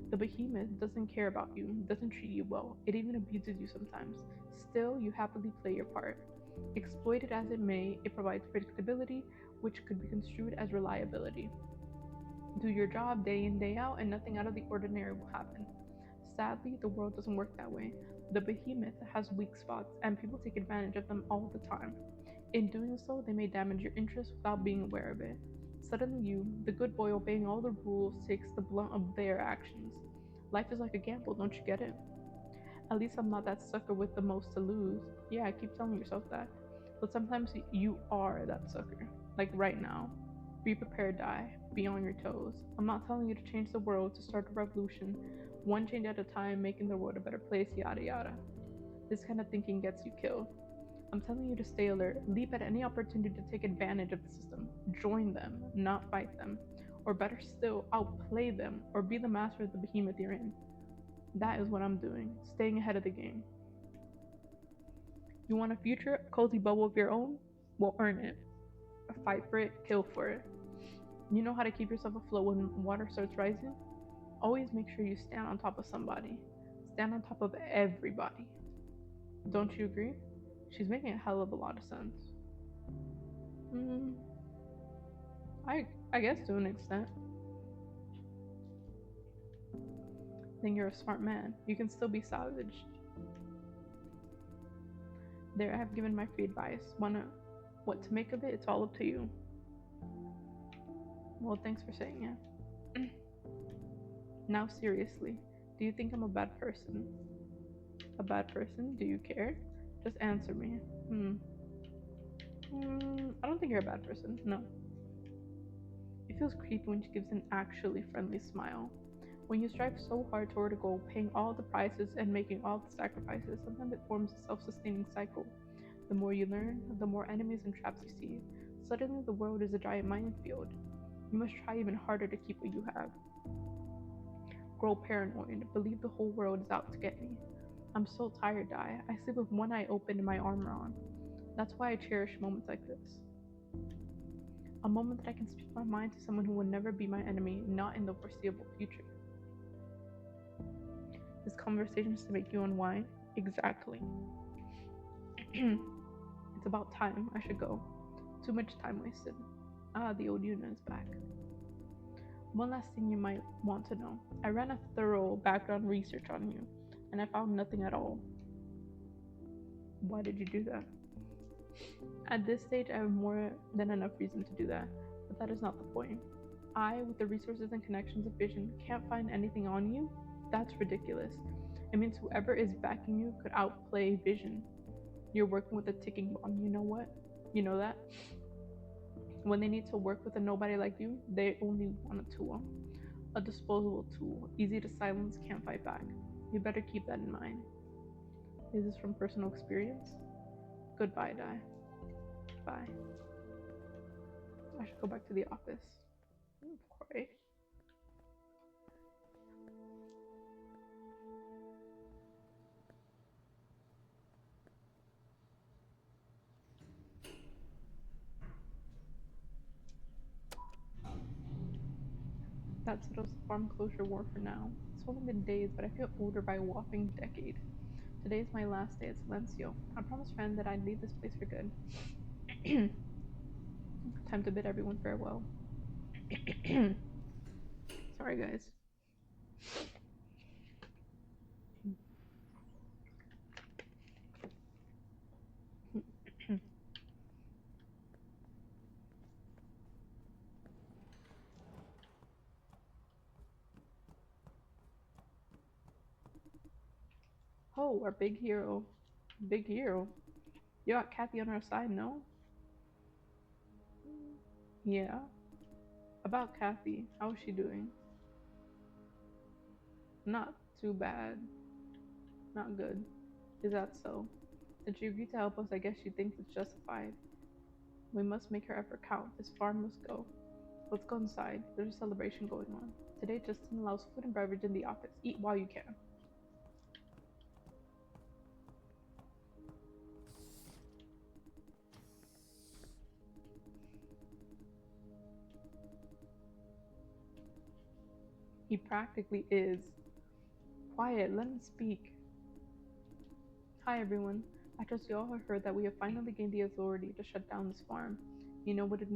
The behemoth doesn't care about you, doesn't treat you well, it even abuses you sometimes. Still, you happily play your part. Exploited as it may, it provides predictability, which could be construed as reliability. Do your job day in, day out, and nothing out of the ordinary will happen. Sadly, the world doesn't work that way. The behemoth has weak spots, and people take advantage of them all the time. In doing so, they may damage your interests without being aware of it. Suddenly, you, the good boy obeying all the rules, takes the blunt of their actions. Life is like a gamble, don't you get it? At least I'm not that sucker with the most to lose. Yeah, keep telling yourself that. But sometimes you are that sucker. Like right now. Be prepared, die. Be on your toes. I'm not telling you to change the world, to start a revolution, one change at a time, making the world a better place, yada yada. This kind of thinking gets you killed. I'm telling you to stay alert, leap at any opportunity to take advantage of the system, join them, not fight them, or better still, outplay them, or be the master of the behemoth you're in. That is what I'm doing, staying ahead of the game. You want a future, a cozy bubble of your own? Well, earn it. Fight for it, kill for it. You know how to keep yourself afloat when water starts rising? Always make sure you stand on top of somebody. Stand on top of everybody. Don't you agree? She's making a hell of a lot of sense. Mm, I guess to an extent. Then you're a smart man. You can still be savage. There, I have given my free advice. What to make of it? It's all up to you. Well, thanks for saying it. Now, seriously, do you think I'm a bad person? A bad person? Do you care? Just answer me. I don't think you're a bad person. No. It feels creepy when she gives an actually friendly smile. When you strive so hard toward a goal, paying all the prices and making all the sacrifices, sometimes it forms a self sustaining cycle. The more you learn, the more enemies and traps you see. Suddenly, the world is a giant minefield. You must try even harder to keep what you have. Grow paranoid, believe the whole world is out to get me. I'm so tired, Di. I sleep with one eye open and my armor on. That's why I cherish moments like this. A moment that I can speak my mind to someone who will never be my enemy, not in the foreseeable future. This conversation is to make you unwind? Exactly. It's about time. I should go. Too much time wasted. Ah, the old Yuna is back. One last thing you might want to know. I ran a thorough background research on you, and I found nothing at all. Why did you do that? At this stage, I have more than enough reason to do that, but that is not the point. I, with the resources and connections of Vision, can't find anything on you? That's ridiculous. It means whoever is backing you could outplay Vision. You're working with a ticking bomb, you know what? You know that? When they need to work with a nobody like you, they only want a tool. A disposable tool, easy to silence, can't fight back. You better keep that in mind. Is this from personal experience? Goodbye, Di. Bye. I should go back to the office. Corey. That settles the farm closure war for now. It's only been days, but I feel older by a whopping decade. Today's my last day at Silencio. I promised friend that I'd leave this place for good. Time to bid everyone farewell. Sorry, guys. Oh, our big hero. Big hero. You got Kathy on our side, no? Yeah. About Kathy, how is she doing? Not too bad. Not good. Is that so? Did she agree to help us? I guess she thinks it's justified. We must make her effort count. This farm must go. Let's go inside. There's a celebration going on. Today, Justin allows food and beverage in the office. Eat while you can. He practically is. Quiet, let him speak. Hi everyone. I trust you all have heard that we have finally gained the authority to shut down this farm. You know what it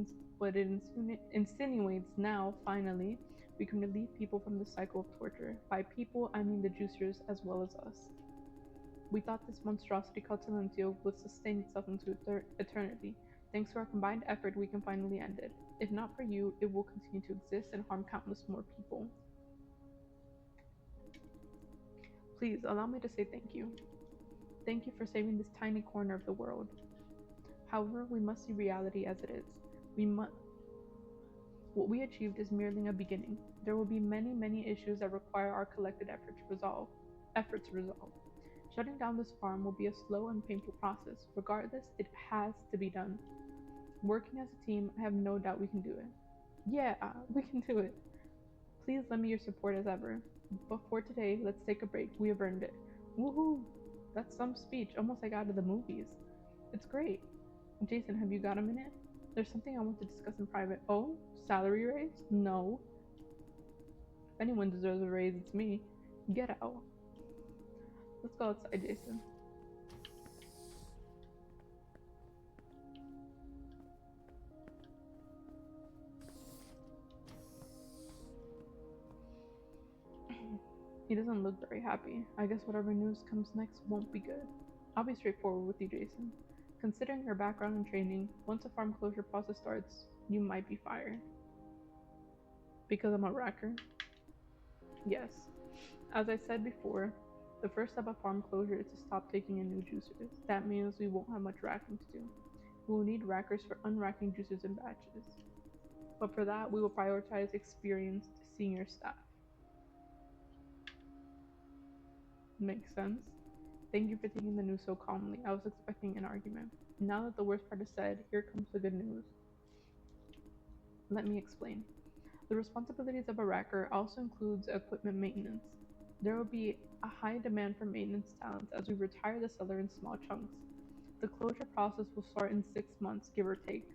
insinuates now, finally. We can relieve people from the cycle of torture. By people, I mean the juicers as well as us. We thought this monstrosity called Silencio would sustain itself into eternity. Thanks to our combined effort, we can finally end it. If not for you, it will continue to exist and harm countless more people. Please allow me to say thank you. Thank you for saving this tiny corner of the world. However, we must see reality as it is. What we achieved is merely a beginning. There will be many, many issues that require our collected effort to resolve. Shutting down this farm will be a slow and painful process. Regardless, it has to be done. Working as a team, I have no doubt we can do it. Yeah, we can do it. Please lend me your support as ever. But for today, let's take a break. We have earned it. Woohoo! That's some speech, almost like out of the movies. It's great. Jason, have you got a minute? There's something I want to discuss in private. Oh, salary raise? No. If anyone deserves a raise, it's me. Get out. Let's go outside, Jason. He doesn't look very happy. I guess whatever news comes next won't be good. I'll be straightforward with you, Jason. Considering your background and training, once a farm closure process starts, you might be fired. Because I'm a wrecker? Yes. As I said before, the first step of farm closure is to stop taking in new juicers. That means we won't have much racking to do. We will need rackers for unracking juicers in batches. But for that, we will prioritize experienced senior staff. Makes sense? Thank you for taking the news so calmly. I was expecting an argument. Now that the worst part is said, here comes the good news. Let me explain. The responsibilities of a racker also includes equipment maintenance. There will be a high demand for maintenance talent as we retire the seller in small chunks. The closure process will start in 6 months, give or take.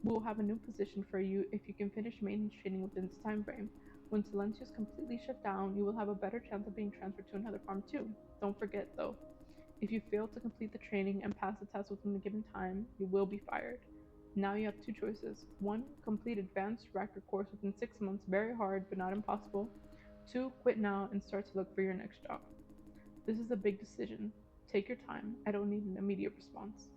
We will have a new position for you if you can finish maintenance training within this time frame. When Silencio is completely shut down, you will have a better chance of being transferred to another farm too. Don't forget though, if you fail to complete the training and pass the test within the given time, you will be fired. Now you have two choices. 1. Complete advanced racker course within 6 months, very hard but not impossible. 2. Quit now and start to look for your next job. This is a big decision. Take your time. I don't need an immediate response.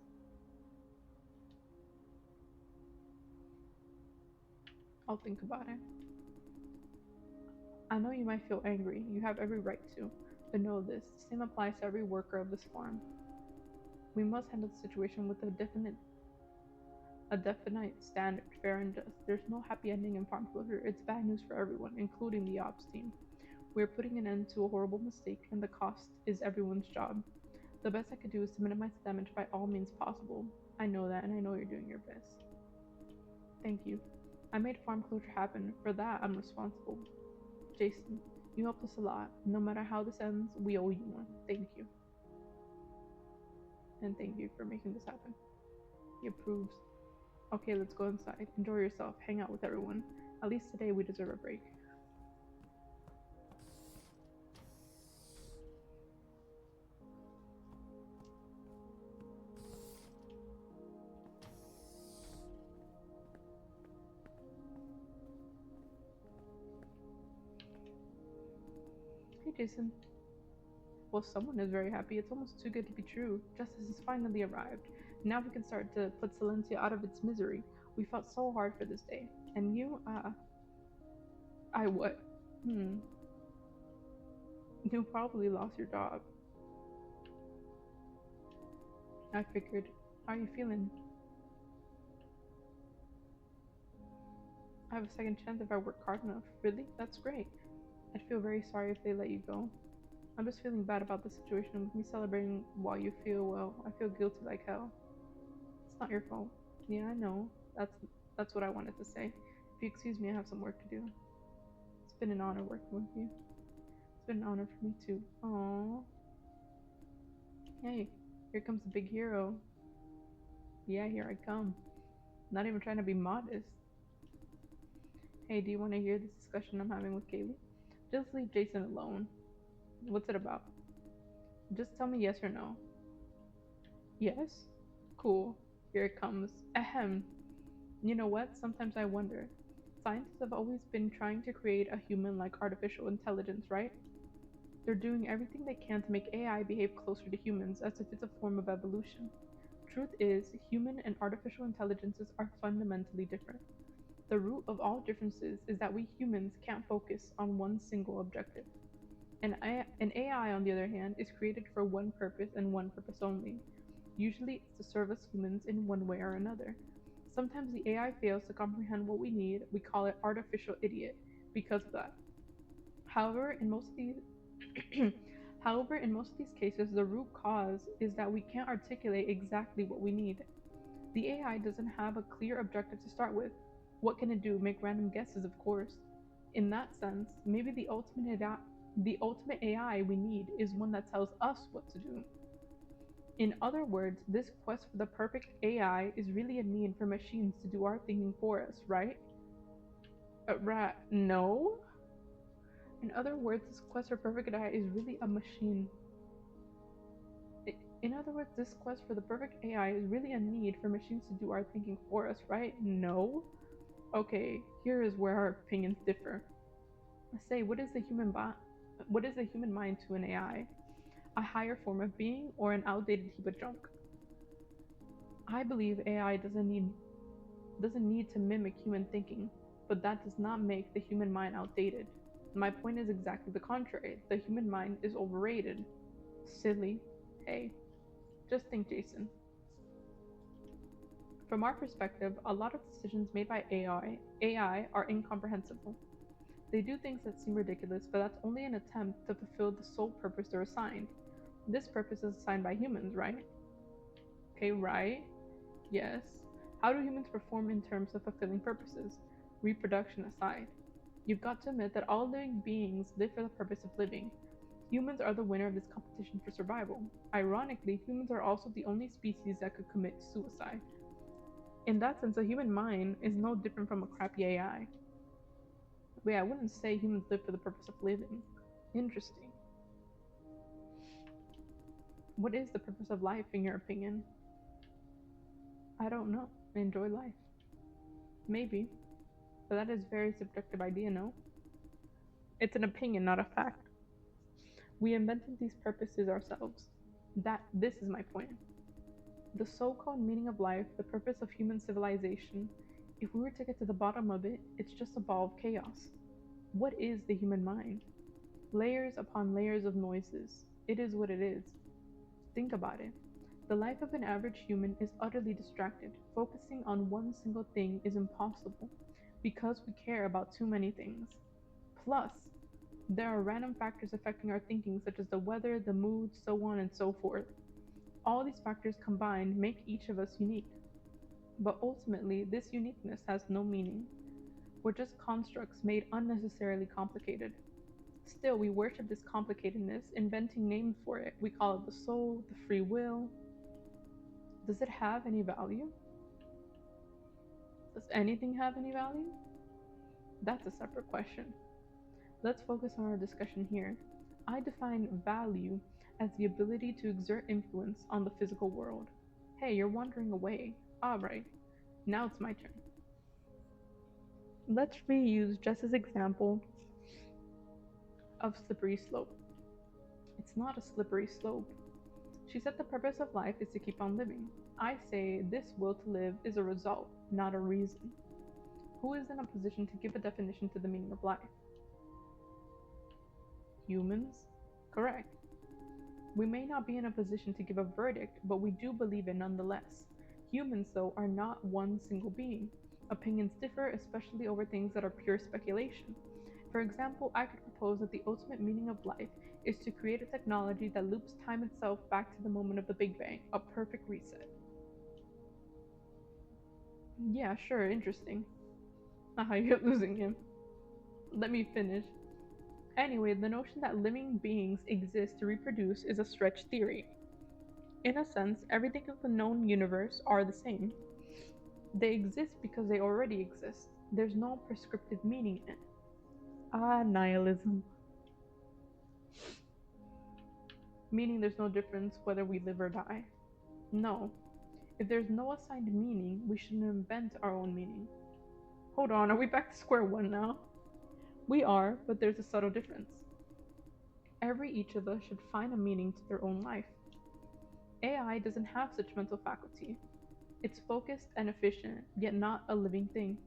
I'll think about it. I know you might feel angry. You have every right to. But know this, the same applies to every worker of this farm. We must handle the situation with a definite standard, fair and just. There's no happy ending in farm closure. It's bad news for everyone, including the ops team. We are putting an end to a horrible mistake, and the cost is everyone's job. The best I could do is to minimize the damage by all means possible. I know that, and I know you're doing your best. Thank you. I made farm closure happen. For that, I'm responsible. Jason, you helped us a lot. No matter how this ends, we owe you one. Thank you. And thank you for making this happen. He approves. Okay, let's go inside. Enjoy yourself. Hang out with everyone. At least today we deserve a break. Hey, Jason. Well, someone is very happy. It's almost too good to be true. Justice has finally arrived. Now we can start to put Silencia out of its misery. We fought so hard for this day. And you, I what? Hmm. You probably lost your job. I figured. How are you feeling? I have a second chance if I work hard enough. Really? That's great. I'd feel very sorry if they let you go. I'm just feeling bad about the situation. With me celebrating while you feel well, I feel guilty like hell. It's not your fault. Yeah, I know. That's what I wanted to say. If you excuse me, I have some work to do. It's been an honor working with you. It's been an honor for me too. Aww. Hey, here comes the big hero. Yeah, here I come. Not even trying to be modest. Hey, do you want to hear this discussion I'm having with Kaylee? Just leave Jason alone. What's it about? Just tell me yes or no. Yes? Cool. Here it comes. Ahem. You know what? Sometimes I wonder. Scientists have always been trying to create a human like artificial intelligence, right? They're doing everything they can to make AI behave closer to humans as if it's a form of evolution. Truth is, human and artificial intelligences are fundamentally different. The root of all differences is that we humans can't focus on one single objective. An AI, on the other hand, is created for one purpose and one purpose only. Usually, it's to serve us humans in one way or another. Sometimes the AI fails to comprehend what we need. We call it artificial idiot because of that. However, in most of these However, in most of these cases, the root cause is that we can't articulate exactly what we need. The AI doesn't have a clear objective to start with. What can it do? Make random guesses, of course. In that sense, maybe the ultimate AI we need is one that tells us what to do. In other words, this quest for the perfect AI is really a need for machines to do our thinking for us, right? No. In other words, this quest for perfect AI is really a machine. In other words, this quest for the perfect AI is really a need for machines to do our thinking for us, right? No. Okay, here is where our opinions differ. Say, what is the human mind to an AI? A higher form of being or an outdated heap of junk? I believe AI doesn't need to mimic human thinking, but that does not make the human mind outdated. My point is exactly the contrary. The human mind is overrated. Silly. Hey, just think, Jason. From our perspective, a lot of decisions made by AI are incomprehensible. They do things that seem ridiculous, but that's only an attempt to fulfill the sole purpose they're assigned. This purpose is assigned by humans, right? Okay, right? Yes. How do humans perform in terms of fulfilling purposes? Reproduction aside. You've got to admit that all living beings live for the purpose of living. Humans are the winner of this competition for survival. Ironically, humans are also the only species that could commit suicide. In that sense, a human mind is no different from a crappy AI. Wait, I wouldn't say humans live for the purpose of living. Interesting. What is the purpose of life, in your opinion? I don't know. Enjoy life. Maybe. But that is a very subjective idea, no? It's an opinion, not a fact. We invented these purposes ourselves. This is my point. The so-called meaning of life, the purpose of human civilization, if we were to get to the bottom of it, it's just a ball of chaos. What is the human mind? Layers upon layers of noises. It is what it is. Think about it. The life of an average human is utterly distracted. Focusing on one single thing is impossible because we care about too many things. Plus, there are random factors affecting our thinking, such as the weather, the mood, so on and so forth. All these factors combined make each of us unique. But ultimately, this uniqueness has no meaning. We're just constructs made unnecessarily complicated. Still, we worship this complicatedness, inventing names for it. We call it the soul, the free will. Does it have any value? Does anything have any value? That's a separate question. Let's focus on our discussion here. I define value as the ability to exert influence on the physical world. Hey, you're wandering away. Alright, now it's my turn. Let's reuse Jess's example of slippery slope. It's not a slippery slope. She said the purpose of life is to keep on living. I say this will to live is a result, not a reason. Who is in a position to give a definition to the meaning of life? Humans? Correct. We may not be in a position to give a verdict, but we do believe it nonetheless. Humans, though, are not one single being. Opinions differ, especially over things that are pure speculation. For example, I could propose that the ultimate meaning of life is to create a technology that loops time itself back to the moment of the Big Bang, a perfect reset. Yeah, sure, interesting. Not how you're losing him. Let me finish. Anyway, the notion that living beings exist to reproduce is a stretch theory. In a sense, everything in the known universe are the same. They exist because they already exist. There's no prescriptive meaning in it. Ah, nihilism. Meaning there's no difference whether we live or die. No. If there's no assigned meaning, we shouldn't invent our own meaning. Hold on, are we back to square one now? We are, but there's a subtle difference. Each of us should find a meaning to their own life. AI doesn't have such mental faculty. It's focused and efficient, yet not a living thing.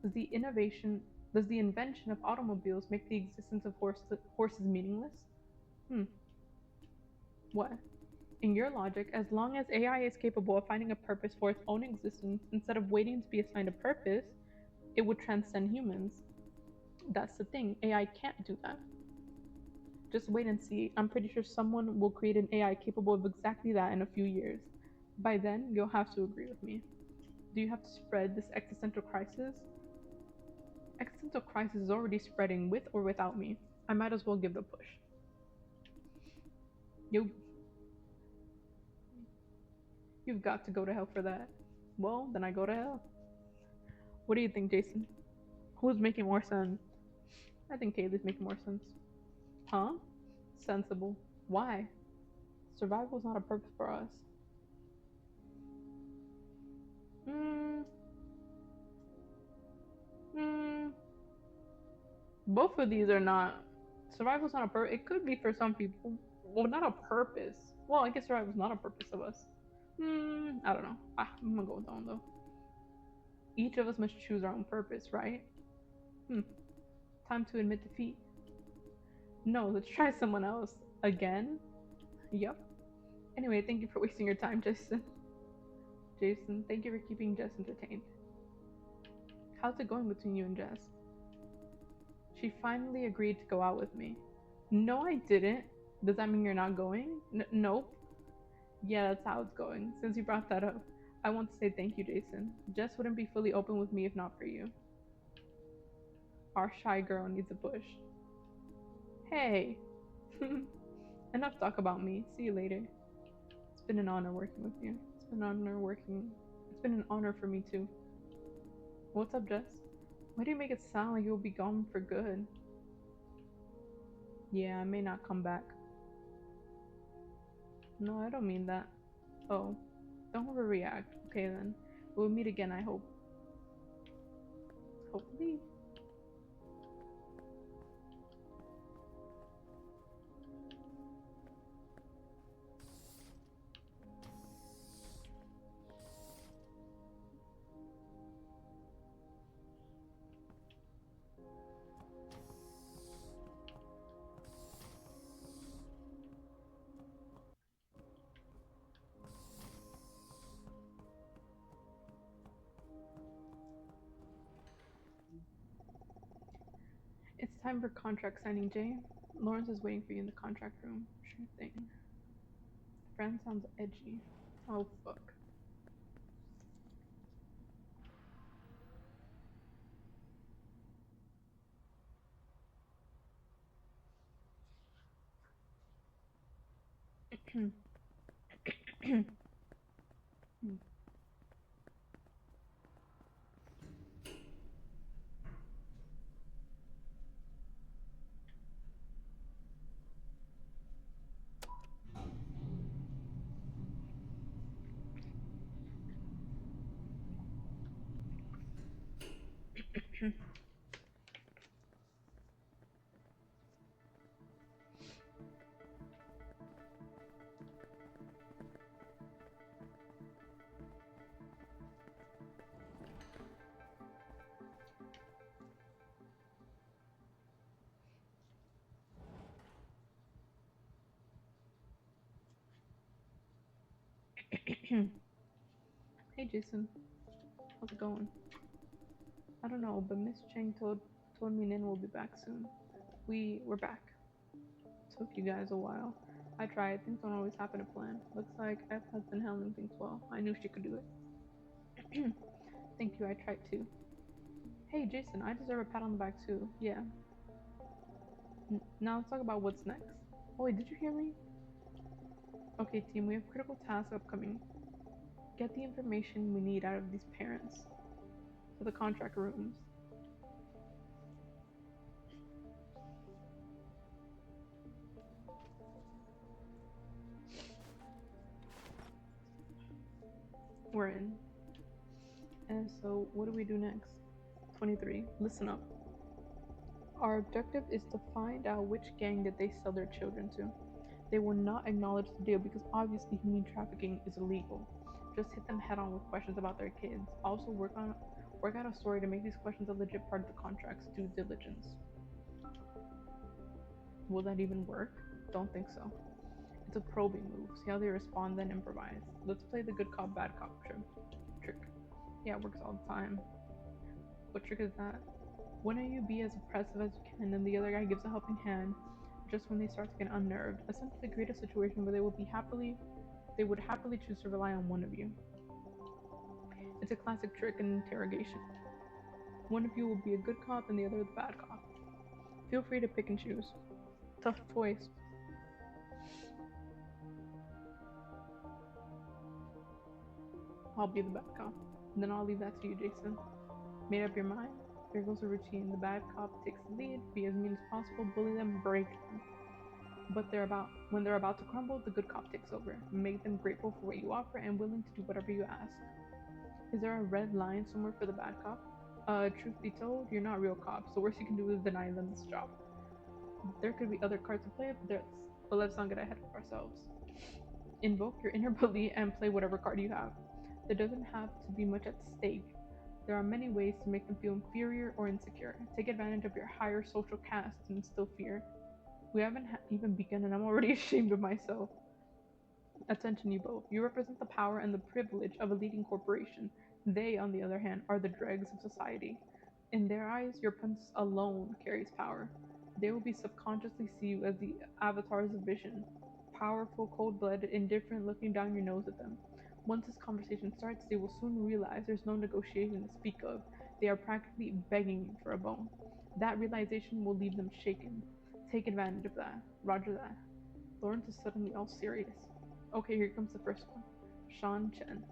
Does the invention of automobiles make the existence of horses meaningless? What? In your logic, as long as AI is capable of finding a purpose for its own existence instead of waiting to be assigned a purpose, it would transcend humans. That's the thing, AI can't do that. Just wait and see. I'm pretty sure someone will create an AI capable of exactly that in a few years. By then, you'll have to agree with me. Do you have to spread this existential crisis? Existential crisis is already spreading with or without me. I might as well give the push. You've got to go to hell for that. Well, then I go to hell. What do you think, Jason? Who's making more sense? I think Kaylee's making more sense. Huh? Sensible. Why? Survival's not a purpose for us. Both of these are not. Survival's not a purpose. It could be for some people. Well, not a purpose. Well, I guess survival's not a purpose of us. I don't know. I'm gonna go with that one though. Each of us must choose our own purpose, right? Time to admit defeat. No, let's try someone else. Again? Yep. Anyway, thank you for wasting your time, Jason. Jason, thank you for keeping Jess entertained. How's it going between you and Jess? She finally agreed to go out with me. No, I didn't. Does that mean you're not going? Nope. Yeah, that's how it's going. Since you brought that up, I want to say thank you, Jason. Jess wouldn't be fully open with me if not for you. Our shy girl needs a push. Hey! Enough talk about me. See you later. It's been an honor working with you. It's been an honor for me too. What's up, Jess? Why do you make it sound like you'll be gone for good? Yeah, I may not come back. No, I don't mean that. Oh, don't overreact. Okay then. We'll meet again, I hope. Hopefully. It's time for contract signing, Jay. Lawrence is waiting for you in the contract room. Sure thing. Friend sounds edgy. Oh, fuck. Hey Jason, how's it going? I don't know, but Miss Chang told me Nin will be back soon. We're back. Took you guys a while. I tried. Things don't always happen to plan. Looks like F has been handling things well. I knew she could do it. Thank you. I tried too. Hey Jason, I deserve a pat on the back too. Yeah. Now let's talk about what's next. Oh wait, did you hear me? Okay, team, we have critical tasks upcoming. Get the information we need out of these parents for the contract rooms. We're in. And so, what do we do next? 23. Listen up. Our objective is to find out which gang did they sell their children to. They will not acknowledge the deal because obviously human trafficking is illegal. Just hit them head on with questions about their kids. Also work out a story to make these questions a legit part of the contract's due diligence. Will that even work? Don't think so. It's a probing move. See how they respond, then improvise. Let's play the good cop, bad cop trick. Yeah, it works all the time. What trick is that? Why don't you be as oppressive as you can, and the other guy gives a helping hand just when they start to get unnerved. Essentially create a situation where they would happily choose to rely on one of you. It's a classic trick in interrogation. One of you will be a good cop and the other the bad cop. Feel free to pick and choose. Tough choice. I'll be the bad cop. And then I'll leave that to you, Jason. Made up your mind? Here goes the routine. The bad cop takes the lead, be as mean as possible, bully them, break them. But when they're about to crumble, the good cop takes over. Make them grateful for what you offer and willing to do whatever you ask. Is there a red line somewhere for the bad cop? Truth be told, you're not real cops. The worst you can do is deny them this job. There could be other cards to play, but let's not get ahead of ourselves. Invoke your inner bully and play whatever card you have. There doesn't have to be much at stake. There are many ways to make them feel inferior or insecure. Take advantage of your higher social caste to instill fear. We haven't even begun and I'm already ashamed of myself. Attention, you both. You represent the power and the privilege of a leading corporation. They, on the other hand, are the dregs of society. In their eyes, your prince alone carries power. They will be subconsciously see you as the avatars of vision. Powerful, cold-blooded, indifferent, looking down your nose at them. Once this conversation starts, they will soon realize there's no negotiation to speak of. They are practically begging you for a bone. That realization will leave them shaken. Take advantage of that. Roger that. Lawrence is suddenly all serious. Okay, here comes the first one. Sean Chen.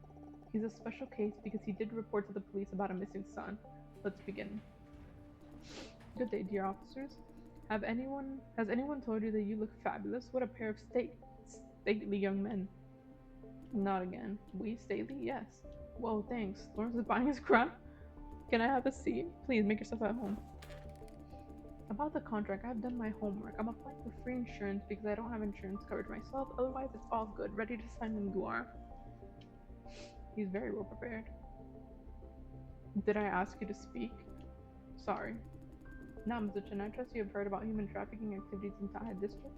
He's a special case because he did report to the police about a missing son. Let's begin. Good day, dear officers. Has anyone told you that you look fabulous? What a pair of stately young men. Not again. We stately? Yes. Whoa, thanks. Lawrence is buying his crap? Can I have a seat? Please make yourself at home. About the contract, I've done my homework. I'm applying for free insurance because I don't have insurance coverage myself. Otherwise, it's all good. Ready to sign when you are. He's very well prepared. Did I ask you to speak? Sorry. Now, Mr. Chen, I trust you have heard about human trafficking activities in Taha District?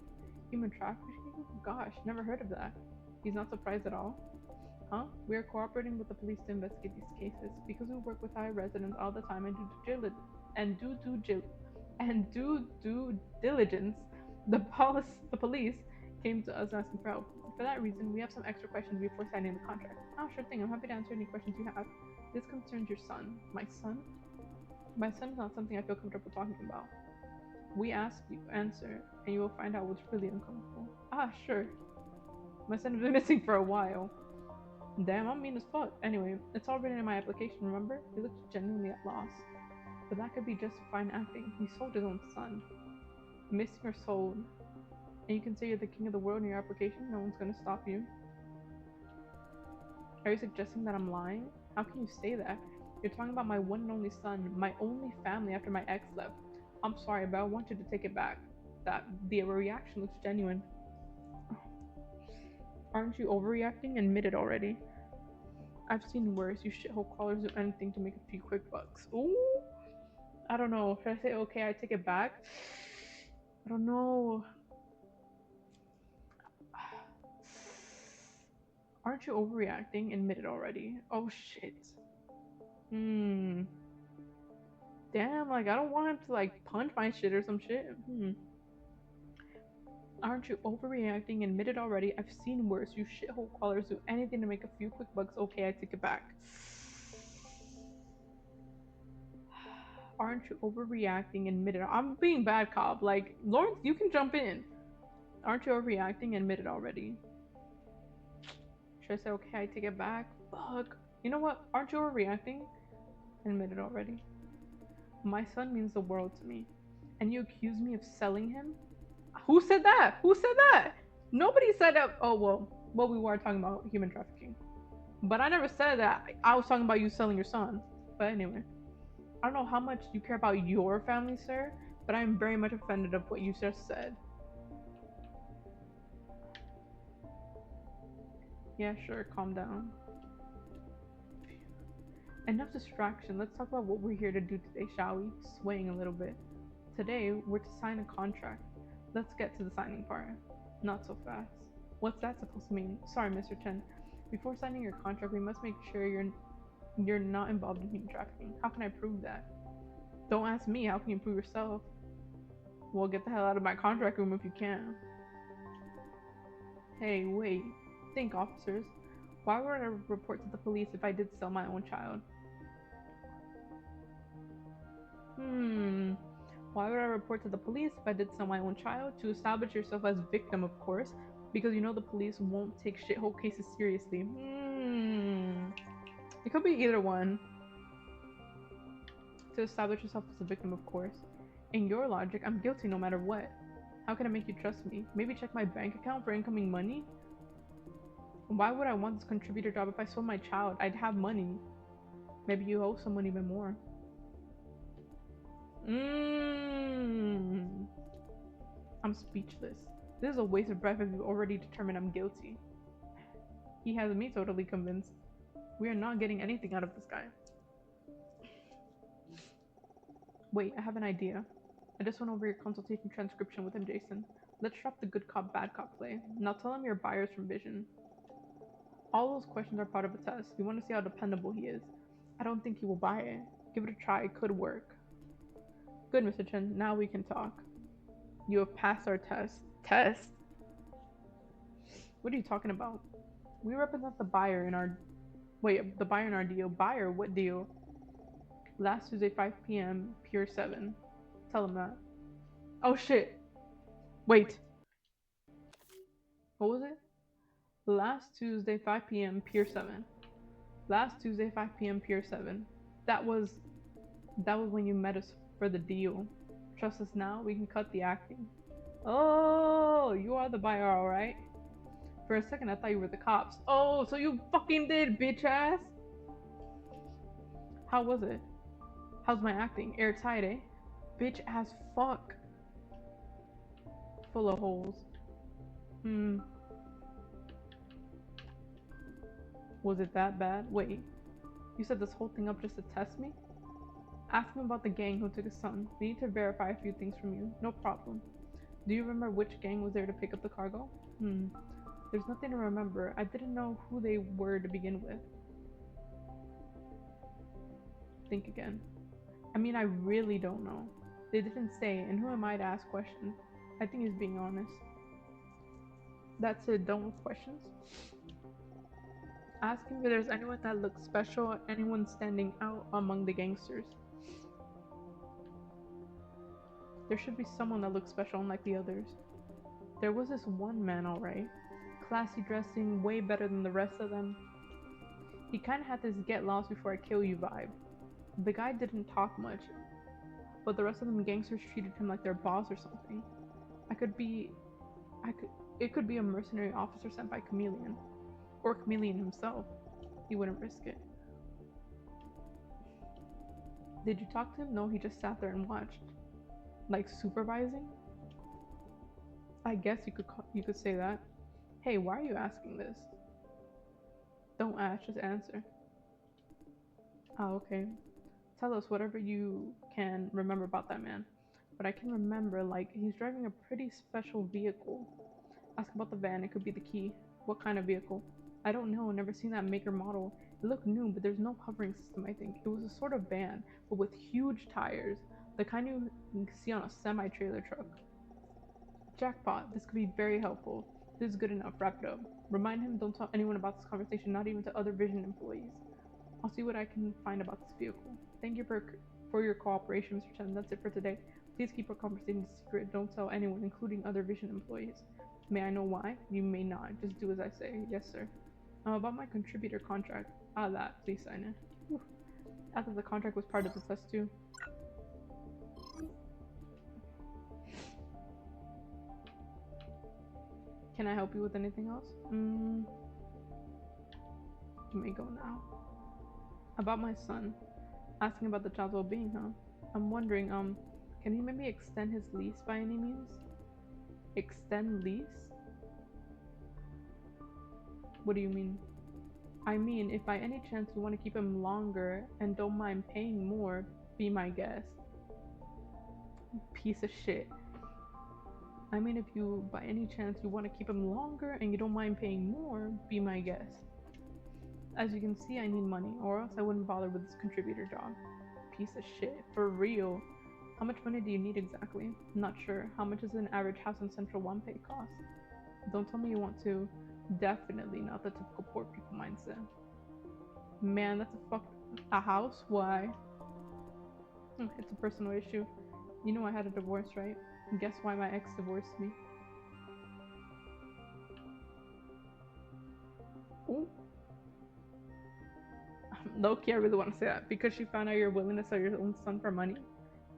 Human trafficking? Gosh, never heard of that. He's not surprised at all. Huh? We are cooperating with the police to investigate these cases. Because we work with Thai residents all the time and do due diligence, the police came to us asking for help. For that reason, we have some extra questions before signing the contract. Oh, sure thing. I'm happy to answer any questions you have. This concerns your son. My son? My son is not something I feel comfortable talking about. We ask you, answer, and you will find out what's really uncomfortable. Ah, sure. My son has been missing for a while. Damn, I'm mean as fuck. Anyway, it's all written in my application, remember? He looked genuinely at loss. But that could be just fine acting. He sold his own son. Missing or sold. And you can say you're the king of the world in your application, no one's gonna stop you. Are you suggesting that I'm lying? How can you say that? You're talking about my one and only son, my only family after my ex left. I'm sorry, but I want you to take it back. The reaction looks genuine. Aren't you overreacting? Admit it already. I've seen worse. You shithole callers do anything to make a few quick bucks. Ooh. I don't know. Should I say okay, I take it back? I don't know. Aren't you overreacting? Admit it already. Oh shit. Hmm. Damn, like I don't want him to like punch my shit or some shit. Aren't you overreacting? Admit it already. I've seen worse. You shithole callers do anything to make a few quick bucks. Okay, I take it back. Aren't you overreacting? Admit it. I'm being bad cop. Like, Lawrence, you can jump in. Aren't you overreacting? Admit it already. Should I say, okay, I take it back? Fuck. You know what? Aren't you overreacting? Admit it already. My son means the world to me. And you accuse me of selling him? Who said that? Who said that? Nobody said that. Oh, well, we were talking about human trafficking. But I never said that. I was talking about you selling your son. But anyway. I don't know how much you care about your family, sir, but I am very much offended of what you just said. Yeah, sure, calm down. Enough distraction. Let's talk about what we're here to do today, shall we? Swaying a little bit. Today, we're to sign a contract. Let's get to the signing part. Not so fast. What's that supposed to mean? Sorry, Mr. Chen. Before signing your contract, we must make sure you're not involved in human trafficking. How can I prove that? Don't ask me. How can you prove yourself? Well, get the hell out of my contract room if you can. Hey, wait. Think, officers. Why would I report to the police if I did sell my own child? Why would I report to the police if I did sell my own child? To establish yourself as victim, of course, because you know the police won't take shithole cases seriously. It could be either one. To establish yourself as a victim, of course. In your logic, I'm guilty no matter what. How can I make you trust me? Maybe check my bank account for incoming money? Why would I want this contributor job if I sold my child? I'd have money. Maybe you owe someone even more. I'm speechless. This is a waste of breath if you already determined I'm guilty. He has me totally convinced. We are not getting anything out of this guy. Wait, I have an idea. I just went over your consultation transcription with him, Jason. Let's drop the good cop, bad cop play. Now tell him your buyer's from Vision. All those questions are part of a test. We want to see how dependable he is. I don't think he will buy it. Give it a try. It could work. Good, Mr. Chen. Now we can talk. You have passed our test. Test? What are you talking about? We represent the buyer in our... Wait, the buyer in our deal. Buyer? What deal? Last Tuesday, 5 p.m., Pier 7. Tell him that. Oh, shit. Wait. What was it? Last Tuesday, 5 p.m., Pier 7. Last Tuesday, 5 p.m., Pier 7. That was when you met us for the deal. Trust us now, we can cut the acting. Oh, you are the buyer, alright? For a second, I thought you were the cops. Oh, so you fucking did, bitch ass! How was it? How's my acting? Airtight, eh? Bitch ass fuck. Full of holes. Was it that bad? Wait, you set this whole thing up just to test me? Ask him about the gang who took his son. We need to verify a few things from you. No problem. Do you remember which gang was there to pick up the cargo? There's nothing to remember. I didn't know who they were to begin with. Think again. I mean, I really don't know. They didn't say, and who am I to ask questions? I think he's being honest. That's it, done with questions? Ask him if there's anyone that looks special, anyone standing out among the gangsters. There should be someone that looks special unlike the others. There was this one man, alright. Classy dressing, way better than the rest of them. He kinda had this get lost before I kill you vibe. The guy didn't talk much, but the rest of them gangsters treated him like their boss or something. It could be a mercenary officer sent by Chameleon. Or Chameleon himself. He wouldn't risk it. Did you talk to him? No, he just sat there and watched. Like supervising? I guess you could say that. Hey, why are you asking this? Don't ask, just answer. Oh, okay. Tell us whatever you can remember about that man. But I can remember, like, he's driving a pretty special vehicle. Ask about the van, it could be the key. What kind of vehicle? I don't know, never seen that maker model. It looked new, but there's no hovering system, I think. It was a sort of van, but with huge tires, the kind you see on a semi-trailer truck. Jackpot, this could be very helpful. This is good enough, wrap it up. Remind him don't tell anyone about this conversation, not even to other Vision employees. I'll see what I can find about this vehicle. Thank you for your cooperation, Mr. Chen. That's it for today. Please keep our conversation secret. Don't tell anyone, including other Vision employees. May I know why? You may not. Just do as I say. Yes, sir. About my contributor contract. That. Please sign it. Whew. I thought the contract was part of the test too. Can I help you with anything else? You may go now. About my son. Asking about the child's well-being, huh? I'm wondering, can he maybe extend his lease by any means? Extend lease? What do you mean? I mean, if by any chance you want to keep him longer and don't mind paying more, be my guest. Piece of shit. I mean, if you, by any chance, you want to keep him longer and you don't mind paying more, be my guest. As you can see, I need money, or else I wouldn't bother with this contributor job. Piece of shit. For real. How much money do you need exactly? I'm not sure. How much does an average house in Central Wampei cost? Don't tell me you want to. Definitely not the typical poor people mindset. Man, that's a house? Why? It's a personal issue. You know I had a divorce, right? And guess why my ex divorced me? Ooh. Low-key, I really want to say that. Because she found out you're willing to sell your own son for money?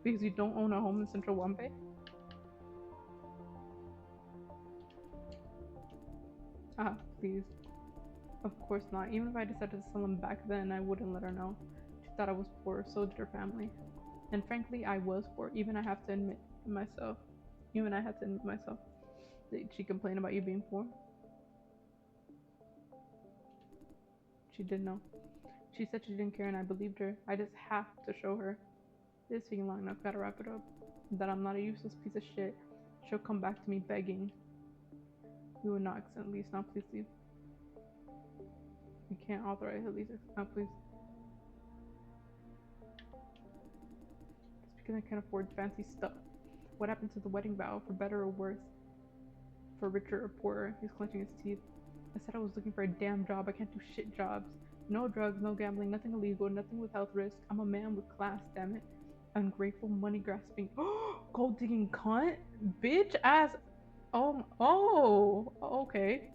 Because you don't own a home in Central Wampei? Please. Of course not. Even if I decided to sell him back then, I wouldn't let her know. She thought I was poor, so did her family. And frankly, I was poor. Even I had to admit myself. Did she complain about you being poor? She did know. She said she didn't care and I believed her. I just have to show her. This is taking long enough, gotta wrap it up. That I'm not a useless piece of shit. She'll come back to me begging. We would not extend lease. Now please leave. We can't authorize a lease. Now please. It's because I can't afford fancy stuff. What happened to the wedding vow? For better or worse? For richer or poorer? He's clenching his teeth. I said I was looking for a damn job. I can't do shit jobs. No drugs, no gambling, nothing illegal, nothing with health risk. I'm a man with class, damn it. Ungrateful, money grasping. Gold digging cunt? Bitch ass. Oh, okay.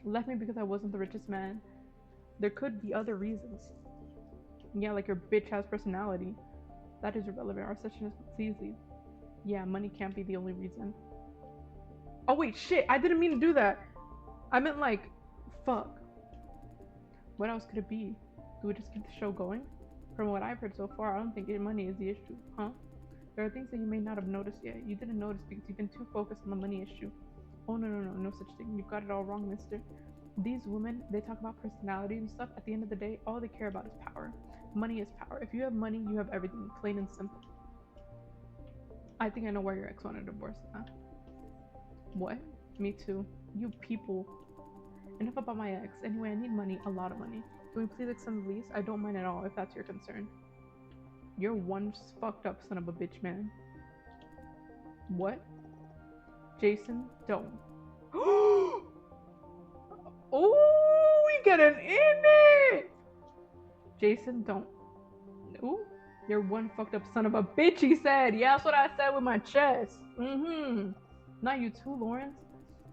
Left me because I wasn't the richest man. There could be other reasons. Yeah, like your bitch ass personality. That is irrelevant. Our session is sleazy. Yeah, money can't be the only reason. Oh wait, shit, I didn't mean to do that. I meant like, fuck. What else could it be? Do we just keep the show going? From what I've heard so far, I don't think money is the issue, huh? There are things that you may not have noticed yet. You didn't notice because you've been too focused on the money issue. Oh no such thing. You've got it all wrong, mister. These women, they talk about personality and stuff. At the end of the day, all they care about is power. Money is power. If you have money, you have everything, plain and simple. I think I know why your ex wanted a divorce. What? Me too. You people. Enough about my ex. Anyway, I need money, a lot of money. Can we please extend the lease? I don't mind at all if that's your concern. You're one fucked up son of a bitch, man. What? Jason, don't. Oh, we get an in it! Jason, don't. Ooh, you're one fucked up son of a bitch, he said. Yeah, that's what I said with my chest. Not you too, Lawrence.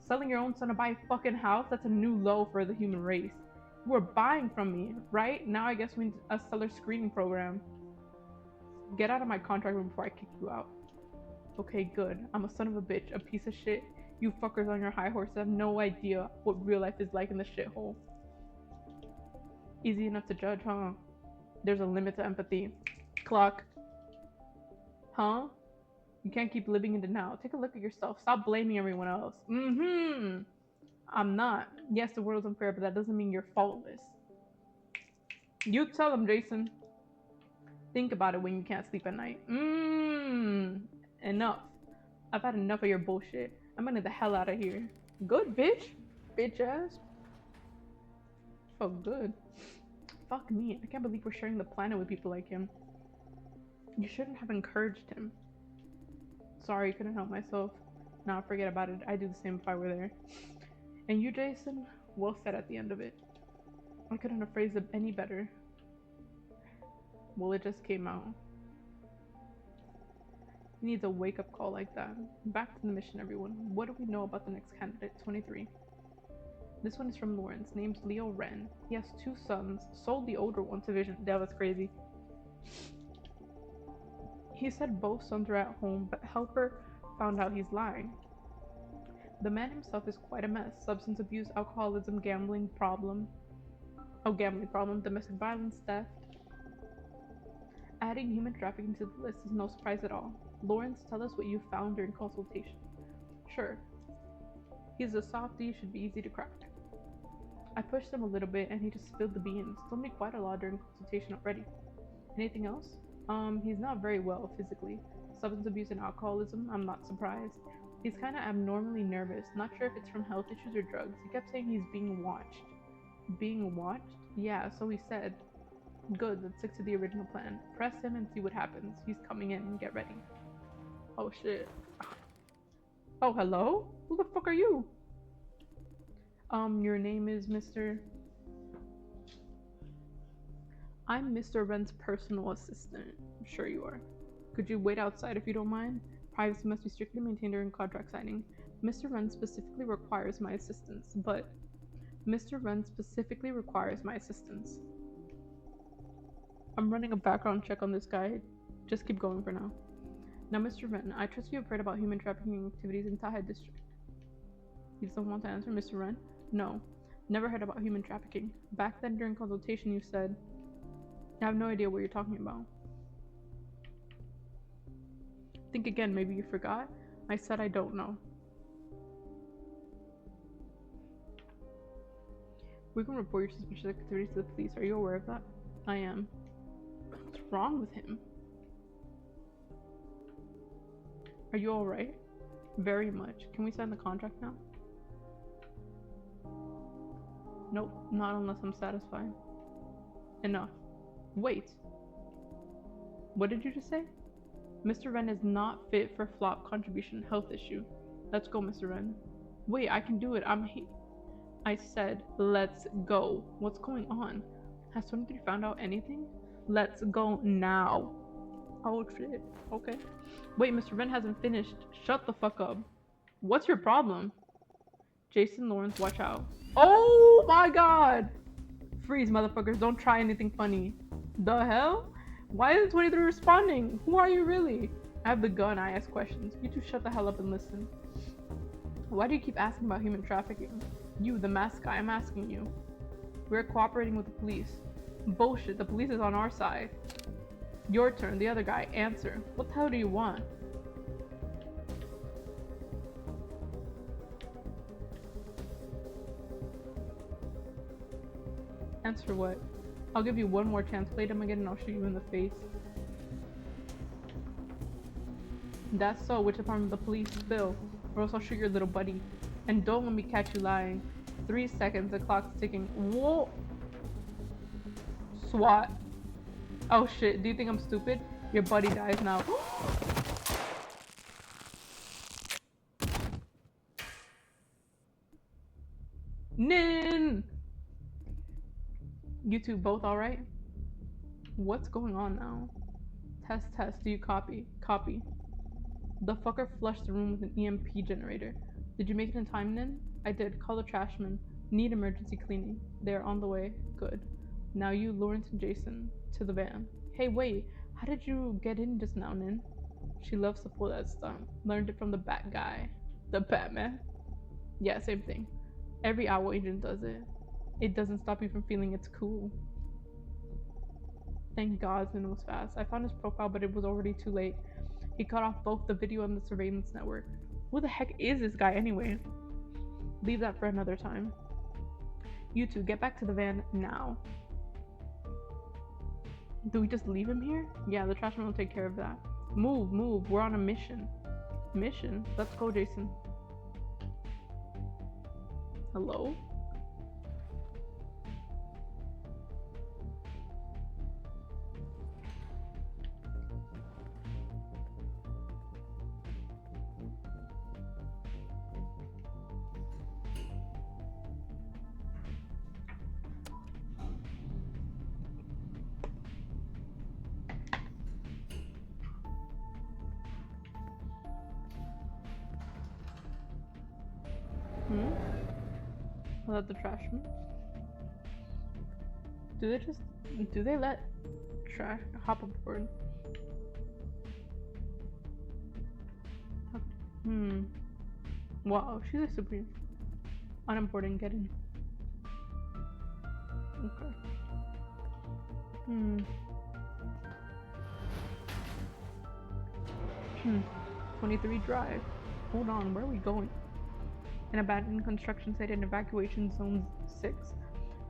Selling your own son to buy a fucking house? That's a new low for the human race. You were buying from me, right? Now I guess we need a seller screening program. Get out of my contract room before I kick you out. Okay, good. I'm a son of a bitch, a piece of shit. You fuckers on your high horse have no idea what real life is like in the shithole. Easy enough to judge, huh? There's a limit to empathy. Clock. Huh? You can't keep living in denial. Take a look at yourself. Stop blaming everyone else. I'm not. Yes, the world's unfair, but that doesn't mean you're faultless. You tell them, Jason. Think about it when you can't sleep at night. Enough. I've had enough of your bullshit. I'm gonna get the hell out of here. Good, bitch. Bitch ass. Felt good. Fuck me. I can't believe we're sharing the planet with people like him. You shouldn't have encouraged him. Sorry, couldn't help myself. Nah, forget about it. I'd do the same if I were there. And you, Jason? Well said at the end of it. I couldn't have phrased it any better. Well, it just came out. He needs a wake-up call like that. Back to the mission, everyone. What do we know about the next candidate, 23? This one is from Lawrence, named Leo Wren. He has 2 sons, sold the older one to Vision. That was crazy. He said both sons are at home, but Helper found out he's lying. The man himself is quite a mess. Substance abuse, alcoholism, gambling problem, domestic violence, theft. Adding human trafficking to the list is no surprise at all. Lawrence, tell us what you found during consultation. Sure. He's a softie, should be easy to crack. I pushed him a little bit and he just spilled the beans. Told me quite a lot during consultation already. Anything else? He's not very well physically. Substance abuse and alcoholism, I'm not surprised. He's kinda abnormally nervous, not sure if it's from health issues or drugs. He kept saying he's being watched. Being watched? Yeah, so he said. Good, let's stick to the original plan. Press him and see what happens. He's coming in, get ready. Oh shit. Oh, hello? Who the fuck are you? Your name is Mr. I'm Mr. Wren's personal assistant. I'm sure you are. Could you wait outside if you don't mind? Privacy must be strictly maintained during contract signing. Mr. Wren specifically requires my assistance, but Mr. Wren specifically requires my assistance. I'm running a background check on this guy. Just keep going for now. Now, Mr. Wren, I trust you have heard about human trafficking activities in Taha District. You don't want to answer, Mr. Wren? No. Never heard about human trafficking. Back then, during consultation, you said... I have no idea what you're talking about. Think again, maybe you forgot? I said I don't know. We can report your suspicious activities to the police. Are you aware of that? I am. What's wrong with him? Are you alright? Very much. Can we sign the contract now? Nope, not unless I'm satisfied. Enough. Wait. What did you just say? Mr. Wren is not fit for flop contribution health issue. Let's go, Mr. Wren. Wait, I can do it. I said, let's go. What's going on? Has 23 found out anything? Let's go now. Oh shit. Okay. Wait, Mr. Wren hasn't finished. Shut the fuck up. What's your problem? Jason Lawrence, watch out. Oh my god! Freeze, motherfuckers. Don't try anything funny. The hell? Why isn't 23 responding? Who are you really? I have the gun. I ask questions. You two shut the hell up and listen. Why do you keep asking about human trafficking? You, the masked guy, I'm asking you. We're cooperating with the police. Bullshit, the police is on our side. Your turn, the other guy, answer. What the hell do you want? Answer what? I'll give you one more chance. Play them again and I'll shoot you in the face. That's so. Which department of the police? Bill. Or else I'll shoot your little buddy. And don't let me catch you lying. 3 seconds, the clock's ticking. Whoa! SWAT. Oh shit, do you think I'm stupid? Your buddy dies now. Nin! You two both alright? What's going on now? Test, test. Do you copy? Copy. The fucker flushed the room with an EMP generator. Did you make it in time, Nin? I did. Call the trashman. Need emergency cleaning. They are on the way. Good. Now you, Lawrence and Jason, to the van. Hey, wait. How did you get in just now, Nin? She loves to pull that stunt. Learned it from the Bat guy. The Batman? Yeah, same thing. Every owl agent does it. It doesn't stop you from feeling it's cool. Thank God Nin was fast. I found his profile, but it was already too late. He cut off both the video and the surveillance network. Who the heck is this guy anyway? Leave that for another time. You two, get back to the van now. Do we just leave him here? Yeah, the trashman will take care of that. Move, move. We're on a mission. Mission? Let's go, Jason. Hello? Hmm? Was that the trash man? Do they let trash hop aboard? Hmm. Wow, she's a super unimportant getting. Okay. Hmm. 23 Drive. Hold on, where are we going? An abandoned construction site in evacuation zone 6.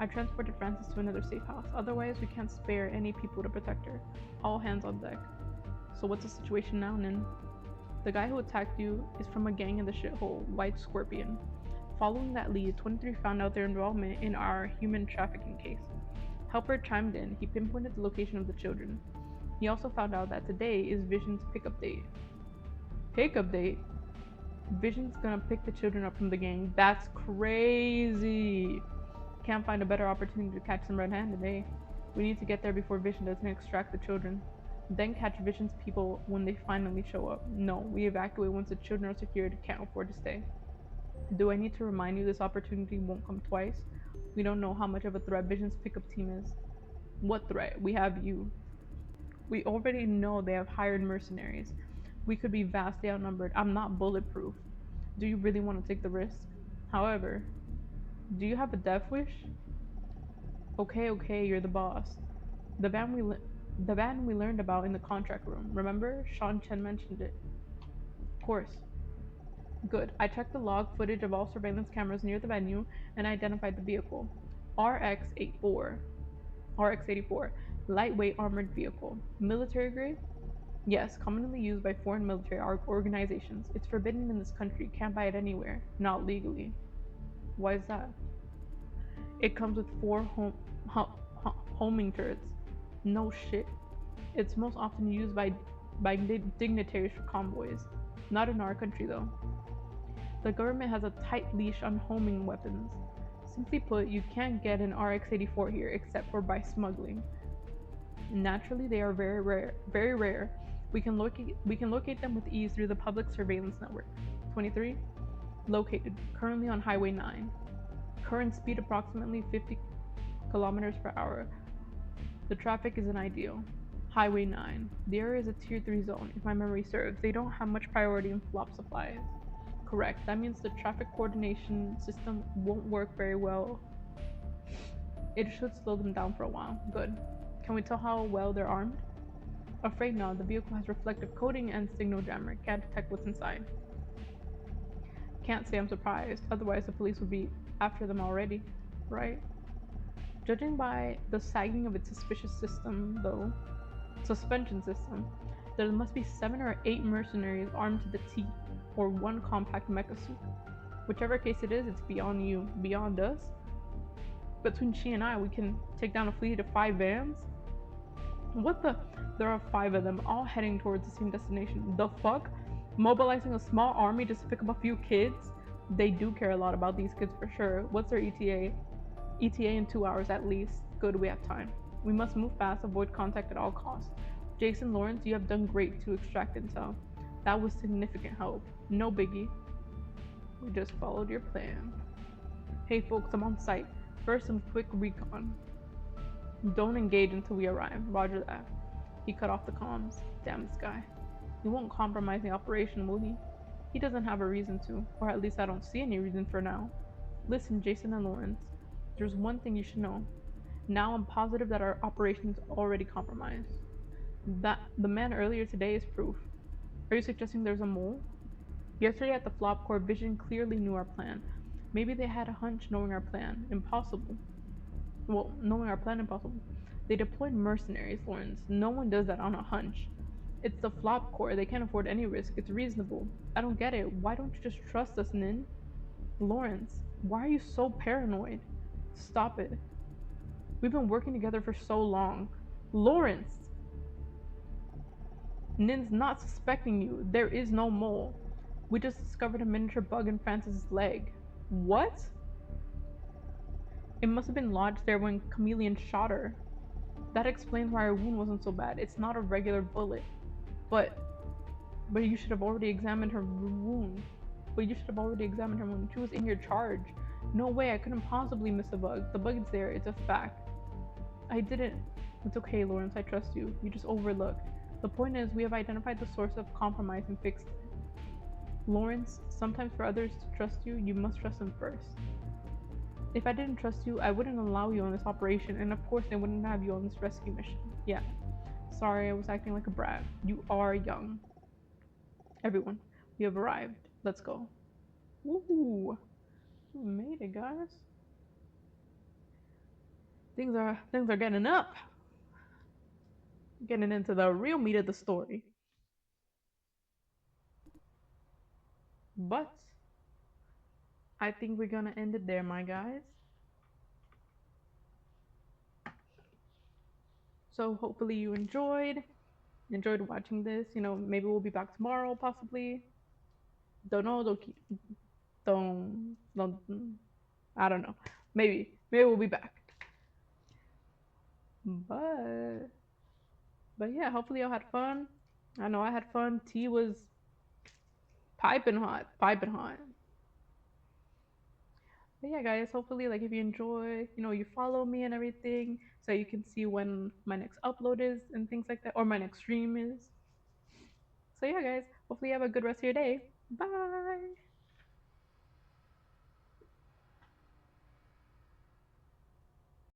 I transported Frances to another safe house. Otherwise, we can't spare any people to protect her. All hands on deck. So what's the situation now, Nin? The guy who attacked you is from a gang in the shithole, White Scorpion. Following that lead, 23 found out their involvement in our human trafficking case. Helper chimed in. He pinpointed the location of the children. He also found out that today is Vision's pickup date. Pickup date? Vision's gonna pick the children up from the gang. That's crazy. Can't find a better opportunity to catch them red-handed, eh? We need to get there before Vision doesn't extract the children. Then catch Vision's people when they finally show up. No, we evacuate once the children are secured. Can't afford to stay. Do I need to remind you this opportunity won't come twice? We don't know how much of a threat Vision's pickup team is. What threat? We have you. We already know they have hired mercenaries. We could be vastly outnumbered. I'm not bulletproof. Do you really want to take the risk? However, do you have a death wish? Okay, you're the boss. The van we learned about in the contract room. Remember? Sean Chen mentioned it. Of course. Good. I checked the log footage of all surveillance cameras near the venue and identified the vehicle. RX-84. RX-84. Lightweight armored vehicle. Military grade? Yes, commonly used by foreign military organizations. It's forbidden in this country. Can't buy it anywhere. Not legally. Why is that? It comes with 4 homing turrets. No shit. It's most often used by dignitaries for convoys. Not in our country though. The government has a tight leash on homing weapons. Simply put, you can't get an RX-84 here except for by smuggling. Naturally, they are very rare. Very rare. We can locate them with ease through the public surveillance network. 23. Located. Currently on Highway 9. Current speed approximately 50 kilometers per hour. The traffic isn't ideal. Highway 9. The area is a Tier 3 zone, if my memory serves. They don't have much priority in flop supplies. Correct. That means the traffic coordination system won't work very well. It should slow them down for a while. Good. Can we tell how well they're armed? Afraid not. The vehicle has reflective coating and signal jammer. Can't detect what's inside. Can't say I'm surprised. Otherwise, the police would be after them already, right? Judging by the sagging of its suspension system, there must be 7 or 8 mercenaries armed to the teeth, or 1 compact mecha suit. Whichever case it is, it's beyond you, beyond us. Between she and I, we can take down a fleet of 5 vans? What the? There are 5 of them, all heading towards the same destination. The fuck? Mobilizing a small army just to pick up a few kids? They do care a lot about these kids for sure. What's their ETA? ETA in 2 hours at least. Good, we have time. We must move fast, avoid contact at all costs. Jason Lawrence, you have done great to extract intel. That was significant help. No biggie. We just followed your plan. Hey folks, I'm on site. First, some quick recon. Don't engage until we arrive. Roger that. He cut off the comms. Damn this guy. He won't compromise the operation, will he? He doesn't have a reason to, or at least I don't see any reason for now. Listen, Jason and Lawrence. There's one thing you should know. Now I'm positive that our operation is already compromised. That the man earlier today is proof. Are you suggesting there's a mole? Yesterday at the Flop Corps, Vision clearly knew our plan. Maybe they had a hunch knowing our plan. Impossible. Well, knowing our plan impossible. They deployed mercenaries, Lawrence. No one does that on a hunch. It's the Flop Corps. They can't afford any risk. It's reasonable. I don't get it. Why don't you just trust us, Nin? Lawrence, why are you so paranoid? Stop it. We've been working together for so long. Lawrence! Nin's not suspecting you. There is no mole. We just discovered a miniature bug in Francis' leg. What? It must have been lodged there when Chameleon shot her. That explains why her wound wasn't so bad. It's not a regular bullet. But you should have already examined her wound. but you should have already examined her when she was in your charge. No way, I couldn't possibly miss a bug. The bug is there, it's a fact. I didn't. It's okay, Lawrence, I trust you. You just overlooked. The point is, we have identified the source of compromise and fixed it. Lawrence, sometimes for others to trust you, you must trust them first. If I didn't trust you, I wouldn't allow you on this operation, and of course, I wouldn't have you on this rescue mission. Yeah. Sorry, I was acting like a brat. You are young. Everyone, we have arrived. Let's go. Ooh, we made it, guys. Things are getting up. Getting into the real meat of the story. But I think we're gonna end it there, my guys. So hopefully you enjoyed watching this. You know, maybe we'll be back tomorrow, possibly. Don't know. Don't. I don't know. Maybe we'll be back. But yeah, hopefully y'all had fun. I know I had fun. Tea was piping hot, piping hot. But yeah, guys, hopefully, like, if you enjoy, you follow me and everything, so you can see when my next upload is and things like that, or my next stream is. So yeah, guys, hopefully you have a good rest of your day. Bye.